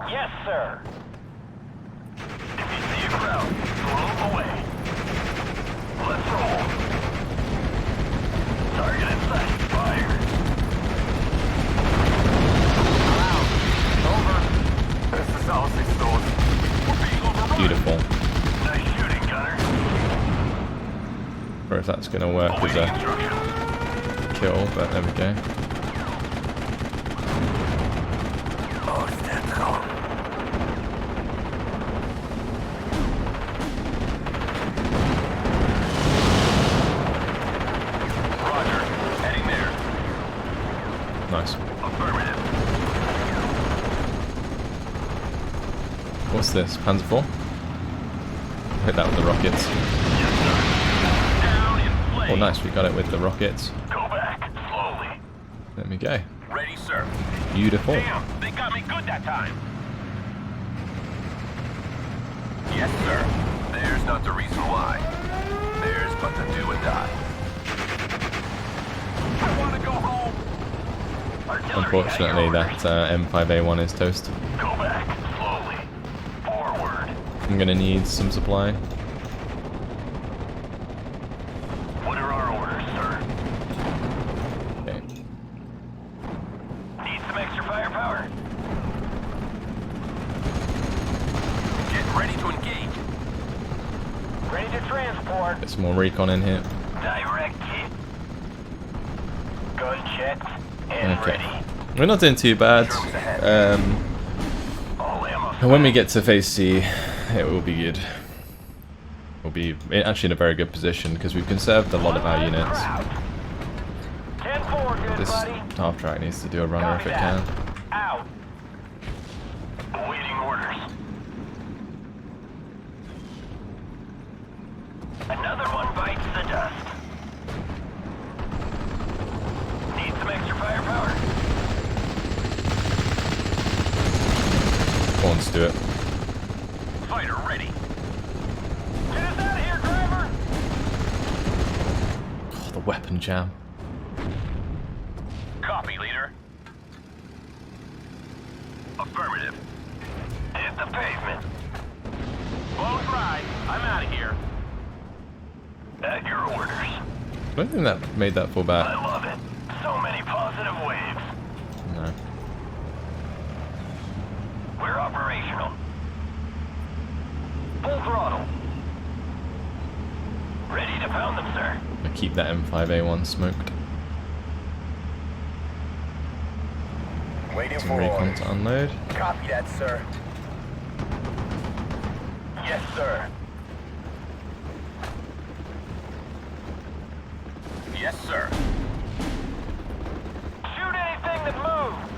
Yes, sir. If you see a crowd, throw away. Let's roll. Target in sight. Fire. Over. This is our 6 doors. We're being overrun. Beautiful. Nice shooting, Gunner. Or if that's gonna work as Awaiting a instructions. kill, but there we go. Oh, stand down. Roger. Heading there. Nice. Affirmative. What's this? Panzer IV? Hit that with the rockets. Yes, sir. Down in flames. Oh, nice, we got it with the rockets. Go back. Slowly. There we go. Ready, sir. Beautiful. Damn, they got me good that time. Yes, sir. There's not the reason why. There's but the do and die. I want to go home. Artillery Unfortunately, at your orders. that M5A1 is toast. Go back. Slowly. Forward. I'm gonna need some supply. What are our orders, sir? Okay. Need some extra firepower? Get ready to engage. Ready to transport. Get some more recon in here. Direct hit. Gun checked and Okay. ready. We're not doing too bad. All ammo. And when we get to phase C, it will be good. We'll be actually in a very good position because we've conserved a lot of our units. 10-4, good This buddy. half track needs to do a runner if Copy it that. can. Out. Awaiting orders. Another one bites the dust. Need some extra firepower? Go on, let's do it. Fighter ready. Get us out of here, driver! Oh, the weapon jam. Copy, leader. Affirmative. Hit the pavement. Close right. I'm out of here. At your orders. I don't think that made that fall I back. love it. So many positive waves. No. We're operational. Full throttle. Ready to pound them, sir. I keep that M5A1 smoked. Waiting Some for recon orders. to unload. Copy that, sir. Yes, sir. Yes, sir. Shoot anything that moves.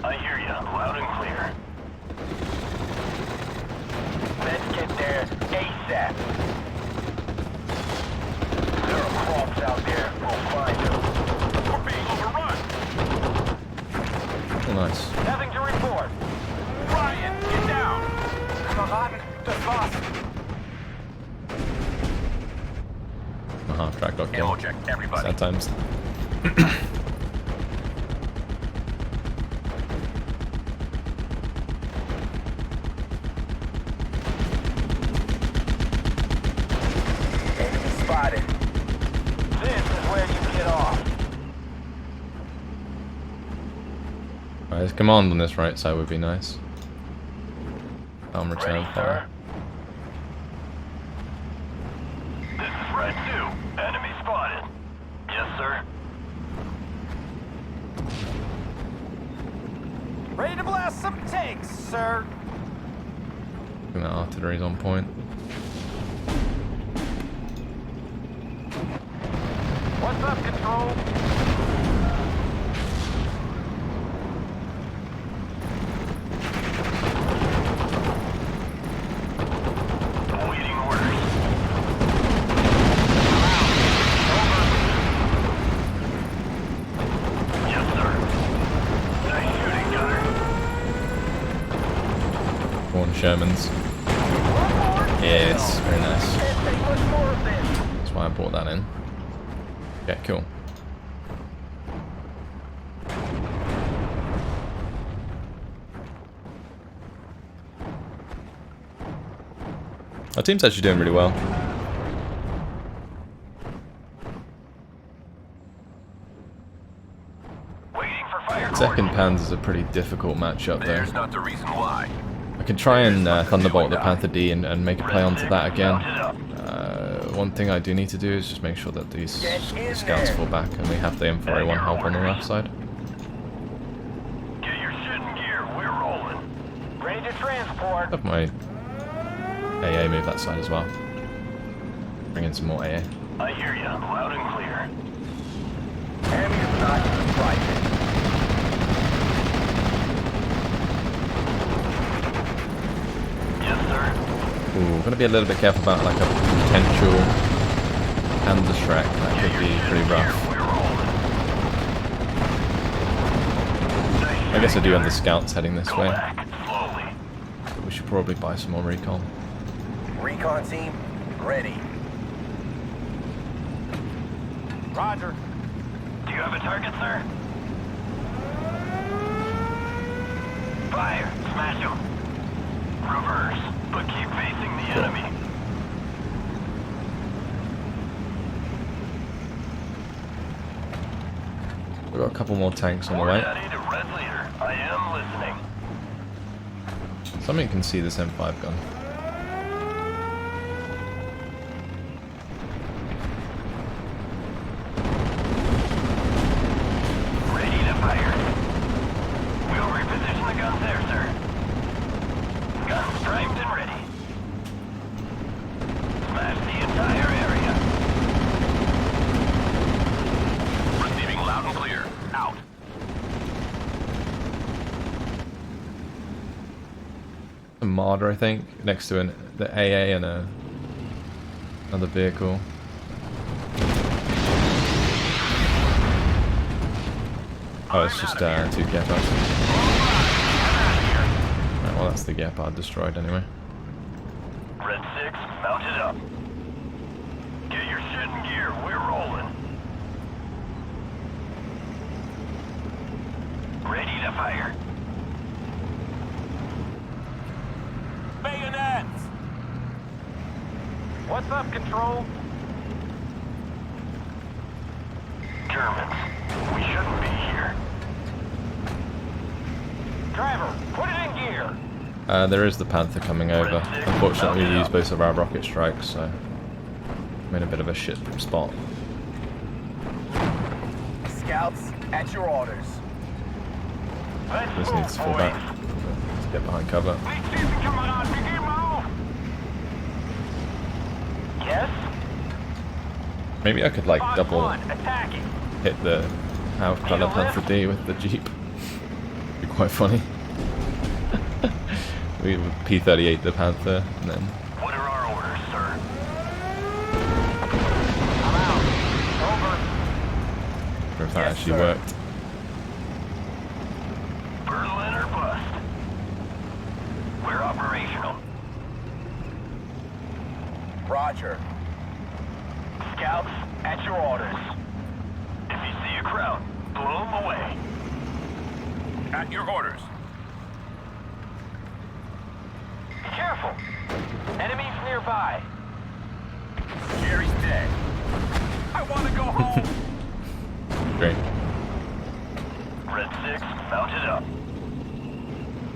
I hear you, loud and clear. Let's get there ASAP. There are crops out there. We'll find them. We're being overrun. Oh, nice. Nothing to report. Ryan, get down. Verraten, das war's. My half track got Ammo killed. check, everybody. Sad times. Enemy spotted. This is where you get off. Alright, his command on this right side would be nice. Return Ready, fire. sir? This is Red 2. Enemy spotted. Yes, sir. Ready to blast some tanks, sir. I think that artillery's on point. What's up, Control? Awaiting orders. Yes, sir. Nice shooting, gunner. One Sherman's. Yes, very nice. Can't take much more of this. That's why I brought that in. Okay, cool. Our team's actually doing really well. Waiting for fire. Second Panzer is a pretty difficult matchup though. There's not the reason why. I can try and Thunderbolt the Panther D and make a play onto that again. One thing I do need to do is just make sure that these scouts fall back and we have the M4A1 help on the left side. Get your shit in gear. We're rolling. Ready to transport. Have my AA move that side as well. Bring in some more AA. I hear you, loud and clear. Enemy's not in the fight. Yes, sir. Ooh, gotta be a little bit careful about like a potential Panzer Shrek. That could be pretty rough. We're rolling. I guess I do have the scouts heading this Go way, back, slowly. but we should probably buy some more recon. Recon team, ready. Roger. Do you have a target, sir? Fire. Smash him. Reverse, but keep facing the enemy. We've got a couple more tanks on the way. Ready to red leader. I am listening. Somebody can see this M5 gun. Ready to fire. We'll reposition the guns there, sir. Guns primed and ready. Smash the entire area. Receiving loud and clear. Out. A Marder, I think, next to the AA and another vehicle. Oh, it's just 2 Gepards. Right, well, that's the Gepard destroyed anyway. Red 6, mounted up. Get your shit in gear, we're rolling. Ready to fire. Bayonets! What's up, Control? There is the Panther coming over. Unfortunately, we used both of our rocket strikes, so I'm in a bit of a shit spot. Scouts, at your orders. This needs to fall back. Let's get behind cover. Yes? Maybe I could like double hit the Hauptquelle Panther D with the Jeep. Be quite funny. We would P-38 the Panther and then. What are our orders, sir? I'm out. Over. Or if that Yes, actually sir. worked. Berlin or bust. We're operational. Roger. Scouts, at your orders. If you see a crowd, blow them away. At your orders. Be careful. Enemies nearby. Jerry's dead. I want to go home. Great. Red 6, mounted up.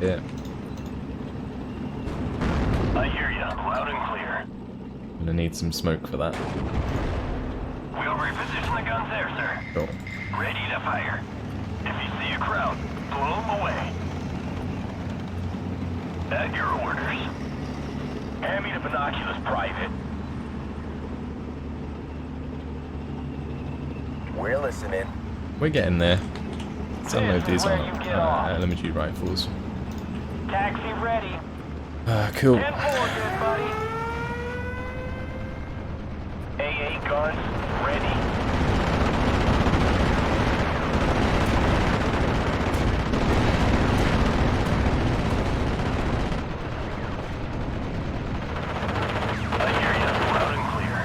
Yeah. I hear you, loud and clear. Gonna need some smoke for that. We'll reposition the guns there, sir. Cool. Ready to fire. If you see a crowd, blow them away. At your orders. Hand me the binoculars, Private. We're listening. We're getting there. Let's unload these on Where you get off. elementary rifles. Taxi ready. Cool. 10-4, good buddy. AA guns ready. I hear you, loud and clear.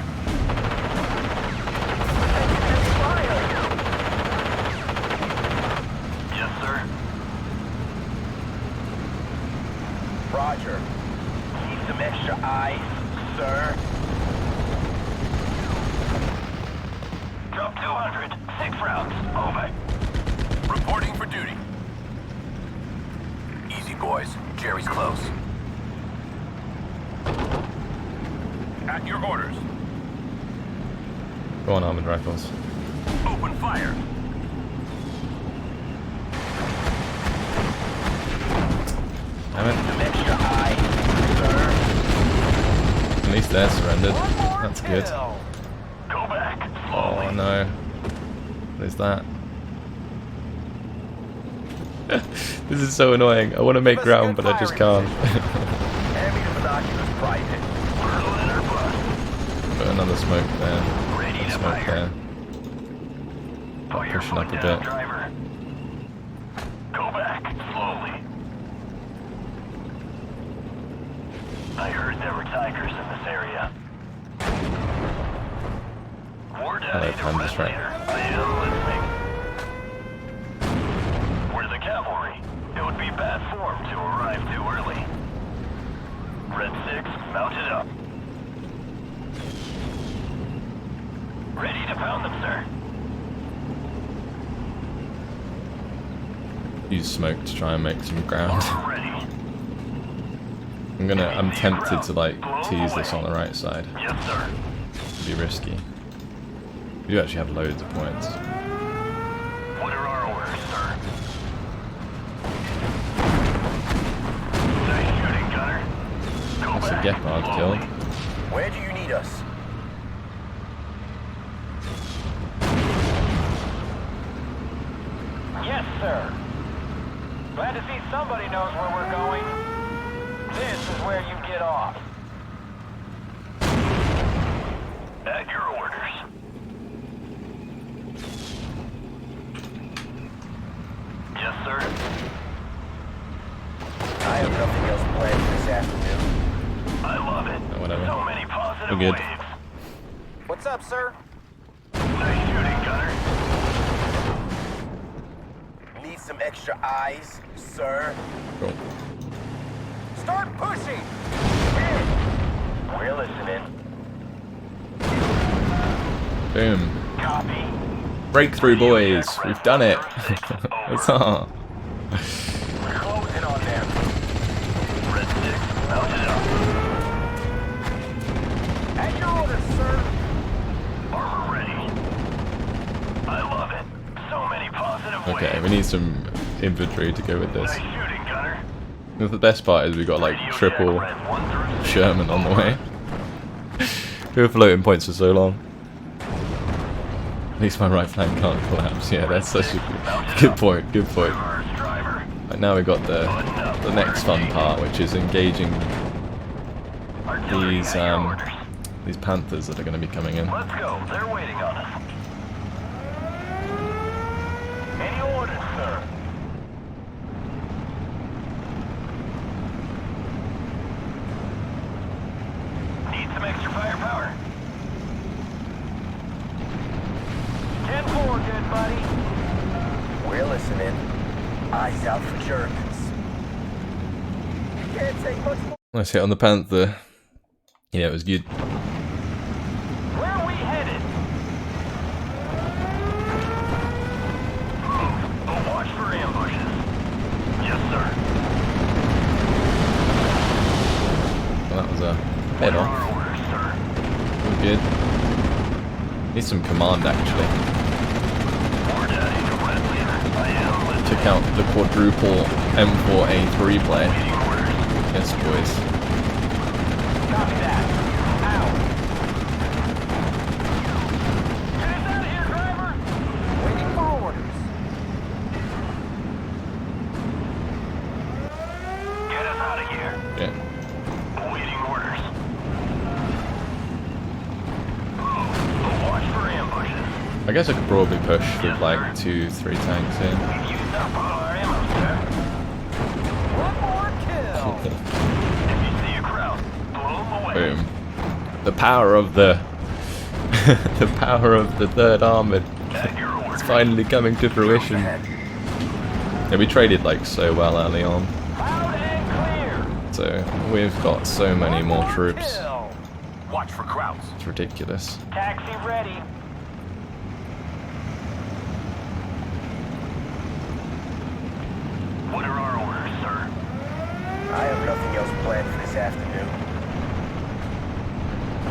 Yes, sir. Roger. Need some extra eyes, sir. Drop 200. 6 rounds. Over. Reporting for duty. Easy, boys. Jerry's close. At your orders. Go on, armored rifles. Open fire. Damn it. Some extra eyes, sir. At least they're surrendered. That's good. Kill. Go back. Oh Slowly. no. There's that. This is so annoying. I want to make ground, but I just can't. Hand me the binoculars, Private. Berlin or bust. Put another smoke there. Ready to Smoke fire. there. Put your Pushing up foot a down, bit. driver. Go back. Slowly. I heard there were tigers in this area. War Daddy, the I'm Red just right. Leader. I am listening. We're the cavalry. It would be bad form to arrive too early. Red 6, mounted up. Ready to pound them, sir. Use smoke to try and make some ground. We're ready. I'm tempted to like tease this on the right side. Yes, sir. It'd be risky. We do actually have loads of points. What are our orders, sir? Nice shooting, gunner. Go That's a back. Gepard Slowly. killed. Where do you need us? Yes, sir. Glad to see somebody knows where we're going. This is where you get off. At your orders. Yes, sir. I have nothing else planned for this afternoon. I love it. Oh, whatever. So many positive We're good. waves. What's up, sir? Nice shooting, gunner. Need some extra eyes, sir. Cool. Start pushing! We're listening. Boom. Copy. Breakthrough, boys. We've done it. Huzzah. We're closing on them. Red We need some infantry to go with this. Nice shooting, Gunner. The best part is we got like triple Sherman on the way. We were floating points for so long. At least my right flank can't collapse. Yeah, that's such a good point. Good point. Right, now we got the next fun part, which is engaging these Panthers that are going to be coming in. Let's go. They're waiting on us. Any orders, sir? Need some extra firepower. 10-4, good buddy. We're listening. Eyes out for Germans. Can't take much more. Nice hit on the Panther. Yeah, it was good. Where are we headed? Oh, watch for ambushes. Yes, sir. Well, that was a head What are off. our orders, sir? All good. Need some command actually. War Daddy to Red Leader. I am listening. Took out the quadruple M4A3 play. Waiting orders. Yes, boys. Copy that. Out. Get us out of here, driver! Waiting for orders. Get us out of here. Yeah. Awaiting orders. Oh, watch for ambushes. I guess I could probably push with like 2-3 tanks in. We've used up all our ammo, sir. One more kill! If you see a crowd, blow them away. Boom. The power of the the power of the third armored. At your orders. It's finally coming to fruition. Yeah, we traded like so well early on, Loud and clear! so we've got so many more troops. Kill. Watch for crowds. It's ridiculous. Taxi ready. What are our orders, sir? I have nothing else planned for this afternoon.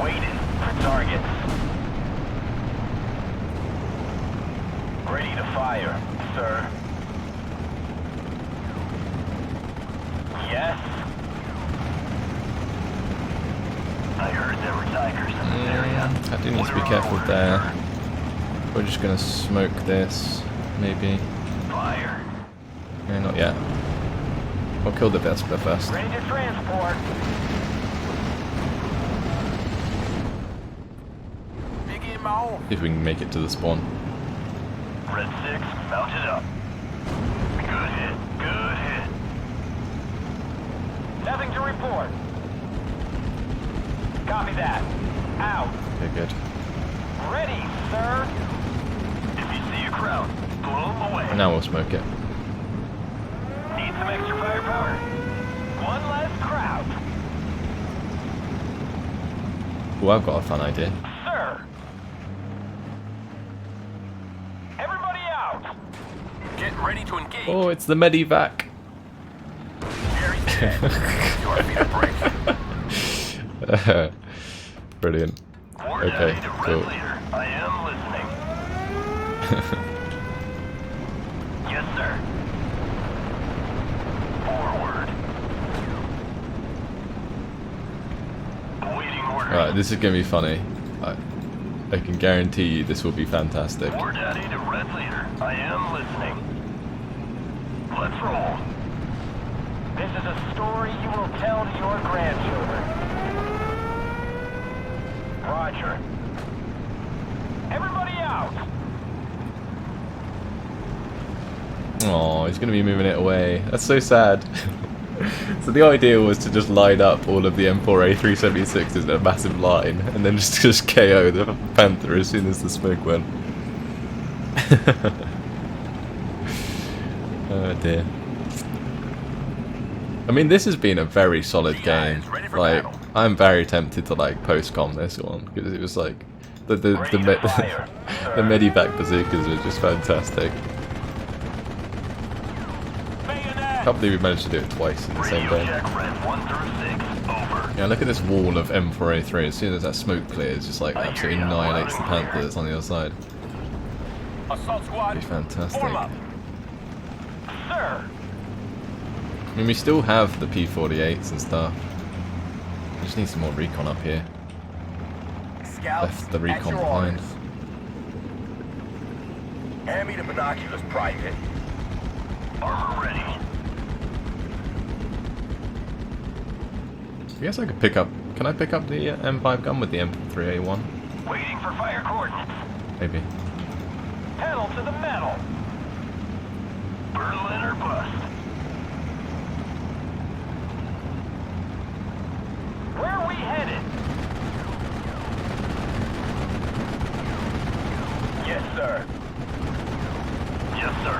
Waiting for targets. Ready to fire, sir. Yes. I heard there were tigers in this area. I do need to be careful there. We're just gonna smoke this, maybe. Fire. Yeah, not yet. We'll kill the Vespa first. Ready to transport. See if we can make it to the spawn. Red 6, mounted up. Good hit. Good hit. Nothing to report. Copy that. Out. Okay, good. Ready, sir. If you see a crowd, blow them away. Now we'll smoke it. Need some extra firepower. One less crowd. Oh, I've got a fun idea. Sir. Everybody out. Get ready to engage. Oh, it's the Medivac. Jerry's dead. Your feet are breaking. Brilliant. War Okay, Daddy to Red cool. Leader. I am listening. Yes, sir. Forward. Awaiting orders. Alright, this is gonna be funny. I can guarantee you this will be fantastic. War Daddy to Red Leader. I am listening. Let's roll. This is a story you will tell to your grandchildren. Roger. Everybody out. Oh, he's gonna be moving it away. That's so sad. So the idea was to just line up all of the M4A376s in a massive line, and then just KO the Panther as soon as the smoke went. Oh dear. I mean, this has been a very solid game. Like, I'm very tempted to like post-com this one because it was like the the Medivac bazookas are just fantastic. I can't believe we managed to do it twice in the same Radio day. check Red 1 through 6. Over. Yeah, look at this wall of M4A3. As soon as that smoke clears, just like absolutely annihilates the Panther that's on the other side. Assault squad. Be fantastic. Form up. sir. I mean, we still have the P-48s and stuff. We just need some more recon up here. Scouts, Left the recon at your behind. orders. Hand me the binoculars, Private. Armor ready. I guess I could pick up... Can I pick up the M5 gun with the M3A1? Waiting for fire coordinates. Maybe. Pedal to the metal. Berlin or bust. Where are we headed? Yes, sir. Yes, sir.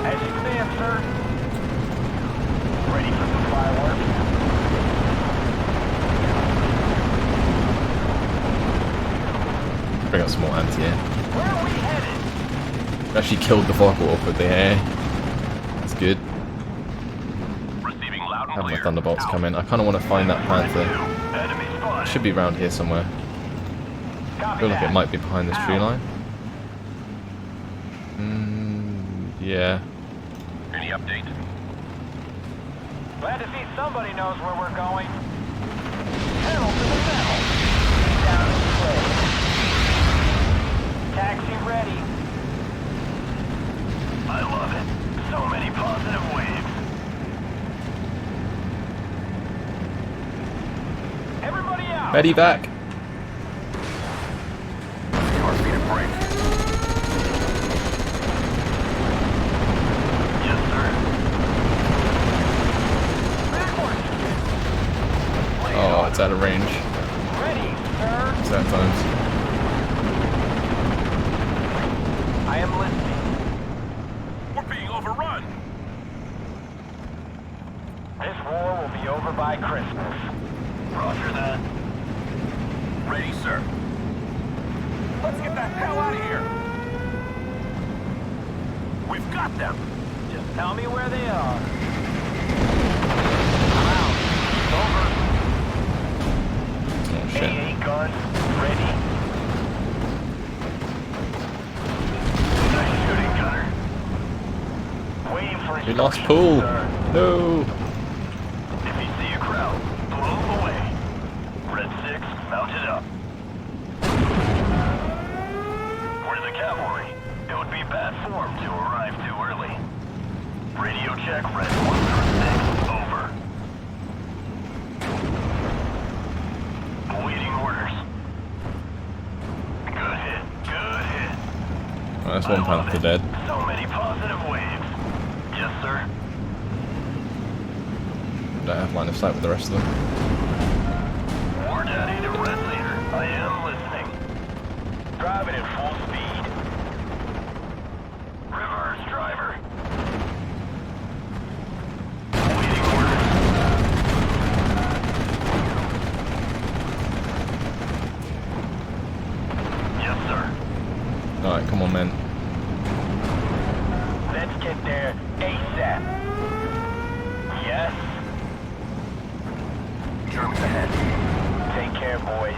As you stand, sir. Ready for some fireworks? Bring up some more anti-air. Where are we headed? Actually killed the Focke-Wulf with the air. That's good. Receiving loud and Have my clear. Thunderbolts come in. I kind of want to find that Panther. Enemy spotted. Should be around here somewhere. I Copy feel like that. it might be behind this tree Ow. line. Yeah. Any update? Glad to see somebody knows where we're going. Pedal to the metal. Down and play. Taxi ready. I love it. So many positive waves. Everybody out. Ready back. Car speed and brake. Yes, sir. Oh, it's out of range. Ready, sir. Sometimes. I am listening. We're being overrun. This war will be over by Christmas. Roger that. Ready, sir. Let's get the hell out of here. We've got them. Just tell me where they are. I'm out. It's over. Oh shit. AA gun, ready. Nice shooting, Gunner. Waiting for We lost instructions, pool. sir. No. If you see a crowd, blow them away. Red 6, mounted up. We're the cavalry. It would be bad form to arrive too early. Radio check, Red 1 through 6, over. Awaiting orders. Good hit, good hit. Oh, that's one I love Panther it. dead. So many positive waves. Yes, sir. Don't have line of sight with the rest of them. War Daddy to Red Leader. I am listening. Driving at full speed. Reverse driver. Awaiting orders. Yes, sir. Alright, come on, men. Let's get there ASAP. Yes. Germs ahead. Take care, boys.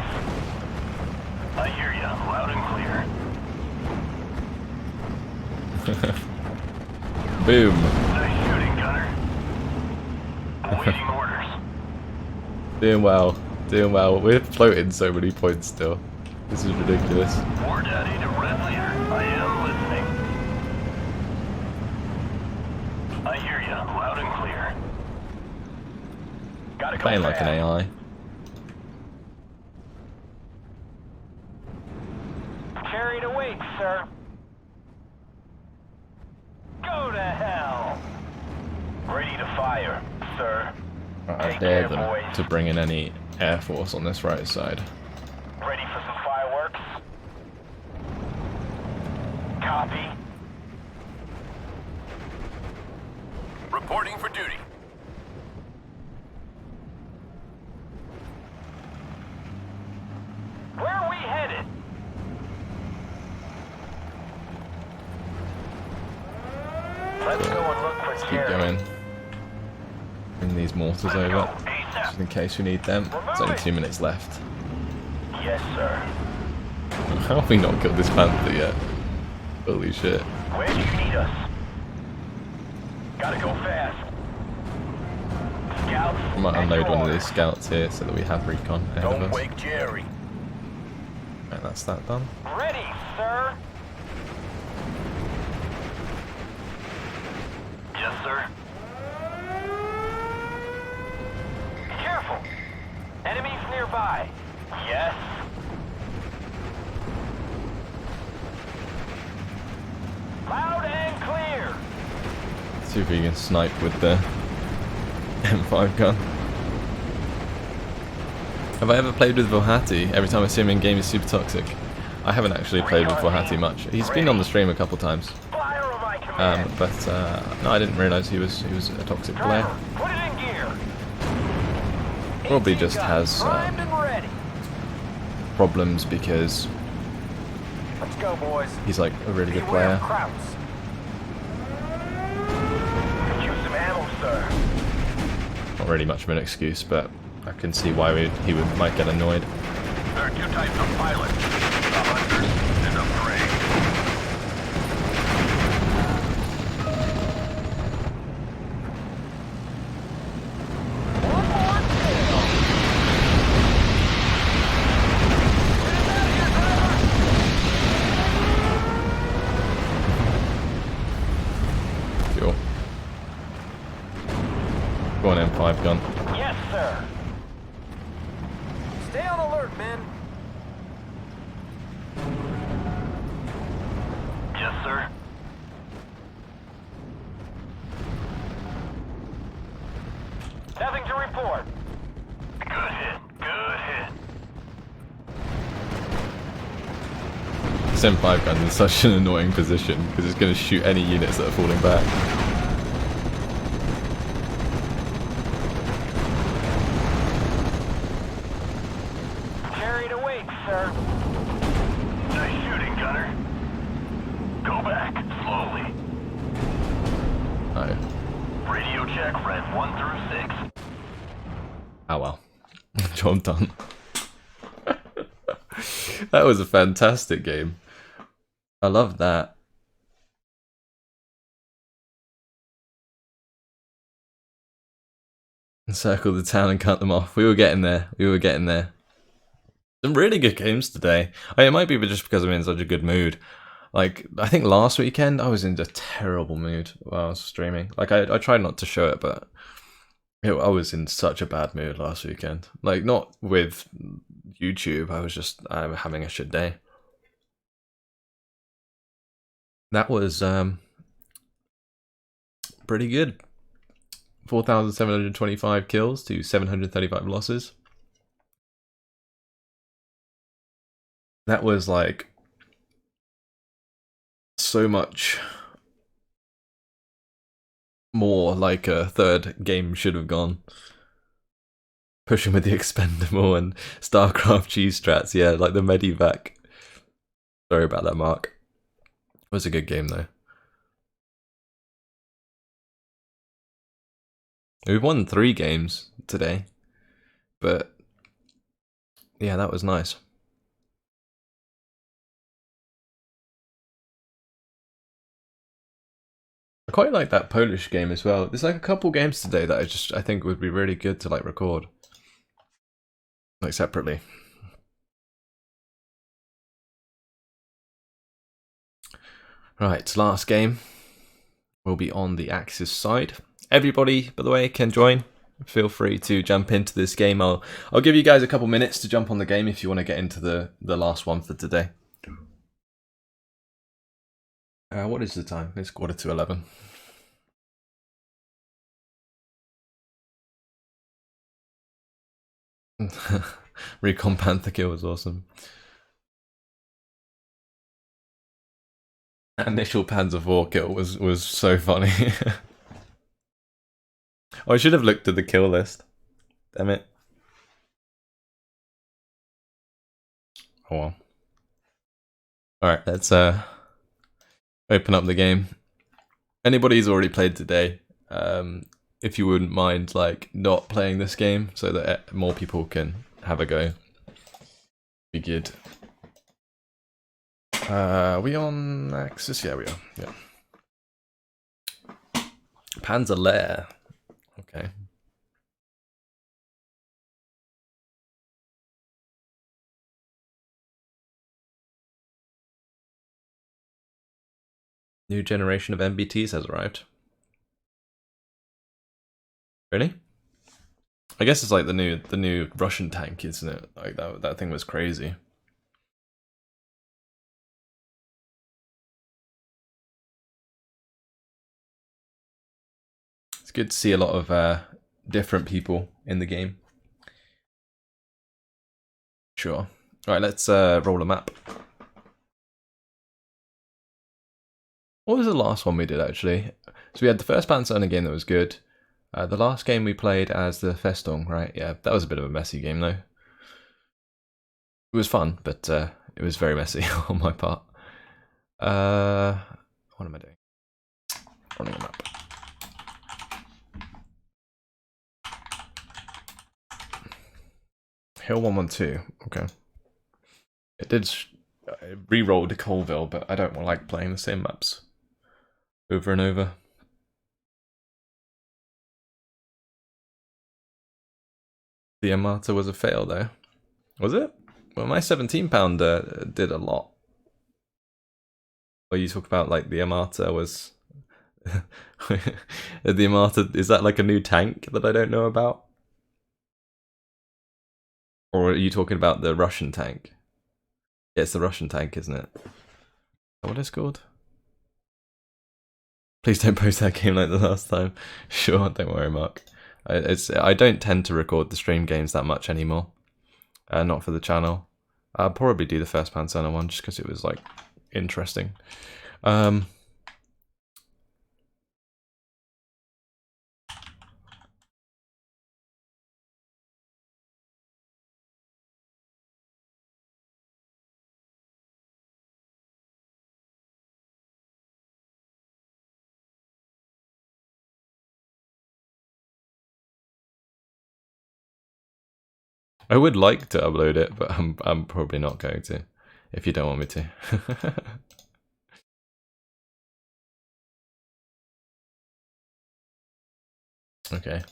I hear ya, loud and clear. Boom. Nice shooting, Gunner. Awaiting orders. Doing well. Doing well. We're floating so many points still. This is ridiculous. War Daddy to Red Leader. I am listening. I hear ya, loud and clear. Gotta go Playing like an fast. AI. Carried away, sir. Go to hell. Ready to fire, sir. I Take dare care, them boys. to bring in any air force on this right side. Ready for some fireworks? Copy. Reporting for duty. Where are we headed? Let's go and look for Let's keep Jerry. going. Bring these mortars over. Just in case we need them. There's only 2 minutes left. Yes, sir. How have we not killed this Panther yet? Holy shit. Where do you need us? Gotta go fast. Scouts. I might unload one of these scouts here so that we have recon ahead of Don't us. wake Jerry. Right, that's that done. Ready, sir. Yes, sir. Careful. Enemies nearby. Yes. Loud and clear. See if we can snipe with the M5 gun. Have I ever played with VulcanHDGaming? Every time I see him in game he's super toxic. I haven't actually played with VulcanHDGaming much. He's been on the stream a couple times. Fire on my command. But no, I didn't realise he was a toxic player. Driver, put it in gear. Probably just has Primed and ready. problems because Let's go, boys. he's like a really good Beware of player. Krauts. Could use some ammo, sir. Not really much of an excuse, but I can see why he might get annoyed. There are two types of pilots. A hunter and a prey. One more kill. Cool. Go on M5 gun. Yes, sir. Stay on alert, men. Yes, sir. Nothing to report. Good hit. Good hit. This M5 gun is in such an annoying position because it's going to shoot any units that are falling back. Carried away, sir. Nice shooting, Gunner. Go back, slowly. Oh. Radio check, red 1 through 6. Oh well. Job done. That was a fantastic game. I love that. Encircle the town and cut them off. We were getting there. We were getting there. Some really good games today. I mean, it might be just because I'm in such a good mood. Like, I think last weekend I was in a terrible mood while I was streaming. Like, I tried not to show it, but I was in such a bad mood last weekend. Like, not with YouTube, I was just having a shit day. That was pretty good. 4,725 kills to 735 losses. That was like so much more like a third game should have gone. Pushing with the expendable and StarCraft cheese strats, yeah, like the Medivac. Sorry about that, Mark. It was a good game though. We've won 3 games today, but yeah, that was nice. I quite like that Polish game as well. There's like a couple games today that I think would be really good to like record, like separately. Right, last game will be on the Axis side. Everybody, by the way, can join. Feel free to jump into this game. I'll give you guys a couple minutes to jump on the game if you want to get into the last one for today. What is the time? It's 11:45. Recon Panther kill was awesome. Initial Panzer IV kill was so funny. Oh, I should have looked at the kill list. Damn it. Oh well. Alright, let's open up the game. Anybody who's already played today, if you wouldn't mind like not playing this game so that more people can have a go. Be good. Are we on Axis? Yeah, we are. Yeah. Panzer Lair. Okay. New generation of MBTs has arrived. Really? I guess it's like the new Russian tank, isn't it? Like that thing was crazy. It's good to see a lot of different people in the game. Sure. Alright, let's roll a map. What was the last one we did, actually? So we had the first Panzer game that was good. The last game we played as the Festung, right? Yeah, that was a bit of a messy game, though. It was fun, but it was very messy on my part. What am I doing? Running a map. Hill 112. Okay. It did re-roll to Colville, but I don't like playing the same maps over and over. The Armata was a fail, though. Was it? Well, my 17-pounder did a lot. Or you talk about like the Armata was. The Armata, is that like a new tank that I don't know about? Or are you talking about the Russian tank? Yeah, it's the Russian tank, isn't it? Is that what it's called? Please don't post that game like the last time. Sure, don't worry, Mark. I don't tend to record the stream games that much anymore. Not for the channel. I'll probably do the first Panzer one just because it was like interesting. I would like to upload it, but I'm probably not going to, if you don't want me to. Okay.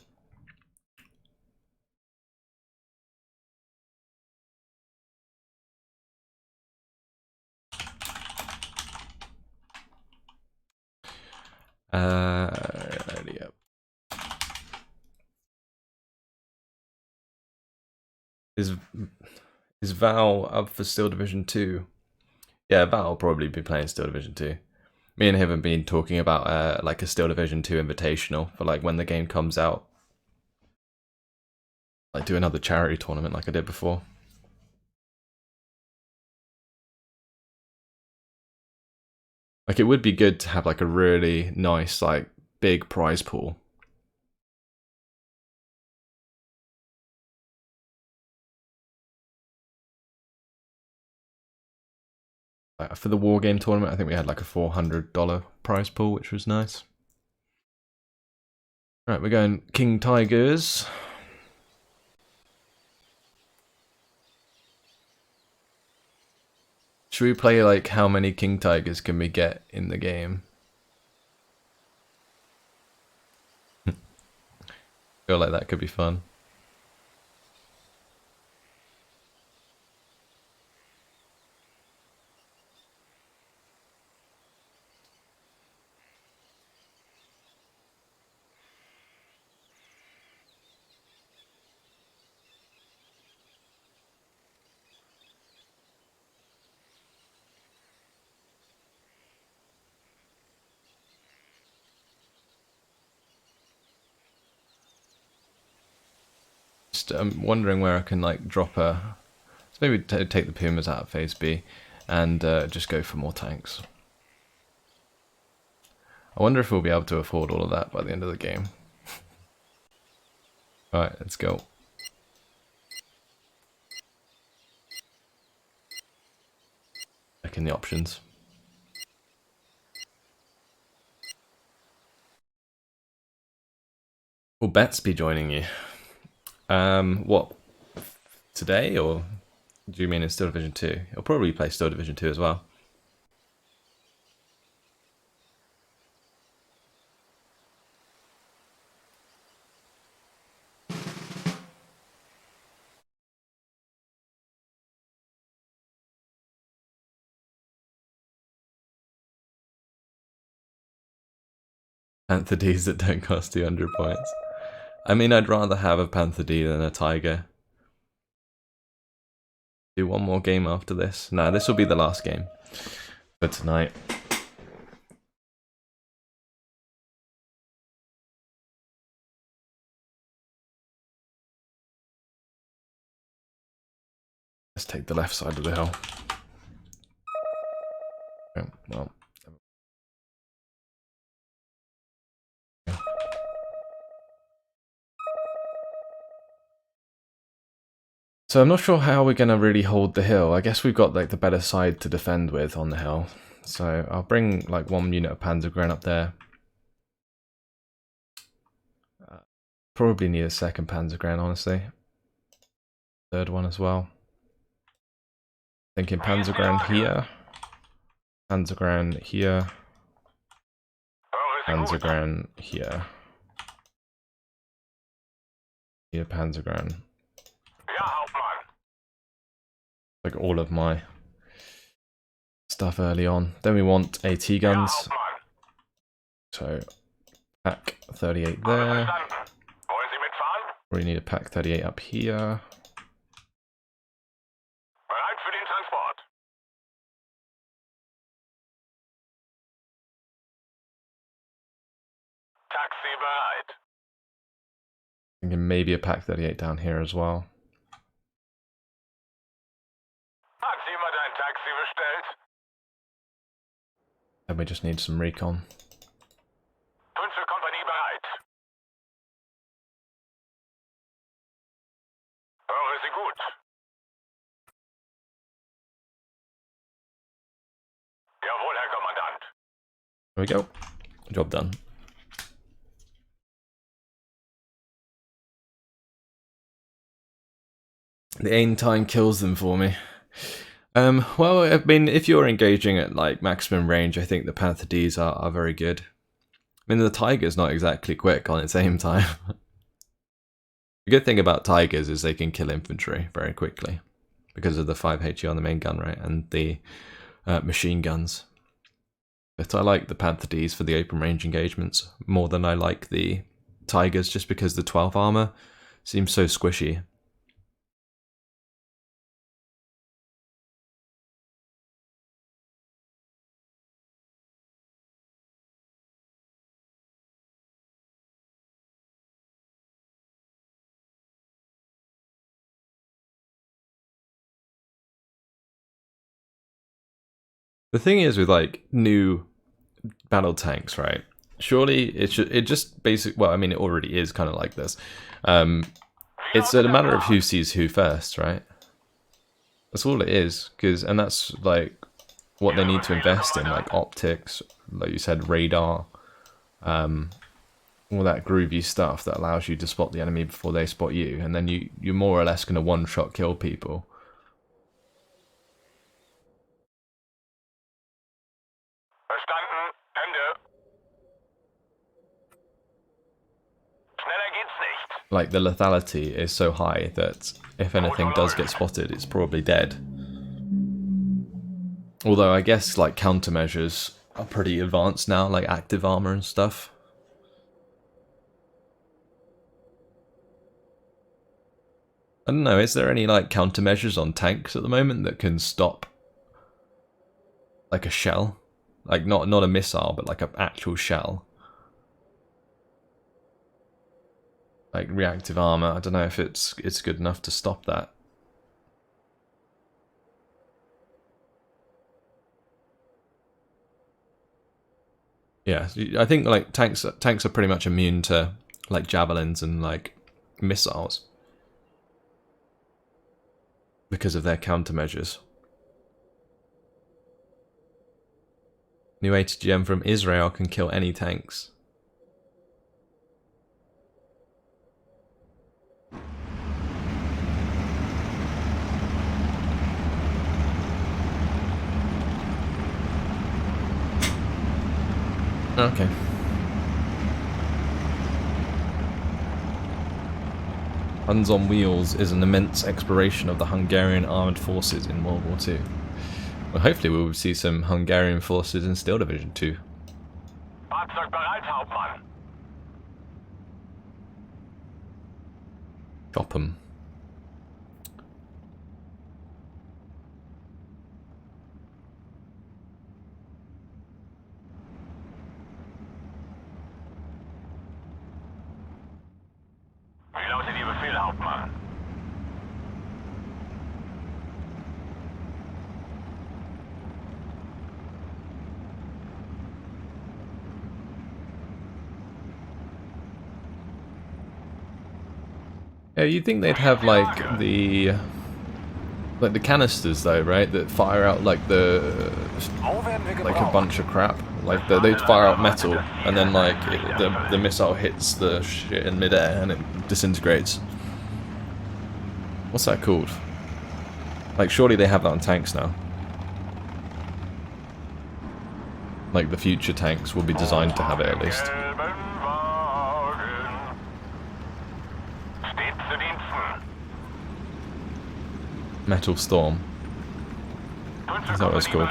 Yeah. Is Val up for Steel Division 2? Yeah, Val will probably be playing Steel Division 2. Me and him have been talking about like a Steel Division 2 invitational for like when the game comes out. Like do another charity tournament like I did before. Like it would be good to have like a really nice like big prize pool. For the war game tournament, I think we had like a $400 prize pool, which was nice. Right, we're going King Tigers. Should we play like how many King Tigers can we get in the game? Feel like that could be fun. I'm wondering where I can like drop a. So maybe take the Pumas out of Phase B, and just go for more tanks. I wonder if we'll be able to afford all of that by the end of the game. All right, let's go. Back in the options. Will Bets be joining you? What? Today, or do you mean in Steel Division 2? He'll probably play Steel Division 2 as well. Panther Ds that don't cost 200 points. I mean, I'd rather have a Panther D than a Tiger. Do one more game after this. No, this will be the last game for tonight. Let's take the left side of the hill. Oh, well. So I'm not sure how we're going to really hold the hill. I guess we've got like the better side to defend with on the hill. So I'll bring like 1 unit of Panzergren up there. Probably need a second Panzergren, honestly. Third one as well. Thinking Panzergren here. Panzergren here. Panzergren here. Here, Panzergren. Like all of my stuff early on. Then we want AT guns. So pack 38 there. We need a pack 38 up here. Thinking maybe a pack 38 down here as well. Then we just need some recon. There we go. Job done. The aim time kills them for me. Well, I mean, if you're engaging at like maximum range, I think the Panther Ds are very good. I mean, the Tiger's not exactly quick on its aim time. The good thing about Tigers is they can kill infantry very quickly because of the 5 HE on the main gun, right, and the machine guns. But I like the Panther Ds for the open range engagements more than I like the Tigers, just because the 12 armor seems so squishy. The thing is with like new battle tanks, right? Surely it just basically, well, I mean, it already is kind of like this. It's a matter of who sees who first, right? That's all it is, and that's like what they need to invest in, like optics, like you said, radar, all that groovy stuff that allows you to spot the enemy before they spot you, and then you're more or less going to one-shot kill people. Like the lethality is so high that if anything does get spotted, it's probably dead. Although I guess like countermeasures are pretty advanced now, like active armor and stuff. I don't know, is there any like countermeasures on tanks at the moment that can stop like a shell? Like not a missile, but like an actual shell. Like reactive armor, I don't know if it's good enough to stop that. Yeah, I think like tanks are pretty much immune to like javelins and like missiles because of their countermeasures. New ATGM from Israel can kill any tanks. Okay. Huns on Wheels is an immense exploration of the Hungarian armoured forces in World War II. Well, hopefully we will see some Hungarian forces in Steel Division 2. Fahrzeug bereit, Hauptmann. Chop 'em. Wie lautet Ihr Befehl, Hauptmann? Yeah, you'd think they'd have like the canisters though, right? That fire out like a bunch of crap. Like they'd fire out metal, and then like the missile hits the shit in midair and it disintegrates. What's that called? Like surely they have that on tanks now. Like the future tanks will be designed to have it at least. Metal Storm. Is that what it's called?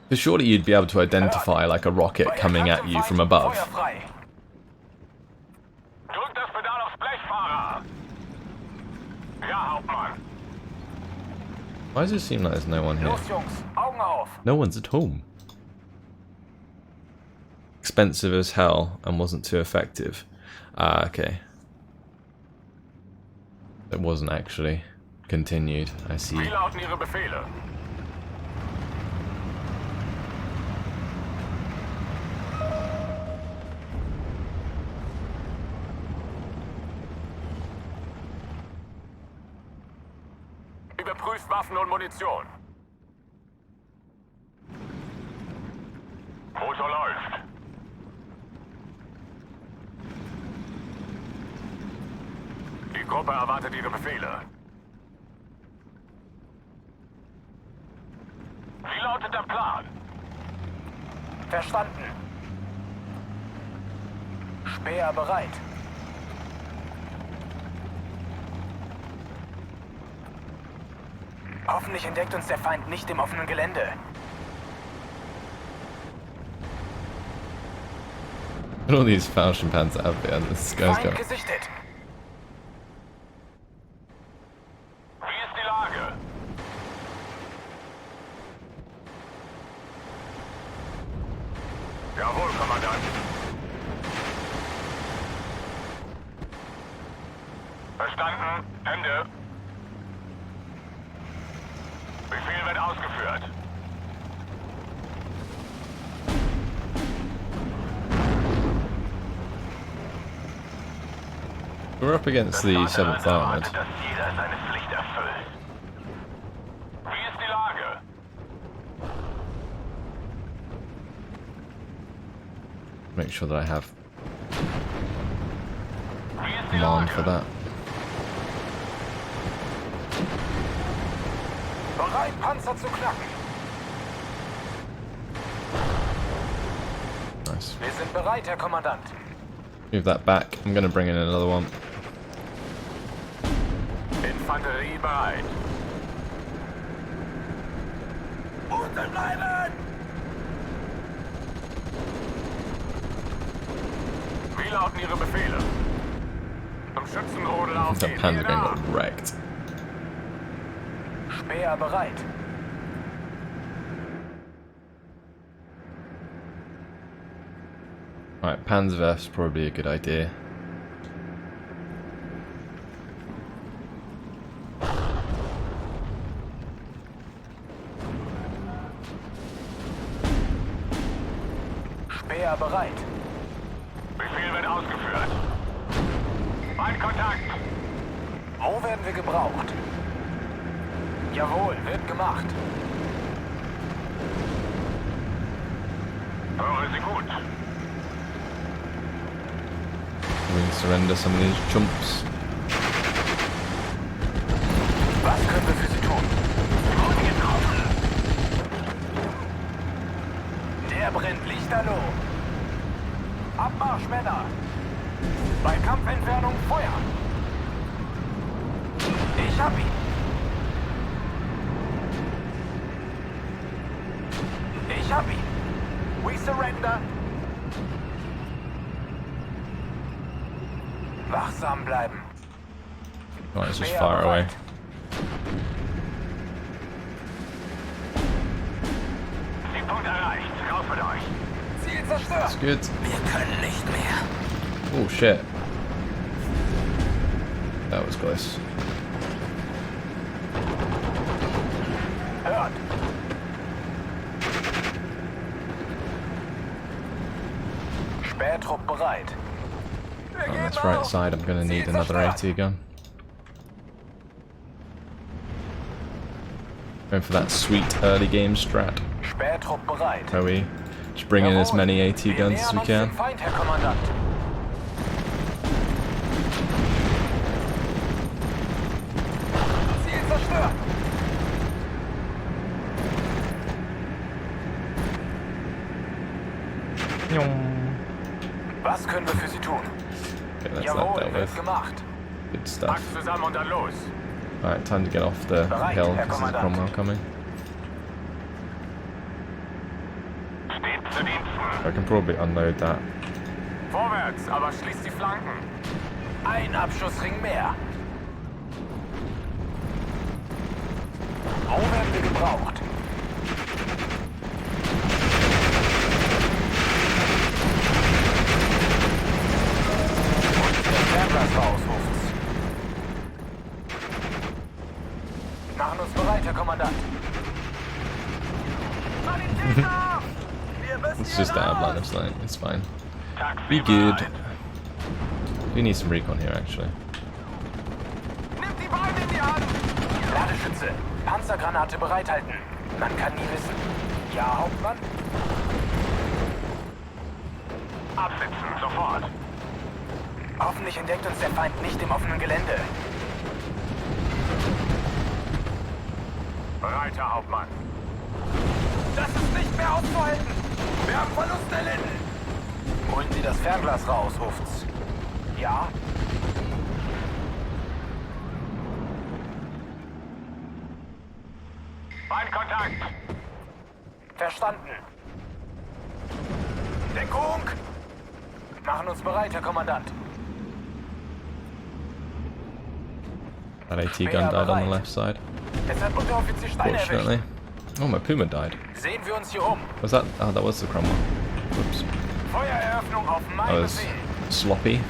Because surely you'd be able to identify like a rocket coming at you from above. Drück das Pedal aufs Blech, Fahrer. Ja, Hauptmann. Why does it seem like there's no one here? Los, Jungs, Augen auf. No one's at home. Expensive as hell and wasn't too effective. Ah, okay. It wasn't actually continued. I see. Wie lauten Ihre Befehle? Überprüft Waffen und Munition. Motor läuft. Die Gruppe erwartet Ihre Befehle. Wie lautet der Plan? Verstanden. Speer bereit. Hoffentlich entdeckt uns der Feind nicht im offenen Gelände. Look at all these Falchion Panzer out there, and this guy's Feind got. gesichtet. Wie ist die Lage? Jawohl, Kommandant. Verstanden. Ende. Befehl wird ausgeführt. We're up against the 7th Armored. Dass jeder seine Pflicht erfüllt. Wie ist die Lage? Make sure that I have Wie ist die command Lage? for that. Bereit, Panzer zu knacken. Nice. Wir sind bereit, Herr Kommandant. Move that back. I'm gonna bring in another one. Infanterie bereit. Unten bleiben! Wie lauten Ihre Befehle? Zum Schützenrodel auf That Panzer gun got wrecked. Speer bereit. Right, Panzerwerf's probably a good idea. Speer bereit. Befehl wird ausgeführt. Feindkontakt! Wo werden wir gebraucht? Jawohl, wird gemacht. Höre Sie gut. We can surrender some of these chumps. Was können wir für Sie tun? Der brennt lichterloh. Abmarsch, Männer. Bei Kampfentfernung Feuer. Ich hab ihn. hab ihn. We surrender. Wachsam bleiben. Right, let's just fire away. Zielpunkt erreicht. Raus mit euch. Ziel zerstört. That's good. Wir können nicht mehr. Oh shit. That was close. Hört. Spähtrupp bereit. On this right side, I'm gonna need another AT gun. Going for that sweet early game strat. Spähtrupp bereit. Where we just bring in as many AT guns as we can. Feind, Herr Kommandant. Ziel zerstört. Was können wir für Sie tun? Okay, that's that Jawohl, dealt wird with. gemacht. Good stuff. zusammen und dann los. Alright, time to get off the hill Herr because there's a Kommandant. Cromwell coming. Steht zu Diensten. I can probably unload that. Vorwärts, aber schließt die Flanken. Ein Abschussring mehr. Wo werden wir gebraucht? Der Fernglas raus, ruft's. Machen uns bereit, Herr Kommandant. Sanitäter! Wir müssen It's hier just out of line raus! of sight, it's fine. Taxi Be good. bereit. We need some recon here actually. Nimmt die Beine in die Hand! Ladeschütze, Panzergranate bereithalten. Man kann nie wissen. Ja, Hauptmann? Absitzen, sofort. Hoffentlich entdeckt uns der Feind nicht im offenen Gelände. Bereit, Herr Hauptmann. Das ist nicht mehr auszuhalten! Wir haben Verlust erlitten! Holen Sie das Fernglas raus, ruft's. Ja? Feindkontakt. Verstanden. Deckung! Machen uns bereit, Herr Kommandant. That AT gun died on the left side, Es hat Unteroffizier Stein erwischt. fortunately. Oh, my Puma died. Sehen wir uns hier um. Was that? Oh, that was the Cromwell. Whoops. Feuereröffnung auf That mein was Befehl. sloppy.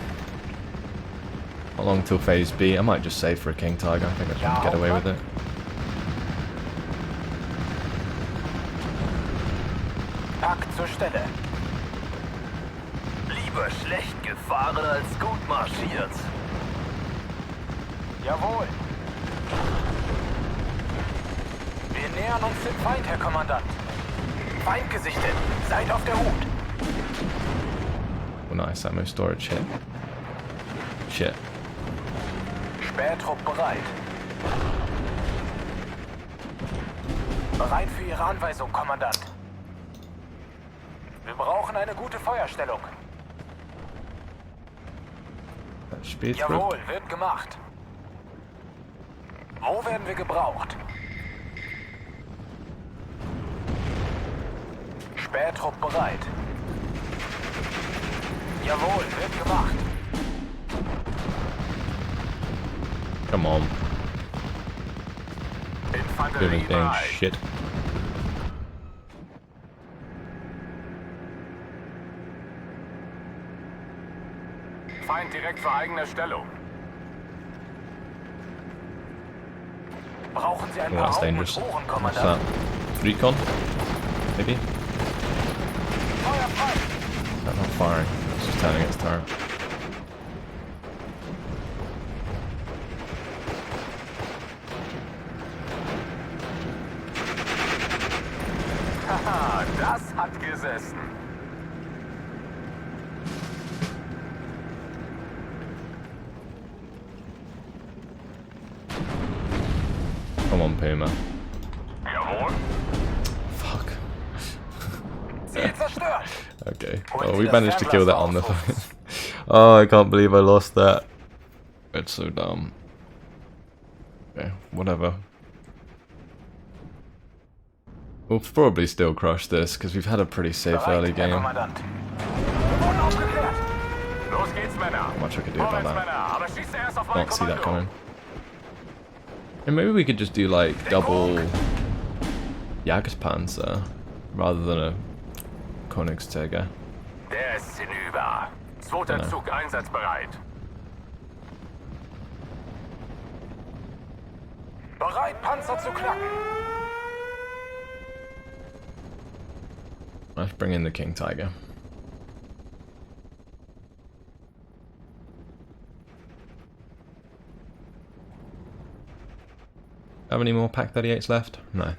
Not long till phase B. I might just save for a King Tiger. I think I can get away with it. Pack zur Stelle. Lieber schlecht gefahren als gut marschiert. Jawohl. Wir nähern uns dem Feind, Herr Kommandant. Feind gesichtet. Seid auf der Hut. Oh, nice ammo storage hit. Shit. Spähtrupp bereit. Bereit für Ihre Anweisung, Kommandant. Wir brauchen eine gute Feuerstellung. Spieltrupp. Jawohl, wird gemacht. Wo werden wir gebraucht? Spähtrupp bereit. Jawohl, wird gemacht. Come on. Infanterie Doing dang bereit. shit. Feind direkt vor eigener Stellung. Brauchen Sie ein Oh, paar that's Augen dangerous. und Ohren, What's Kommandant? that? Recon? Maybe? Feuer frei! That's not firing. It's just turning its turret. Haha, das hat gesessen. Come on, Puma. Jawohl. Fuck. Ziel zerstört! Okay. Holen Well, Sie we das managed to kill that Fernglas on the raus, phone. Oh, I can't believe I lost that. It's so dumb. Okay, whatever. We'll probably still crush this because we've had a pretty safe early Bereit, Herr game. Kommandant. Wir wurden aufgeklärt. Los geht's, Männer. Not much I could do about Vorwärts, that. Männer, aber schießt erst auf mein Not see that Kommando. coming. And maybe we could just do like double Jagdpanzer rather than a Königstiger. Der ist hinüber. Zweiter Genau. Zug einsatzbereit. Bereit, Panzer zu knacken. Let's bring in the King Tiger. Have any more Pack 38s left? No.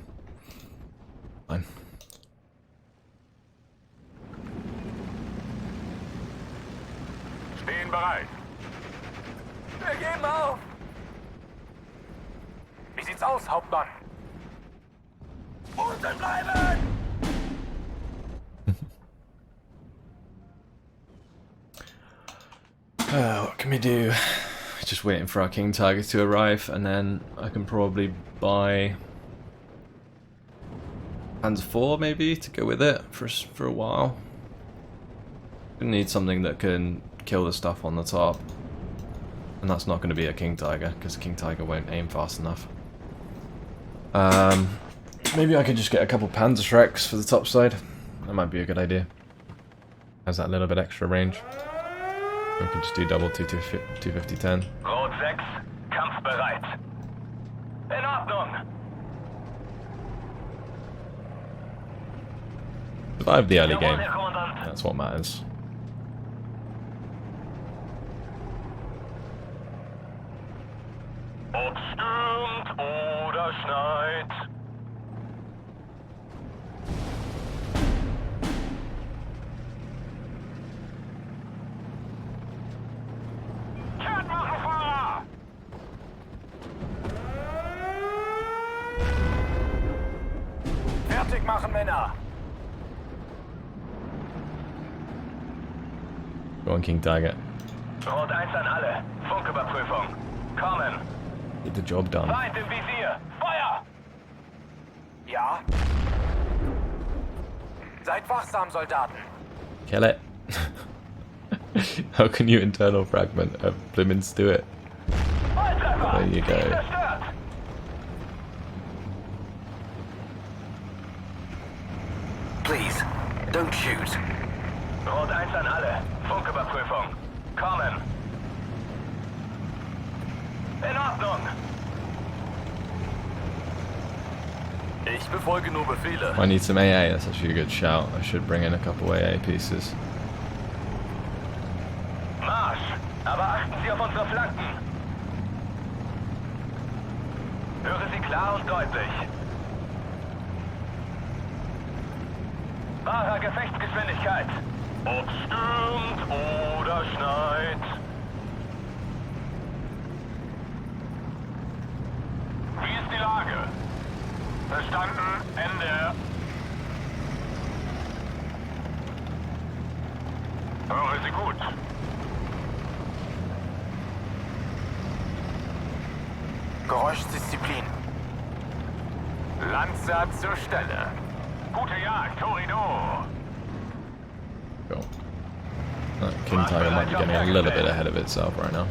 Fine. Stehen bereit. Wir geben auf. Wie sieht's aus, Hauptmann? Unten bleiben! What can we do? Just waiting for our King Tiger to arrive, and then I can probably buy Panzer 4 maybe to go with it for a while. We need something that can kill the stuff on the top, and that's not going to be a King Tiger because the King Tiger won't aim fast enough. Maybe I could just get a couple Panzer Shreks for the top side. That might be a good idea. Has that little bit extra range. We could just do double 250-10. Rot 6, kampfbereit. In Ordnung. Survive the early Jawohl, game. Herr Kommandant. That's what matters. Ob stürmt oder schneit. Kehrt machen, Fahrer! Fertig machen, Männer. Go on, King Tiger. Rot 1 an alle. Funküberprüfung. Kommen. Get the job done. Feind im Visier. Feuer! Ja. Seid wachsam, Soldaten. Kill it. How can you internal fragment a blimmin' Stuart? Volltreffer! There you go. Zerstört! Please, don't shoot. Rot 1 an alle. Funküberprüfung. Kommen. In Ordnung. Ich befolge nur Befehle. I need some AA, that's actually a good shout. I should bring in a couple AA pieces. Marsch! Aber achten Sie auf unsere Flanken. Höre Sie klar und deutlich. Wahrer Gefechtsgeschwindigkeit. Ob stürmt oder schneit. Wie ist die Lage? Verstanden. Ende. Höre Sie gut. Geräuschdisziplin. Landsat zur Stelle. Gute Jagd, Torido. Cool. That King Tiger might be getting a little bit ahead of itself right now.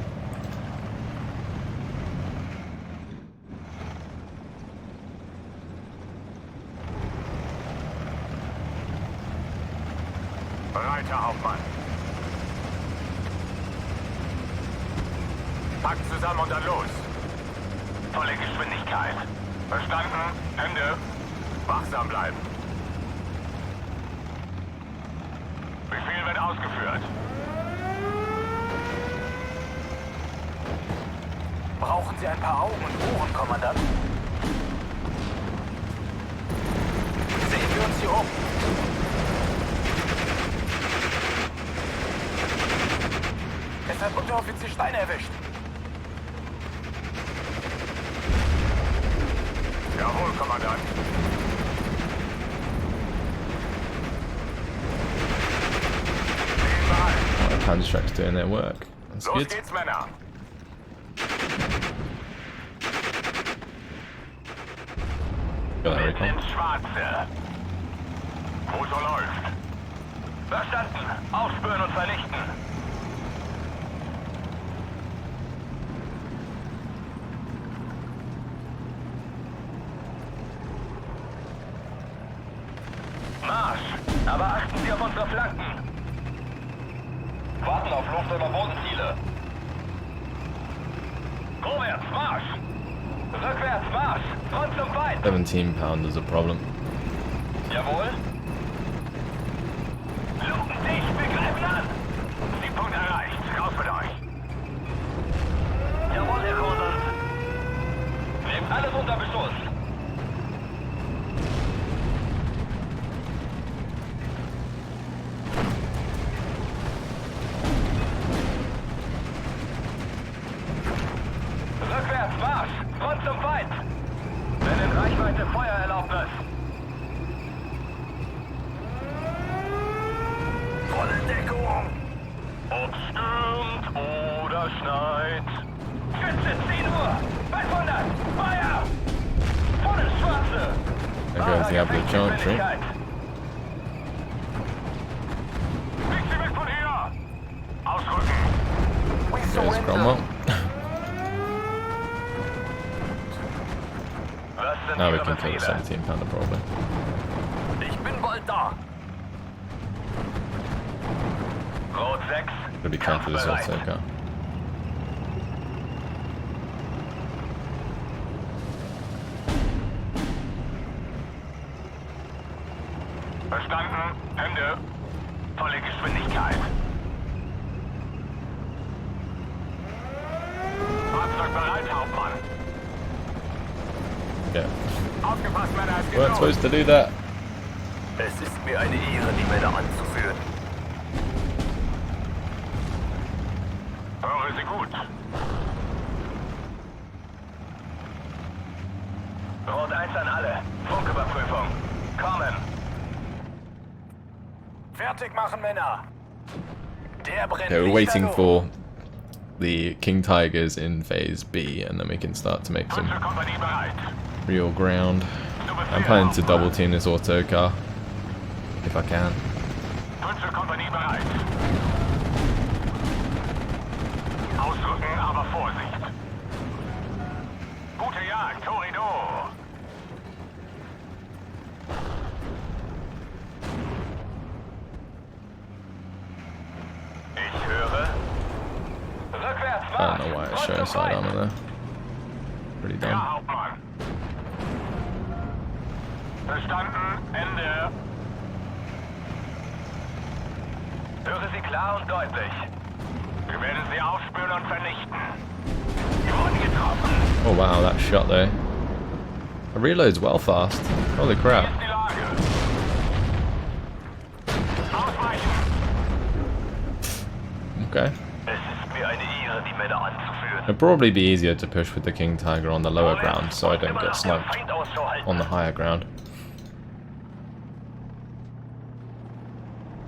Bereiter Hauptmann. Packt zusammen und dann los. Volle Geschwindigkeit. Verstanden. Ende. Wachsam bleiben. Befehl wird ausgeführt. Brauchen Sie ein paar Augen und Ohren, Kommandant? Sehen wir uns hier um. Es hat Unteroffizier Stein erwischt. Jawohl, Kommandant. Stehen bereit. Oh, the Panzer Shreks doing their work. That's Los good. geht's, Männer. Got that Mitten recon. ins Schwarze. Motor läuft. Verstanden. Aufspüren und vernichten. Marsch! Aber achten Sie auf unsere Flanken! Warten auf Luft- oder Bodenziele! Vorwärts, Marsch! Rückwärts, Marsch! Front zum Feind! 17 pound is a problem. Jawohl! Luken dicht, wir greifen an! Siegpunkt erreicht, raus mit euch! Jawohl, Herr Kommandant! Nehmt alles unter Beschuss! Rückwärts, Marsch! Front zum Feind! Wenn in Reichweite Feuererlaubnis! Volle Deckung! Ob stürmt oder schneit! Schütze, 10 Uhr! 500! Feuer! Voll ins Schwarze! There goes the average archery. Weg Sie weg von hier! Ausrücken! There's Cromwell. Was sind Now we Ihre can kill the Befehle? 17 pounder probably. Ich bin bald da. Rot 6. Could be counted as well, so Kampfbereit. okay. Verstanden. Hände. Volle Geschwindigkeit. Fahrzeug bereit, Hauptmann. Yeah. Aufgepasst, Männer, es geht Weren't los. supposed to do that. Es ist mir eine Ehre, die Männer anzuführen. Höre Sie gut. Rot 1 an alle. Funküberprüfung. Kommen. Fertig machen, Männer. Der brennt Okay, we're waiting lichterloh. for the King Tigers in phase B, and then we can start to make some Panzerkompanie bereit. real ground. Zu Befehl, I'm planning to Hauptmann. double team this auto car if I can. Panzerkompanie bereit. Ausrücken, aber Vorsicht. Gute Jagd, Korridor. Ich höre. Rückwärts, I don't know why it's showing side armor there. Pretty Ja, dumb. Hauptmann. Verstanden. Ende. Höre Sie klar und deutlich. Wir werden Sie aufspüren und vernichten. Wir wurden getroffen. Oh wow, that shot there. It reloads well fast. Holy crap. Hier ist die Lage. Ausweichen. Okay. Es ist mir eine Ehre, die Männer anzuführen. It'd probably be easier to push with the King Tiger on the lower ground so I don't get sniped on the higher ground.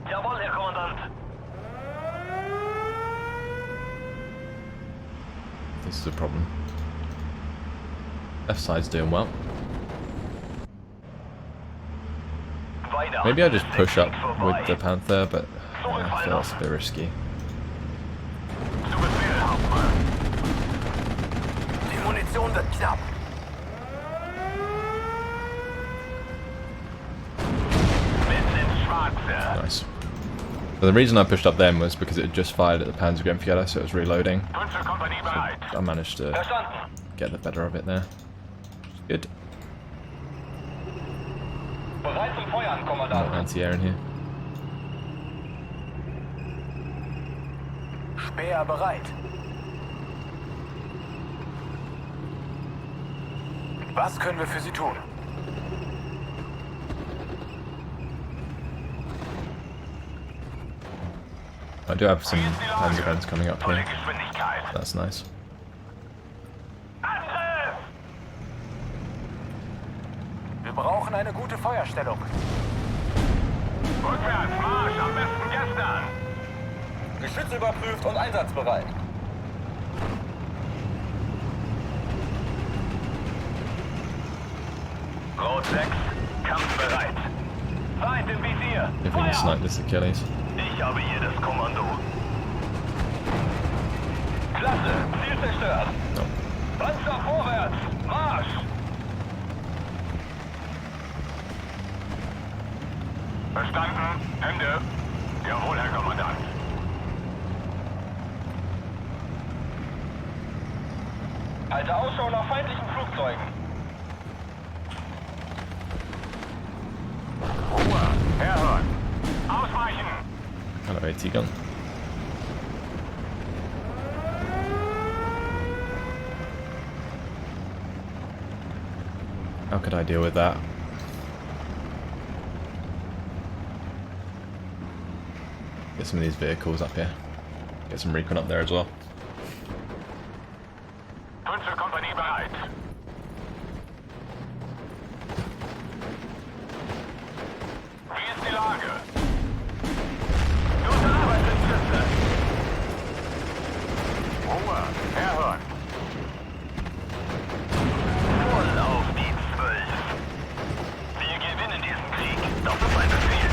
Jawohl, Herr Kommandant. This is a problem. Left side's doing well. Weiter. Maybe I just push up with the Panther, but I feel it's a bit risky. Zu Befehl, Hauptmann. Die Munition wird knapp. Mitten ins Schwarze. Nice. So the reason I pushed up then was because it had just fired at the POLTAIR, so it was reloading. Panzerkompanie bereit. I managed to Verstanden. get the better of it there. Good. Bereit zum Feuern, Not Kommandant. anti-air in here. Speer bereit. Was können wir für Sie tun? I do have some panzer guns coming up Volle here. Geschwindigkeit. That's nice. Angriff! Wir brauchen eine gute Feuerstellung. Rückwärts, Marsch, am besten gestern. Geschütz überprüft und einsatzbereit. Rot 6, kampfbereit. Feind im Visier. If we can snipe this Achilles. Ich habe hier das Kommando. Klasse, Ziel zerstört. No. Panzer vorwärts, Marsch. Verstanden. Hände. Jawohl, Herr Kommandant. Halte Ausschau nach feindlichen Flugzeugen. Ruhe. Herhören. Ausweichen. Hello, AT gun. How could I deal with that? Get some of these vehicles up here. Get some recon up there as well. Panzerkompanie bereit. Wie ist die Lage? Gute Arbeit, Schütze. Ruhe. Herhören. Voll auf die 12. Wir gewinnen diesen Krieg. Das ist ein Befehl.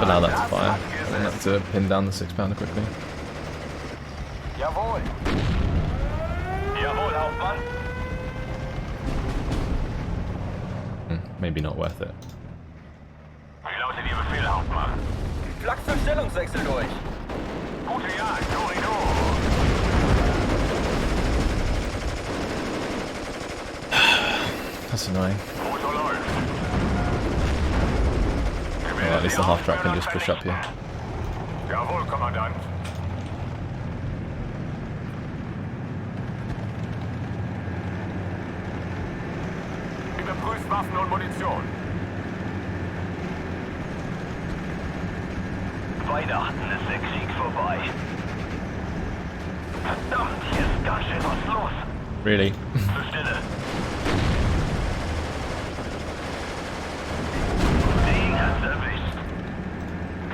Allow that to fire. And that to pin down the 6-pounder quickly. Jawohl. Jawohl, Hauptmann. Maybe not worth it. Wie lautet Ihr Befehl, Hauptmann? Flak für Stellungswechsel durch. Gute Jagd, Torino. That's annoying. Motor läuft. Well, at least the half track can just push up here. Jawohl, Kommandant. Überprüft Waffen und Munition. Weihnachten ist der Krieg vorbei. Verdammt, hier ist ganz schön was los. Really? Zur Stelle. Den hat's erwischt.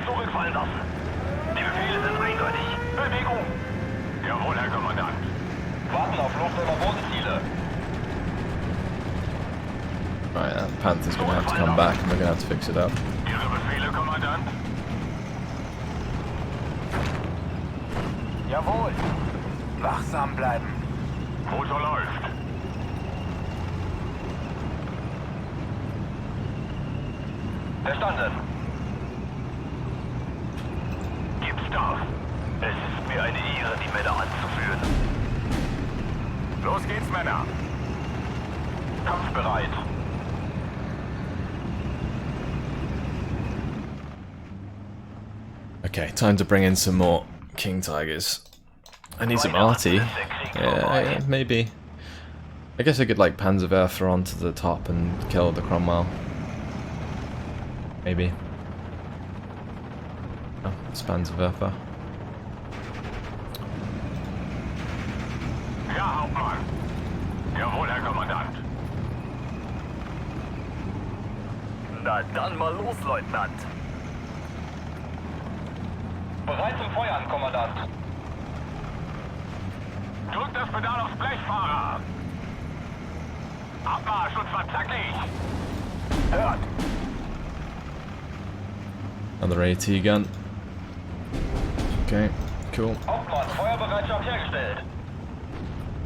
Zurückfallen lassen. Die Befehle sind eindeutig. Bewegung. Jawohl, Herr Kommandant. Warten auf Luft- oder Bodenziele. Right, that Panther's gonna have to come back and we're gonna have to fix it up. Ihre Befehle, Kommandant? Jawohl. Wachsam bleiben. Motor läuft. Verstanden. Gib's Darf. Es ist mir eine Ehre, die Männer anzuführen. Los geht's, Männer. Kampfbereit. Okay, time to bring in some more King Tigers. I need some arty. Yeah, maybe. I guess I could like Panzerwerfer onto the top and kill the Cromwell. Maybe. Oh, it's Panzerwerfer. Ja, Hauptmann. Jawohl, Herr Kommandant. Na dann mal los, Leutnant. Bereit zum Feuern, Kommandant. Drückt das Pedal aufs Blech, Fahrer. Abmarsch und zwar zackig. Hört. Another AT gun. Okay, cool. Hauptmann, Feuerbereitschaft hergestellt.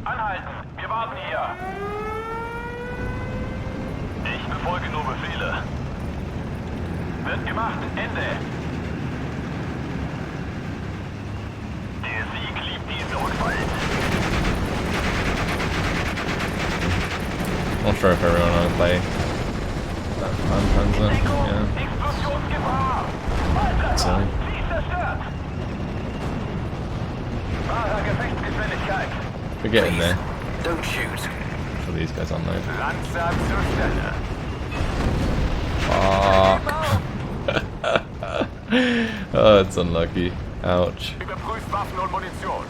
Anhalten, wir warten hier. Ich befolge nur Befehle. Wird gemacht, Ende. Der Sieg liebt die Sorgfalt. Not sure if everyone want to play that Panzer. Yeah, Explosionsgefahr. sorry. Sie ist zerstört. Wahrer Gefechtsgeschwindigkeit. We're getting there. Don't shoot. For these guys on though. Langsam zur Stelle. Fuck. Oh, it's unlucky. Ouch. Überprüft Waffen und Munition.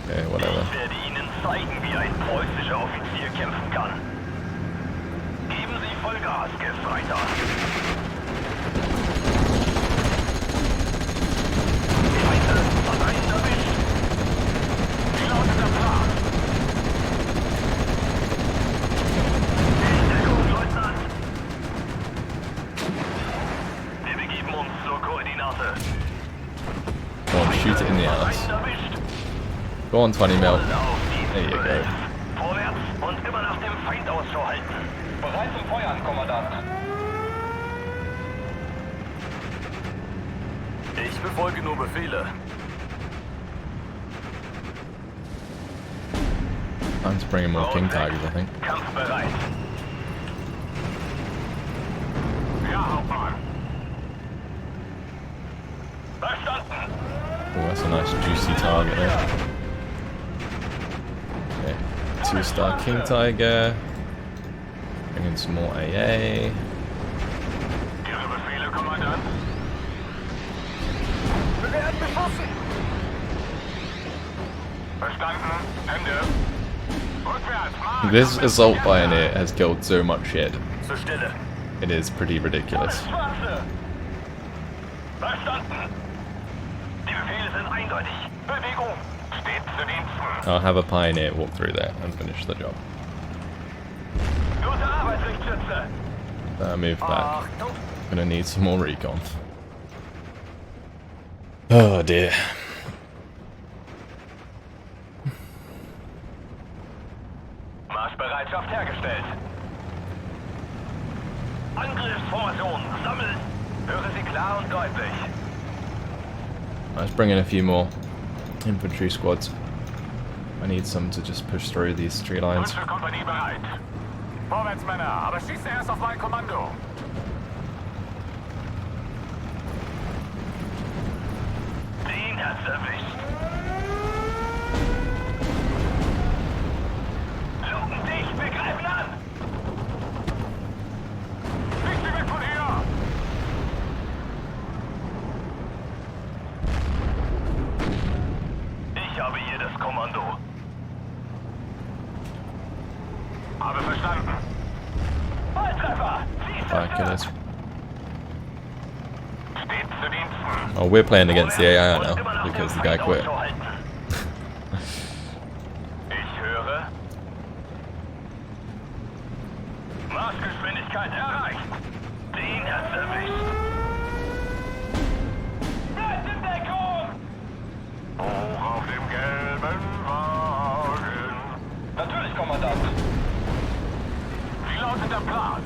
Okay, whatever. Ich werde Ihnen zeigen, wie ein preußischer Offizier kämpfen kann. Geben Sie Vollgas, Gefreiter. Feinde, hat einen erwischt. Wie lautet der Plan? Go on, shoot it in the ass. Go on, 20 mil. There you go. Vorwärts und immer nach dem Feind Ausschau halten. Bereit zum Feuern, Kommandant. Ich befolge nur Befehle. Time to bring in more King Tigers, I think. Kampfbereit. Ja, Hauptmann. Verstanden. Oh, that's a nice juicy target there. Okay. 2-star King Tiger. Bring in some more AA. Ihre Befehle, Kommandant. Wir werden beschossen! Verstanden. Ende. Rückwärts, Marsch. This assault pioneer has killed so much shit. Zur Stelle. It is pretty ridiculous. Schwarze. Verstanden. Die Befehle sind eindeutig. Bewegung. Steht zu Diensten. I'll have a pioneer walk through there and finish the job. Gute Arbeit, Richtschütze. Move back. Achtung! Gonna need some more recon. Oh dear. Marschbereitschaft hergestellt. Angriffsformation. Sammeln. Höre sie klar und deutlich. Let's bring in a few more infantry squads. I need some to just push through these tree lines. Unsere Kompanie bereit. Vorwärts, Männer, aber schießt erst auf mein Kommando. Den hat's erwischt. Luken dicht, wir greifen an. Nicht weg von hier. Ich habe hier das Kommando. Habe verstanden. Volltreffer. Sie Fire killers. Steht zu Diensten. Oh, we're playing against the AI now because the guy quit. Ich höre. Marschgeschwindigkeit erreicht. Den hat's erwischt. Bleibt in Deckung! Hoch auf dem gelben Wagen. Natürlich, Kommandant. Wie lautet der Plan?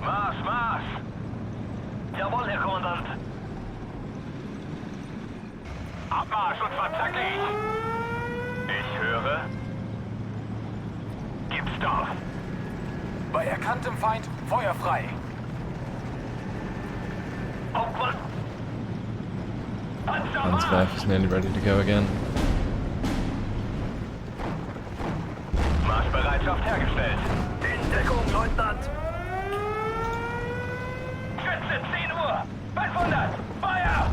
Marsch, Marsch! Jawohl, Herr Kommandant. Abmarsch und zwar zackig. Ich höre. Gibt's doch. Bei erkanntem Feind Feuer frei. Hauptmann! Hanswerk is nearly ready to go again. Marschbereitschaft hergestellt. In Deckung, Leutnant! Schütze, 10 Uhr! 500! Feuer!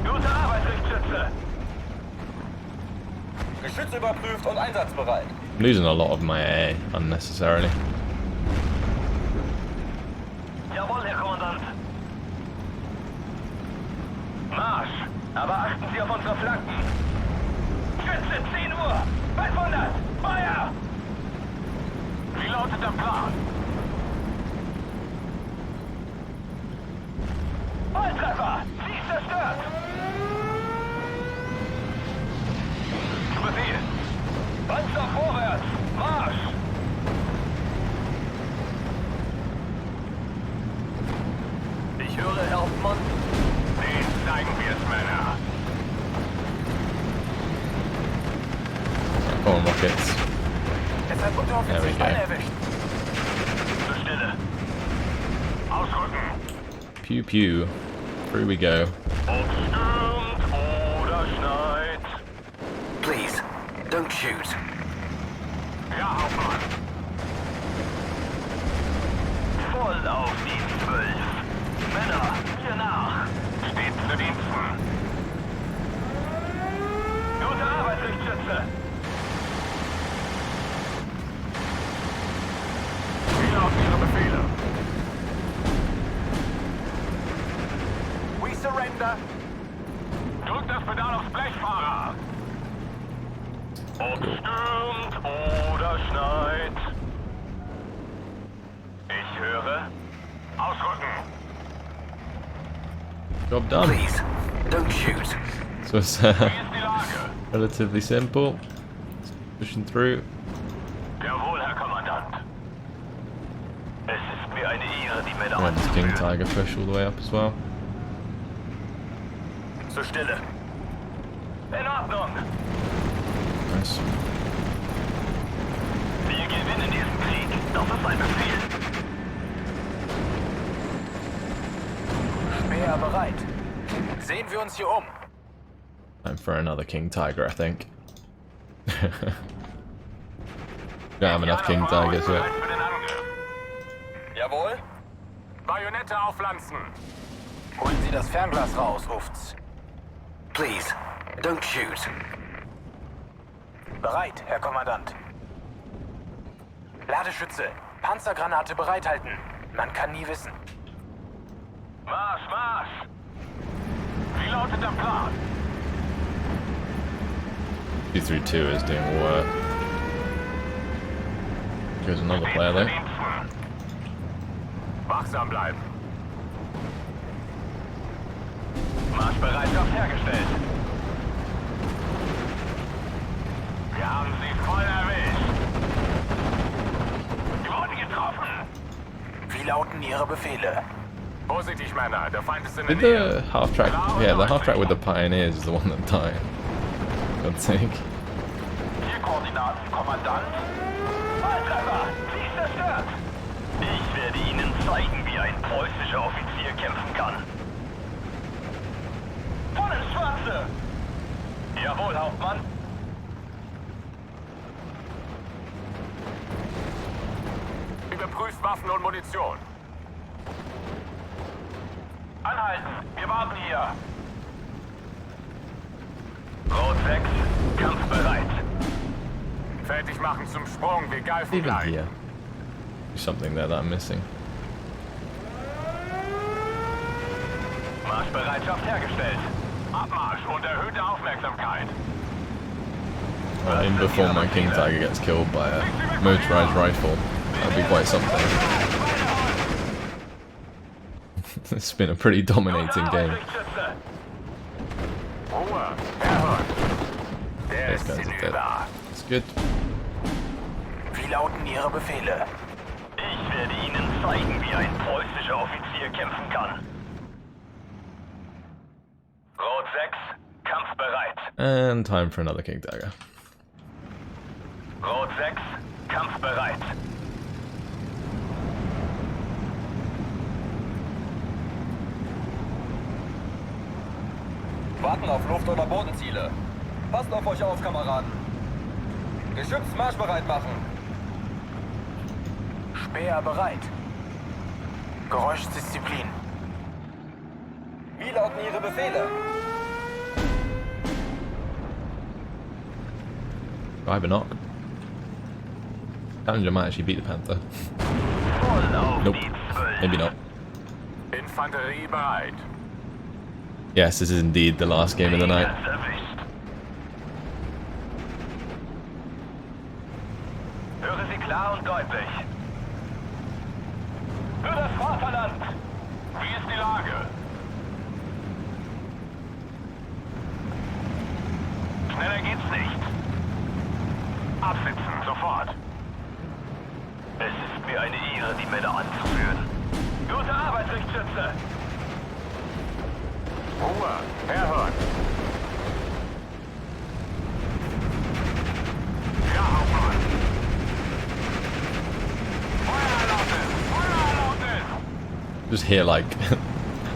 Gute Arbeit, Richtschütze! Geschütz überprüft und einsatzbereit. I'm losing a lot of my AA unnecessarily. Jawohl, Herr Kommandant. Marsch! Aber achten Sie auf unsere Flanken! Schütze, 10 Uhr! 500! Feuer! Wie lautet der Plan? Volltreffer! Sie ist zerstört! Zu Befehl. Panzer vorwärts! Marsch! Ich höre, Herr Hauptmann. Den zeigen wir's, Männer. Come on, rockets. Es hat Unteroffizier There we go. erwischt. Zur Stelle! Ausrücken. Pew pew. Through we go. Ob stürmt oder schneit. Please, don't shoot. Ja, Hauptmann. Voll auf die 12. Männer, hier nach. Steht zu Diensten. Gute Arbeit, Richtschütze. Wie lauten Ihre Befehle? We surrender. Drückt das Pedal aufs Blech, Fahrer. Ob stürmt oder schneit. Ich höre. Ausrücken. Job done. Please, don't shoot. So it's relatively simple. Pushing through. Jawohl, Herr Kommandant. Es ist mir eine Ehre, die Männer And this King anzuführen. Tiger push all the way up as well. Zur Stelle. In Ordnung. Nice. Wir gewinnen diesen Krieg. Das ist ein Befehl. Speer bereit. Sehen wir uns hier um. Time for another King Tiger, I think. Don't have enough King Tigers yet. Für den Angriff. Jawohl. Bajonette aufpflanzen. Holen Sie das Fernglas raus, ruft's. Please, don't shoot. Bereit, Herr Kommandant. Ladeschütze. Panzergranate bereithalten. Man kann nie wissen. Marsch, Marsch. Wie lautet der Plan? 232 is doing work. Here's another player there. Wachsam bleiben. Marschbereitschaft hergestellt. Wir haben sie voll erwischt. Wir wurden getroffen. Wie lauten Ihre Befehle? Vorsichtig, Männer. Der Feind ist in der Did Nähe. the half track? Yeah, the half track with the pioneers is the one that died. God's sake. Hier Koordinaten, Kommandant. Volltreffer. Sie ist zerstört. Ich werde Ihnen zeigen, wie ein preußischer Offizier kämpfen kann. Volle Schwarze. Jawohl, Hauptmann. Überprüft Waffen und Munition. Anhalten. Wir warten hier. Rot 6, kampfbereit. Fertig machen zum Sprung. Wir greifen Even gleich. here. There's something there that I'm missing. Marschbereitschaft hergestellt. Abmarsch und erhöhte Aufmerksamkeit. Well, in before my King Tiger gets killed by a motorized rifle. That'd be quite something. It's been a pretty dominating game. Ruhe. Herr. Der Those ist guys are dead. hinüber. It's good. Wie lauten Ihre Befehle? Ich werde Ihnen zeigen, wie ein preußischer Offizier kämpfen kann. Rot 6, kampfbereit. And time for another King Tiger. Rot 6, kampfbereit. Warten auf Luft- oder Bodenziele. Passt auf euch auf, Kameraden. Geschütz marschbereit machen. Speer bereit. Geräuschdisziplin. Wie lauten Ihre Befehle? Drive a knock. Challenger might actually beat the Panther. Voll auf Nope. die 12. Maybe not. Infanterie bereit. Yes, this is indeed the last game of the night. Ganz erwischt. Höre Sie klar und deutlich. Für das Vaterland! Wie ist die Lage? Schneller geht's nicht. Absitzen, sofort. Es ist mir eine Ehre, die Männer anzuführen. Gute Arbeit, Richtschütze! Ruhe. Herhören. Ja, Hauptmann. Feuererlaubnis! Feuererlaubnis! Just hear like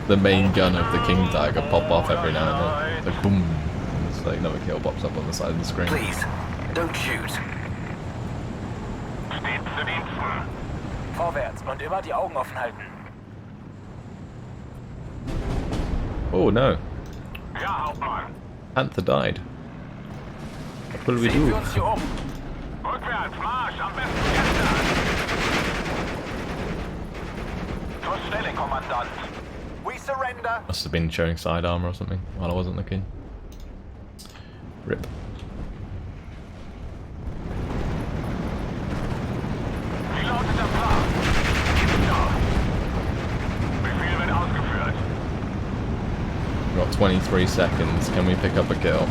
the main gun of the King Tiger pop off every now and then. Like boom. It's like another kill pops up on the side of the screen. Please, don't shoot. Steht zu Diensten. Vorwärts und immer die Augen offen halten. Oh no. Ja, Hauptmann. Panther died. What do we Sehen wir do? uns hier um. Rückwärts, Marsch, am besten gestern. Zur Stelle, Kommandant! We surrender. Must have been showing side armor or something while I wasn't looking. Rip. Wie lautet der Plan? Ja. Befehl wird ausgeführt. got 23 seconds. Can we pick up a kill?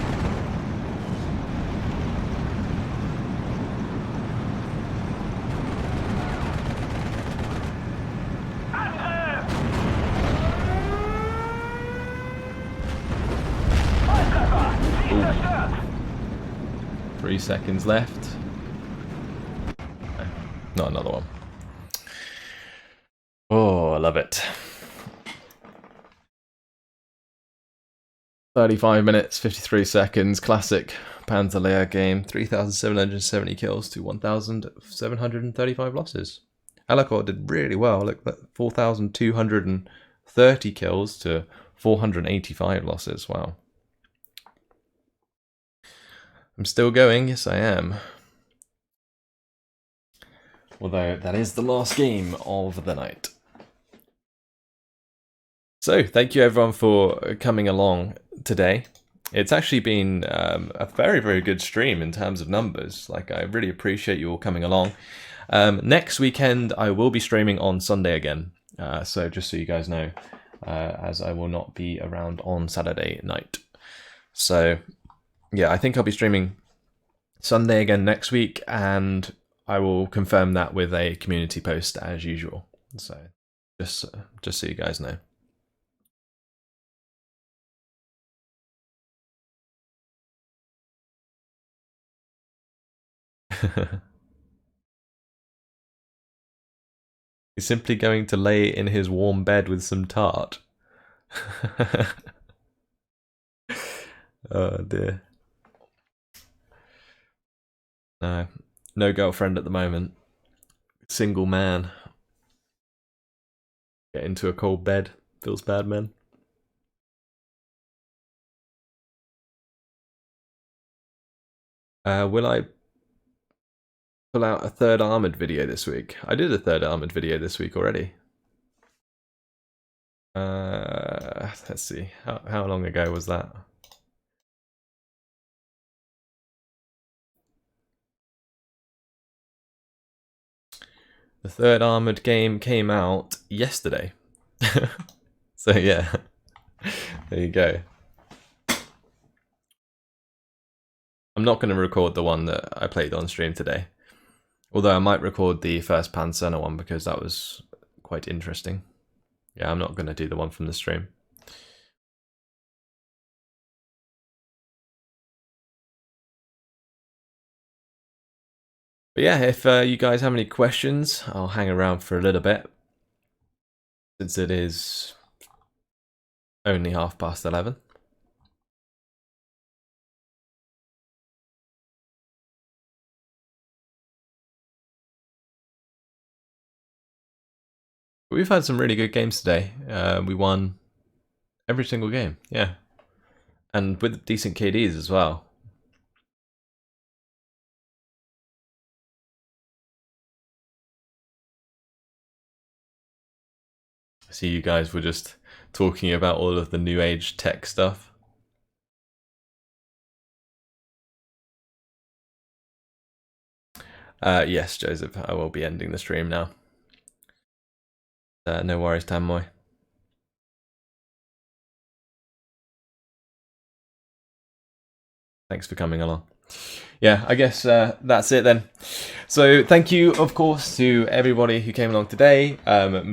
Ooh. 3 seconds left. Not another one. Oh, I love it. 35 minutes, 53 seconds, classic Panzer game, 3,770 kills to 1,735 losses. Alakor did really well, look, 4,230 kills to 485 losses, wow. I'm still going, yes I am. Although that is the last game of the night. So, thank you everyone for coming along today. It's actually been a very, very good stream in terms of numbers. Like, I really appreciate you all coming along. Next weekend, I will be streaming on Sunday again. So, just so you guys know, as I will not be around on Saturday night. So, yeah, I think I'll be streaming Sunday again next week, and I will confirm that with a community post as usual. So, just so you guys know. He's simply going to lay in his warm bed with some tart. Oh dear. No girlfriend at the moment. Single man. Get into a cold bed. Feels bad, man. Will I pull out a third armored video this week? I did a third armored video this week already. Let's see. How long ago was that? The third armored game came out yesterday. So yeah, there you go. I'm not going to record the one that I played on stream today. Although I might record the first Panzer one because that was quite interesting. Yeah, I'm not going to do the one from the stream. But yeah, if you guys have any questions, I'll hang around for a little bit. Since it is only 11:30. We've had some really good games today. We won every single game, yeah. And with decent KDs as well. I see you guys were just talking about all of the new age tech stuff. Yes, Joseph, I will be ending the stream now. No worries, Tanmoy. Thanks for coming along. Yeah, I guess that's it then. So thank you, of course, to everybody who came along today.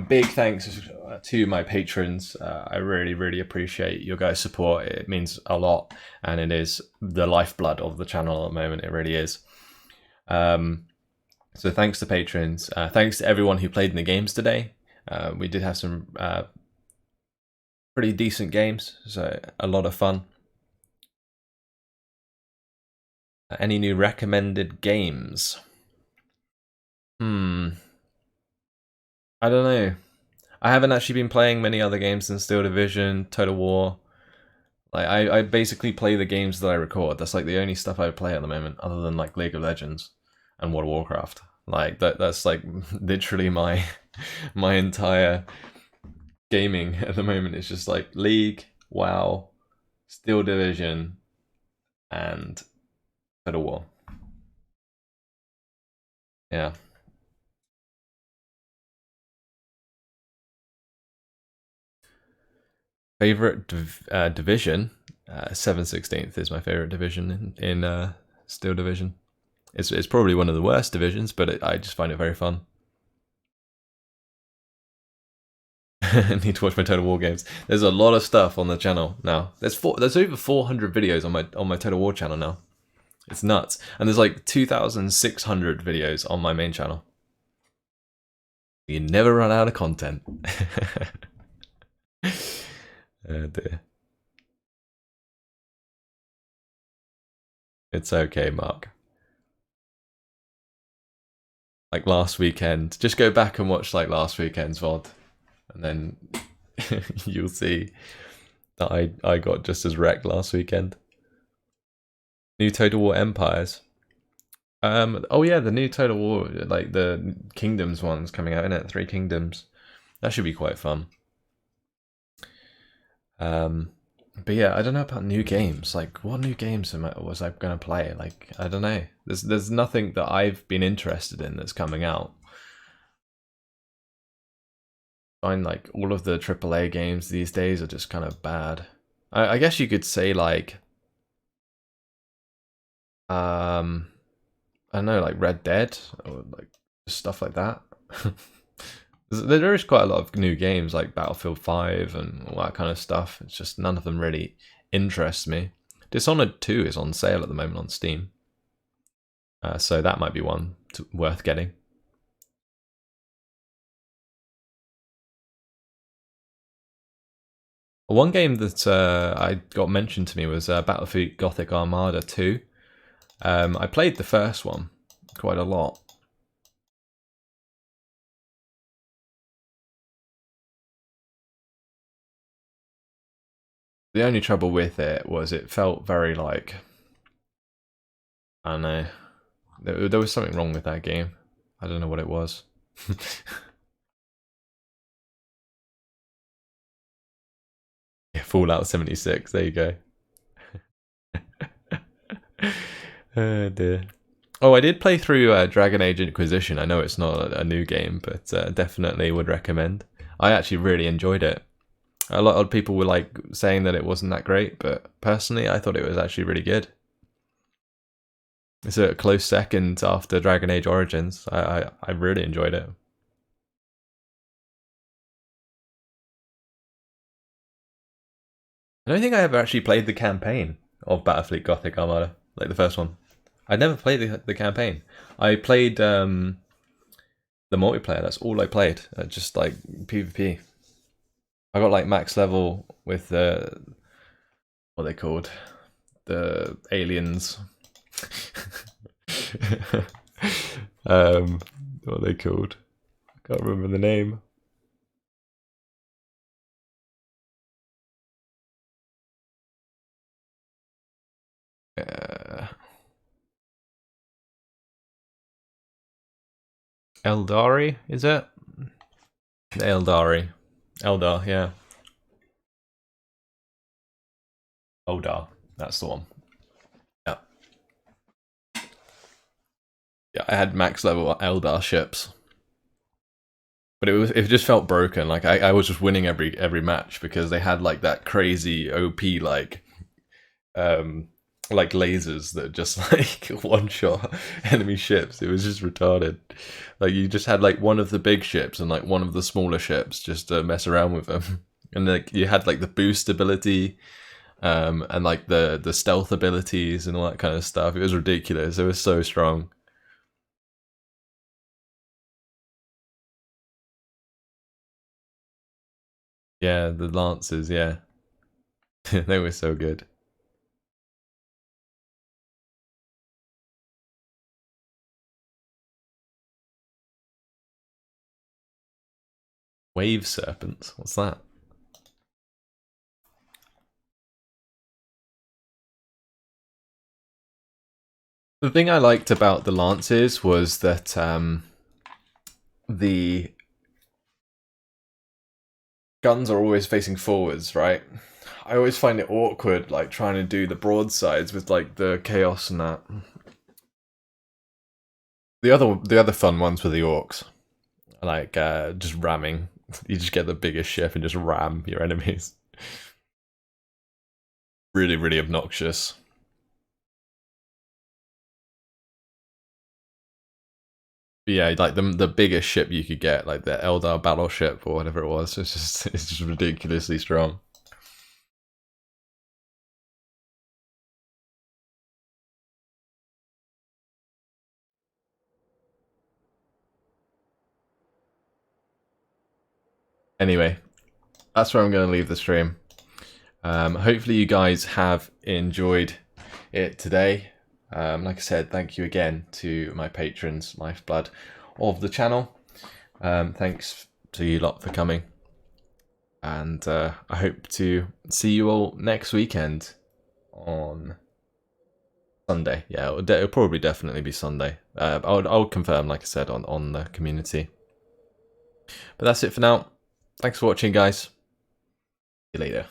Big thanks to my patrons. I really, really appreciate your guys' support. It means a lot, and it is the lifeblood of the channel at the moment. It really is. So thanks to patrons. Thanks to everyone who played in the games today. We did have some pretty decent games, so a lot of fun. Any new recommended games? I don't know. I haven't actually been playing many other games than Steel Division, Total War. Like I basically play the games that I record. That's like the only stuff I play at the moment, other than like League of Legends and World of Warcraft. Like that's like literally my entire gaming at the moment. It's just like League, WoW, Steel Division, and Total War. Yeah. Favorite division? 7/16 is my favorite division in Steel Division. It's probably one of the worst divisions, but I just find it very fun. Need to watch my Total War games. There's a lot of stuff on the channel now. There's over 400 videos on my Total War channel now. It's nuts. And there's like 2,600 videos on my main channel. You never run out of content. Oh dear. It's okay, Mark. Like last weekend. Just go back and watch like last weekend's VOD. And then you'll see that I got just as wrecked last weekend. New Total War Empires. Oh yeah, the new Total War, like the Kingdoms one's coming out, innit? 3 Kingdoms. That should be quite fun. But yeah, I don't know about new games. Like, what new games was I gonna play? Like, I don't know. There's nothing that I've been interested in that's coming out. I find like all of the AAA games these days are just kind of bad. I guess you could say like, I don't know, like Red Dead or like stuff like that. There is quite a lot of new games like Battlefield 5 and all that kind of stuff. It's just none of them really interest me. Dishonored 2 is on sale at the moment on Steam. So that might be one worth getting. One game that I got mentioned to me was Battlefield Gothic Armada 2. I played the first one quite a lot. The only trouble with it was it felt very like, I don't know, there was something wrong with that game. I don't know what it was. Yeah, Fallout 76, there you go. Oh dear. Oh, I did play through Dragon Age Inquisition. I know it's not a new game, but definitely would recommend. I actually really enjoyed it. A lot of people were like saying that it wasn't that great, but personally I thought it was actually really good. It's a close second after Dragon Age Origins. I really enjoyed it. I don't think I ever actually played the campaign of Battlefield Gothic Armada, like the first one. I never played the campaign. I played the multiplayer. That's all I played. Just like PvP. I got like max level with the what are they called? The aliens. What are they called? I can't remember the name. Eldari, is it? Eldari. Eldar, yeah. Eldar, that's the one. Yeah. Yeah, I had max level Eldar ships. But it just felt broken. Like I was just winning every match because they had like that crazy OP like lasers that just like one shot enemy ships. It was just retarded. Like you just had like one of the big ships and like one of the smaller ships just to mess around with them. And like you had like the boost ability and like the stealth abilities and all that kind of stuff. It was ridiculous. It was so strong. Yeah, the Lancers, yeah. They were so good. Wave Serpents, what's that? The thing I liked about the Lancers was that the guns are always facing forwards, right? I always find it awkward, like trying to do the broadsides with like the chaos and that. The other fun ones were the orcs, like just ramming. You just get the biggest ship and just ram your enemies. Really, really obnoxious. But yeah, like the biggest ship you could get, like the Eldar battleship or whatever it was, it's just ridiculously strong. Anyway, that's where I'm going to leave the stream. Hopefully you guys have enjoyed it today. Like I said, thank you again to my patrons, lifeblood of the channel. Thanks to you lot for coming. And I hope to see you all next weekend on Sunday. Yeah, it'll probably definitely be Sunday. I'll confirm, like I said, on the community. But that's it for now. Thanks for watching, guys. See you later.